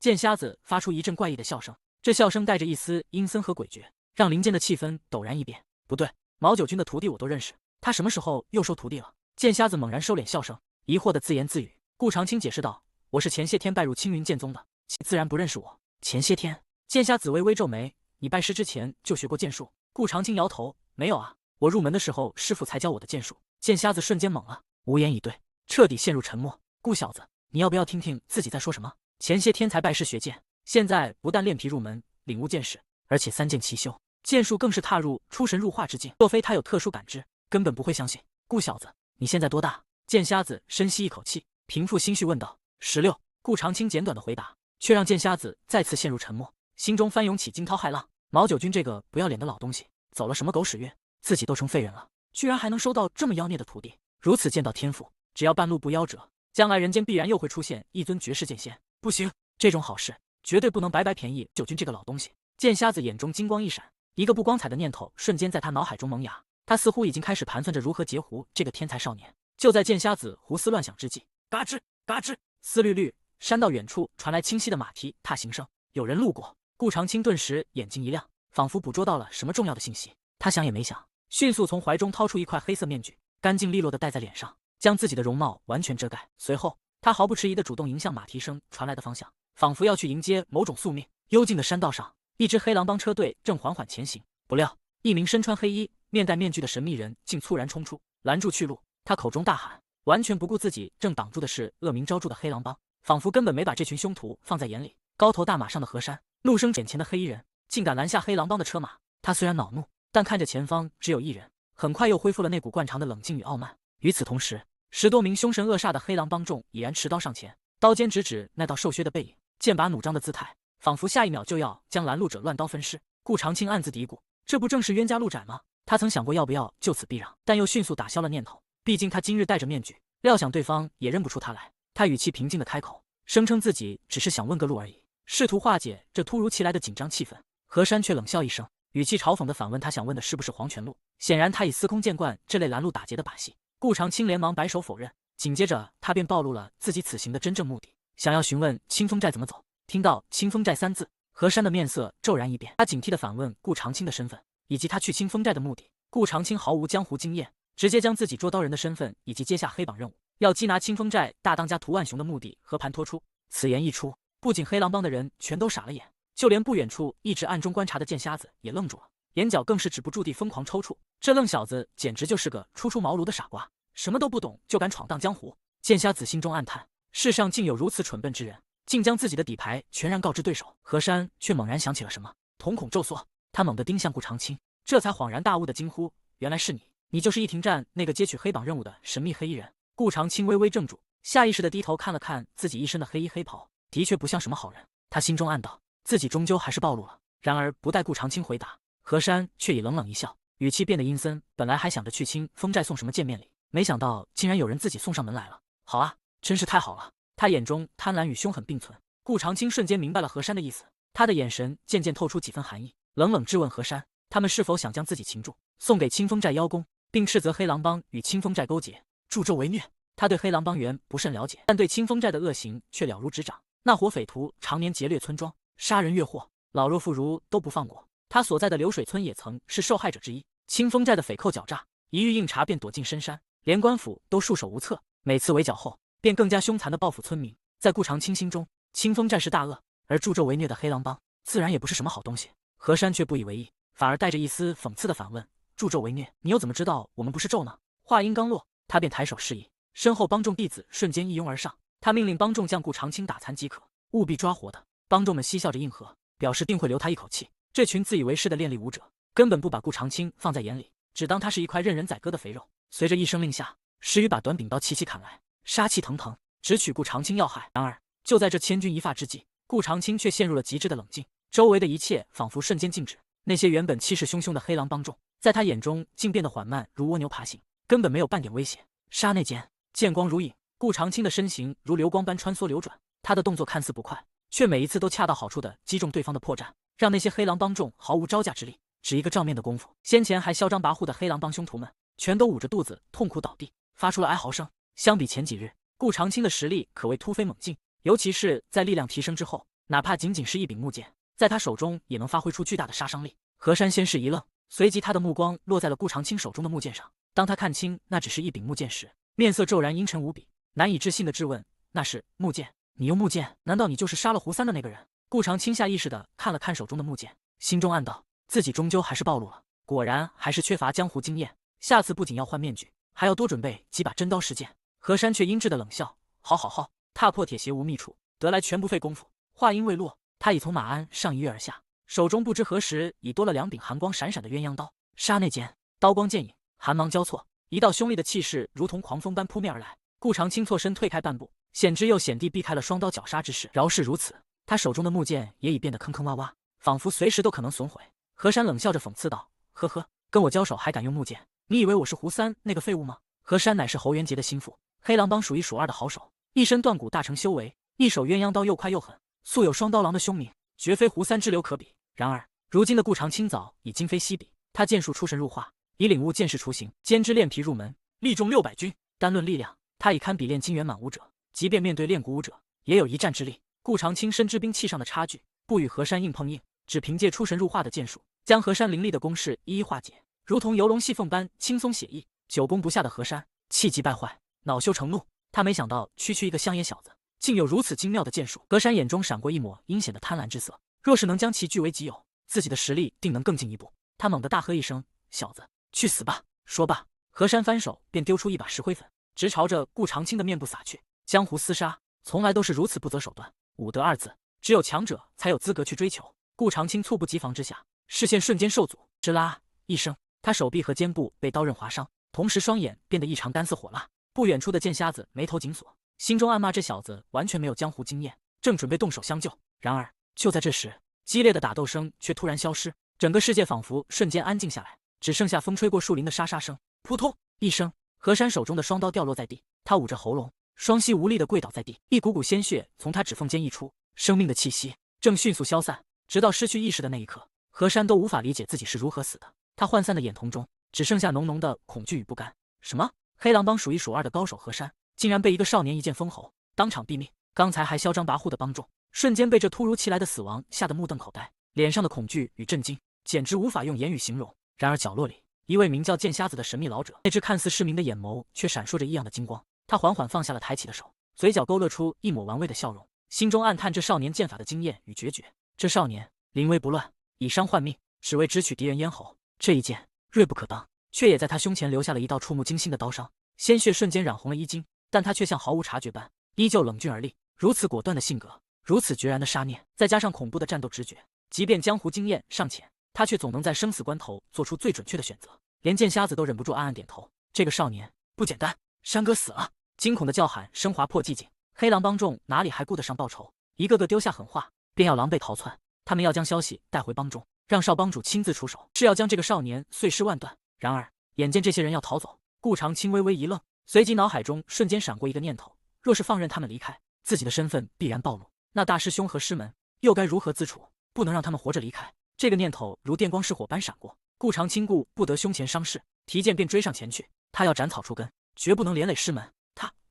剑瞎子发出一阵怪异的笑声，这笑声带着一丝阴森和诡谲，让林间的气氛陡然一变。不对，毛九军的徒弟我都认识，他什么时候又收徒弟了？剑瞎子猛然收敛笑声，疑惑的自言自语。顾长青解释道：“我是前些天拜入青云剑宗的，自然不认识我。”前些天？剑瞎子微微皱眉：“你拜师之前就学过剑术？”顾长青摇头：“没有啊，我入门的时候师傅才教我的剑术。”剑瞎子瞬间懵了，无言以对，彻底陷入沉默。顾小子，你要不要听听自己在说什么？前些天才拜师学剑，现在不但炼皮入门，领悟剑势，而且3剑齐修，剑术更是踏入出神入化之境。若非他有特殊感知，根本不会相信。顾小子，你现在多大？剑瞎子深吸一口气，平复心绪问道。16。顾长青简短的回答，却让剑瞎子再次陷入沉默，心中翻涌起惊涛骇浪。毛九军这个不要脸的老东西，走了什么狗屎运？自己都成废人了，居然还能收到这么妖孽的徒弟，如此剑道天赋，只要半路不夭折，将来人间必然又会出现一尊绝世剑仙。不行，这种好事绝对不能白白便宜九军这个老东西。剑瞎子眼中金光一闪，一个不光彩的念头瞬间在他脑海中萌芽。他似乎已经开始盘算着如何截胡这个天才少年。就在剑瞎子胡思乱想之际，嘎吱嘎吱，丝绿绿，山道远处传来清晰的马蹄踏行声，有人路过。顾长青顿时眼睛一亮，仿佛捕捉到了什么重要的信息。他想也没想，迅速从怀中掏出一块黑色面具，干净利落地戴在脸上，将自己的容貌完全遮盖。随后他毫不迟疑地主动迎向马蹄声传来的方向，仿佛要去迎接某种宿命。幽静的山道上，一支黑狼帮车队正缓缓前行，不料一名身穿黑衣、面戴面具的神秘人竟猝然冲出，拦住去路。他口中大喊，完全不顾自己正挡住的是恶名昭著的黑狼帮，仿佛根本没把这群凶徒放在眼里。高头大马上的何山怒声眼前的黑衣人竟敢拦下黑狼帮的车马，他虽然恼怒，但看着前方只有一人，很快又恢复了那股惯常的冷静与傲慢。与此同时，10多名凶神恶煞的黑狼帮众已然持刀上前，刀尖直指那道瘦削的背影，剑拔弩张的姿态，仿佛下一秒就要将拦路者乱刀分尸。顾长青暗自嘀咕，这不正是冤家路窄吗？他曾想过要不要就此避让，但又迅速打消了念头。毕竟他今日戴着面具，料想对方也认不出他来。他语气平静地开口，声称自己只是想问个路而已，试图化解这突如其来的紧张气氛。何山却冷笑一声，语气嘲讽地反问他想问的是不是黄泉路。显然他已司空见惯这类拦路打劫的把戏。顾长青连忙摆手否认，紧接着他便暴露了自己此行的真正目的，想要询问清风寨怎么走。听到清风寨三字，何山的面色骤然一变，他警惕地反问顾长青的身份以及他去清风寨的目的。顾长青毫无江湖经验，直接将自己捉刀人的身份以及接下黑榜任务要缉拿清风寨大当家涂万雄的目的和盘托出。此言一出，不仅黑狼帮的人全都傻了眼，就连不远处一直暗中观察的剑瞎子也愣住了，眼角更是止不住地疯狂抽搐。这愣小子简直就是个初出茅庐的傻瓜，什么都不懂就敢闯荡江湖。剑瞎子心中暗叹，世上竟有如此蠢笨之人，竟将自己的底牌全然告知对手。何山却猛然想起了什么，瞳孔骤缩，他猛地盯向顾长青，这才恍然大悟的惊呼：原来是你，你就是逸庭站那个接取黑榜任务的神秘黑衣人。顾长青微微怔住，下意识地低头看了看自己一身的黑衣黑袍，的确不像什么好人。他心中暗道，自己终究还是暴露了。然而不待顾长青回答，何山却已冷冷一笑，语气变得阴森。本来还想着去清风寨送什么见面礼，没想到竟然有人自己送上门来了。好啊，真是太好了。他眼中贪婪与凶狠并存。顾长青瞬间明白了何山的意思，他的眼神渐渐透出几分寒意，冷冷质问何山，他们是否想将自己擒住，送给清风寨邀功，并斥责黑狼帮与清风寨勾结，助纣为虐。他对黑狼帮原不甚了解，但对清风寨的恶行却了如指掌。那伙匪徒常年劫掠村庄，杀人越货，老弱妇孺都不放过。他所在的流水村也曾是受害者之一。清风寨的匪寇狡诈，一遇硬茬便躲进深山，连官府都束手无策。每次围剿后，便更加凶残地报复村民。在顾长青心中，清风寨是大恶，而助纣为虐的黑狼帮自然也不是什么好东西。何山却不以为意，反而带着一丝讽刺的反问：助纣为虐，你又怎么知道我们不是纣呢？话音刚落，他便抬手示意，身后帮众弟子瞬间一拥而上。他命令帮众将顾长青打残即可，务必抓活的。帮众们嬉笑着应和，表示定会留他一口气。这群自以为是的练力武者根本不把顾长青放在眼里，只当他是一块任人宰割的肥肉。随着一声令下，10余把短柄刀齐齐砍来，杀气腾腾，直取顾长青要害。然而就在这千钧一发之际，顾长青却陷入了极致的冷静，周围的一切仿佛瞬间静止。那些原本气势汹汹的黑狼帮众，在他眼中竟变得缓慢如蜗牛爬行，根本没有半点威胁。刹那间，剑光如影，顾长青的身形如流光般穿梭流转，他的动作看似不快，却每一次都恰到好处地击中对方的破绽，让那些黑狼帮众毫无招架之力。只一个照面的功夫，先前还嚣张跋扈的黑狼帮凶徒们全都捂着肚子痛苦倒地，发出了哀嚎声。相比前几日，顾长青的实力可谓突飞猛进，尤其是在力量提升之后，哪怕仅仅是一柄木剑，在他手中也能发挥出巨大的杀伤力。何山先是一愣，随即他的目光落在了顾长青手中的木剑上。当他看清那只是一柄木剑时，面色骤然阴沉无比，难以置信地质问：那是木剑？你用木剑？难道你就是杀了胡三的那个人？顾长青下意识地看了看手中的木剑，心中暗道，自己终究还是暴露了，果然还是缺乏江湖经验，下次不仅要换面具，还要多准备几把真刀实剑。何山却阴鸷的冷笑：好好好，踏破铁鞋无觅处，得来全不费功夫。话音未落，他已从马鞍上一跃而下，手中不知何时已多了2柄寒光闪闪的鸳鸯刀。刹那间，刀光剑影，寒芒交错，一道凶厉的气势如同狂风般扑面而来。顾长青错身退开半步，险之又险地避开了双刀绞杀之势。饶是如此，他手中的木剑也已变得坑坑洼洼，仿佛随时都可能损毁。何山冷笑着讽刺道：呵呵，跟我交手还敢用木剑？你以为我是胡三那个废物吗？何山乃是侯元杰的心腹，黑狼帮数一数二的好手，一身断骨大成修为，一手鸳鸯刀又快又狠，素有双刀郎的凶名，绝非胡三之流可比。然而如今的顾长青早已今非昔比，他剑术出神入化，已领悟剑势雏形，兼之练皮入门，力中600军。单论力量，他已堪比炼金元满武者，即便面对炼骨武者，也有一战之力。顾长青深知兵器上的差距，不与何山硬碰硬，只凭借出神入化的剑术，将何山凌厉的攻势一一化解，如同游龙戏凤般轻松写意。久攻不下的何山气急败坏，恼羞成怒。他没想到区区一个乡野小子，竟有如此精妙的剑术。何山眼中闪过一抹阴险的贪婪之色，若是能将其据为己有，自己的实力定能更进一步。他猛地大喝一声：小子，去死吧！说罢，何山翻手便丢出一把石灰粉，直朝着顾长青的面部撒去。江湖厮杀从来都是如此不择手段，武德二字只有强者才有资格去追求。顾长青猝不及防之下，视线瞬间受阻，吱啦一声，他手臂和肩部被刀刃划伤，同时双眼变得异常干似火辣。不远处的剑瞎子眉头紧锁，心中暗骂这小子完全没有江湖经验，正准备动手相救。然而就在这时，激烈的打斗声却突然消失，整个世界仿佛瞬间安静下来，只剩下风吹过树林的沙沙声。扑通一声，何山手中的双刀掉落在地，他捂着喉咙，双膝无力地跪倒在地，一股股鲜血从他指缝间溢出，生命的气息正迅速消散，直到失去意识的那一刻，何山都无法理解自己是如何死的。他涣散的眼瞳中只剩下浓浓的恐惧与不甘。什么？黑狼帮数一数二的高手何山，竟然被一个少年一剑封喉，当场毙命。刚才还嚣张跋扈的帮众，瞬间被这突如其来的死亡吓得目瞪口呆，脸上的恐惧与震惊简直无法用言语形容。然而角落里，一位名叫剑瞎子的神秘老者，那只看似失明的眼眸却闪烁着异样的金光。他缓缓放下了抬起的手，嘴角勾勒出一抹玩味的笑容，心中暗叹这少年剑法的惊艳与决绝。这少年临危不乱，以伤换命，只为直取敌人咽喉。这一剑锐不可当，却也在他胸前留下了一道触目惊心的刀伤，鲜血瞬间染红了衣襟，但他却像毫无察觉般，依旧冷峻而立。如此果断的性格，如此决然的杀念，再加上恐怖的战斗直觉，即便江湖经验尚浅，他却总能在生死关头做出最准确的选择。连剑瞎子都忍不住暗暗点头，这个少年不简单。山哥死了！惊恐的叫喊声划破寂静，黑狼帮众哪里还顾得上报仇，一个个丢下狠话，便要狼狈逃窜。他们要将消息带回帮众，让少帮主亲自出手，是要将这个少年碎尸万段。然而眼见这些人要逃走，顾长青微微一愣，随即脑海中瞬间闪过一个念头：若是放任他们离开，自己的身份必然暴露，那大师兄和师门又该如何自处？不能让他们活着离开。这个念头如电光石火般闪过，顾长青顾不得胸前伤势，提剑便追上前去。他要斩草除根，绝不能连累师门。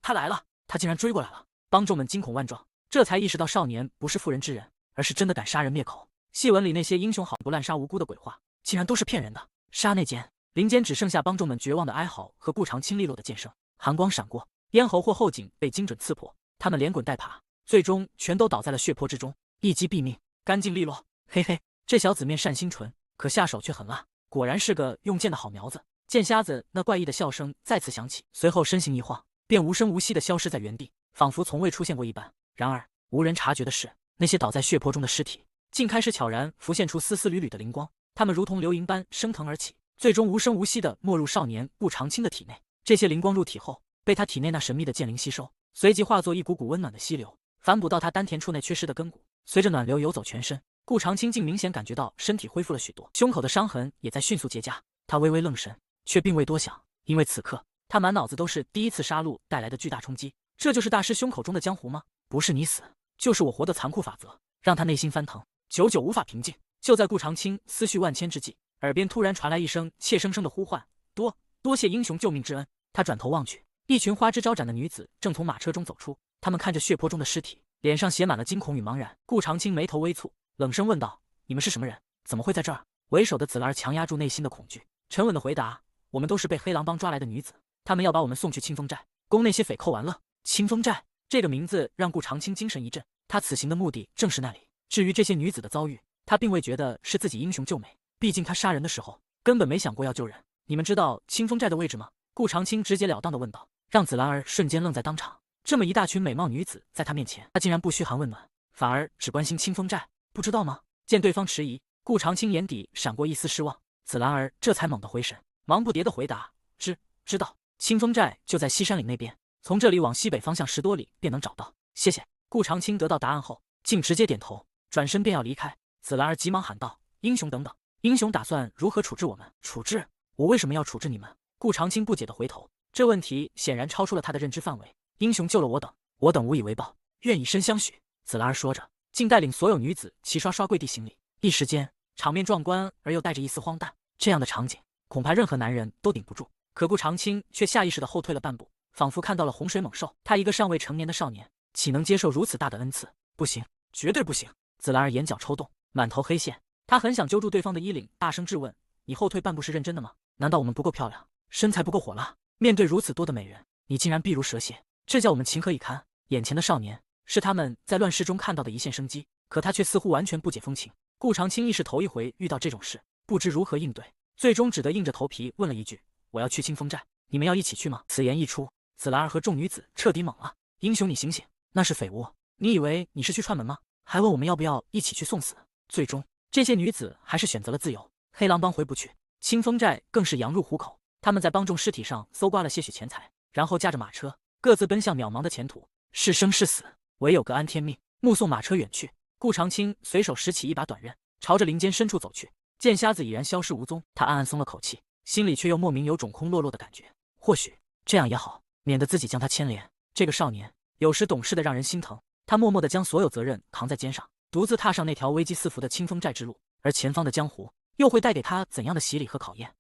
他来了！他竟然追过来了！帮众们惊恐万状，这才意识到少年不是妇人之仁，而是真的敢杀人灭口。戏文里那些英雄好不滥杀无辜的鬼话，竟然都是骗人的。刹那间，林间只剩下帮众们绝望的哀嚎和顾长青利落的剑声。寒光闪过，咽喉或后颈被精准刺破，他们连滚带爬，最终全都倒在了血泊之中，一击毙命，干净利落。嘿嘿，这小子面善心纯，可下手却很辣，果然是个用剑的好苗子。剑瞎子那怪异的笑声再次响起，随后身形一晃，便无声无息地消失在原地，仿佛从未出现过一般。然而无人察觉的是，那些倒在血泊中的尸体竟开始悄然浮现出丝丝缕缕的灵光，它们如同流萤般升腾而起，最终无声无息地没入少年顾长青的体内。这些灵光入体后，被他体内那神秘的剑灵吸收，随即化作一股股温暖的溪流，反哺到他丹田处那缺失的根骨。随着暖流游走全身，顾长青竟明显感觉到身体恢复了许多，胸口的伤痕也在迅速结痂。他微微愣神，却并未多想，因为此刻他满脑子都是第一次杀戮带来的巨大冲击。这就是大师胸口中的江湖吗？不是你死，就是我活的残酷法则，让他内心翻腾，久久无法平静。就在顾长青思绪万千之际，耳边突然传来一声怯生生的呼唤：多谢英雄救命之恩。他转头望去，一群花枝招展的女子正从马车中走出，她们看着血泊中的尸体，脸上写满了惊恐与茫然。顾长青眉头微蹙，冷声问道：你们是什么人？怎么会在这儿？为首的紫兰强压住内心的恐惧，沉稳的回答：我们都是被黑狼帮抓来的女子，他们要把我们送去清风寨，供那些匪寇玩乐。清风寨这个名字让顾长青精神一振，他此行的目的正是那里。至于这些女子的遭遇，他并未觉得是自己英雄救美，毕竟他杀人的时候根本没想过要救人。你们知道清风寨的位置吗？顾长青直截了当地问道，让紫兰儿瞬间愣在当场。这么一大群美貌女子在他面前，他竟然不嘘寒问暖，反而只关心清风寨，不知道吗？见对方迟疑，顾长青眼底闪过一丝失望，紫兰儿这才猛地回神，忙不迭地回答：知道，清风寨就在西山岭那边，从这里往西北方向10多里便能找到。谢谢。顾长青得到答案后，竟直接点头，转身便要离开。紫兰儿急忙喊道：英雄等等，英雄打算如何处置我们？处置？我为什么要处置你们？顾长青不解地回头，这问题显然超出了他的认知范围。英雄救了我等无以为报，愿以身相许。紫兰儿说着，竟带领所有女子齐刷刷跪地行礼。一时间，场面壮观而又带着一丝荒诞。这样的场景，恐怕任何男人都顶不住。可顾长青却下意识地后退了半步，仿佛看到了洪水猛兽。他一个尚未成年的少年，岂能接受如此大的恩赐？不行，绝对不行！紫兰儿眼角抽动，满头黑线。她很想揪住对方的衣领，大声质问：你后退半步是认真的吗？难道我们不够漂亮，身材不够火辣？面对如此多的美人，你竟然避如蛇蝎，这叫我们情何以堪？眼前的少年是他们在乱世中看到的一线生机，可他却似乎完全不解风情。顾长青亦是头一回遇到这种事，不知如何应对，最终只得硬着头皮问了一句：我要去清风寨，你们要一起去吗？此言一出，紫兰儿和众女子彻底懵了。英雄你醒醒，那是匪屋，你以为你是去串门吗？还问我们要不要一起去送死？最终这些女子还是选择了自由。黑狼帮回不去，清风寨更是羊入虎口。他们在帮众尸体上搜刮了些许钱财，然后驾着马车各自奔向渺茫的前途，是生是死，唯有各安天命。目送马车远去，顾长青随手拾起一把短刃，朝着林间深处走去。见瞎子已然消失无踪，他暗暗松了口气，心里却又莫名有种空落落的感觉。或许这样也好，免得自己将他牵连。这个少年有时懂事的让人心疼，他默默地将所有责任扛在肩上，独自踏上那条危机四伏的清风寨之路。而前方的江湖又会带给他怎样的洗礼和考验？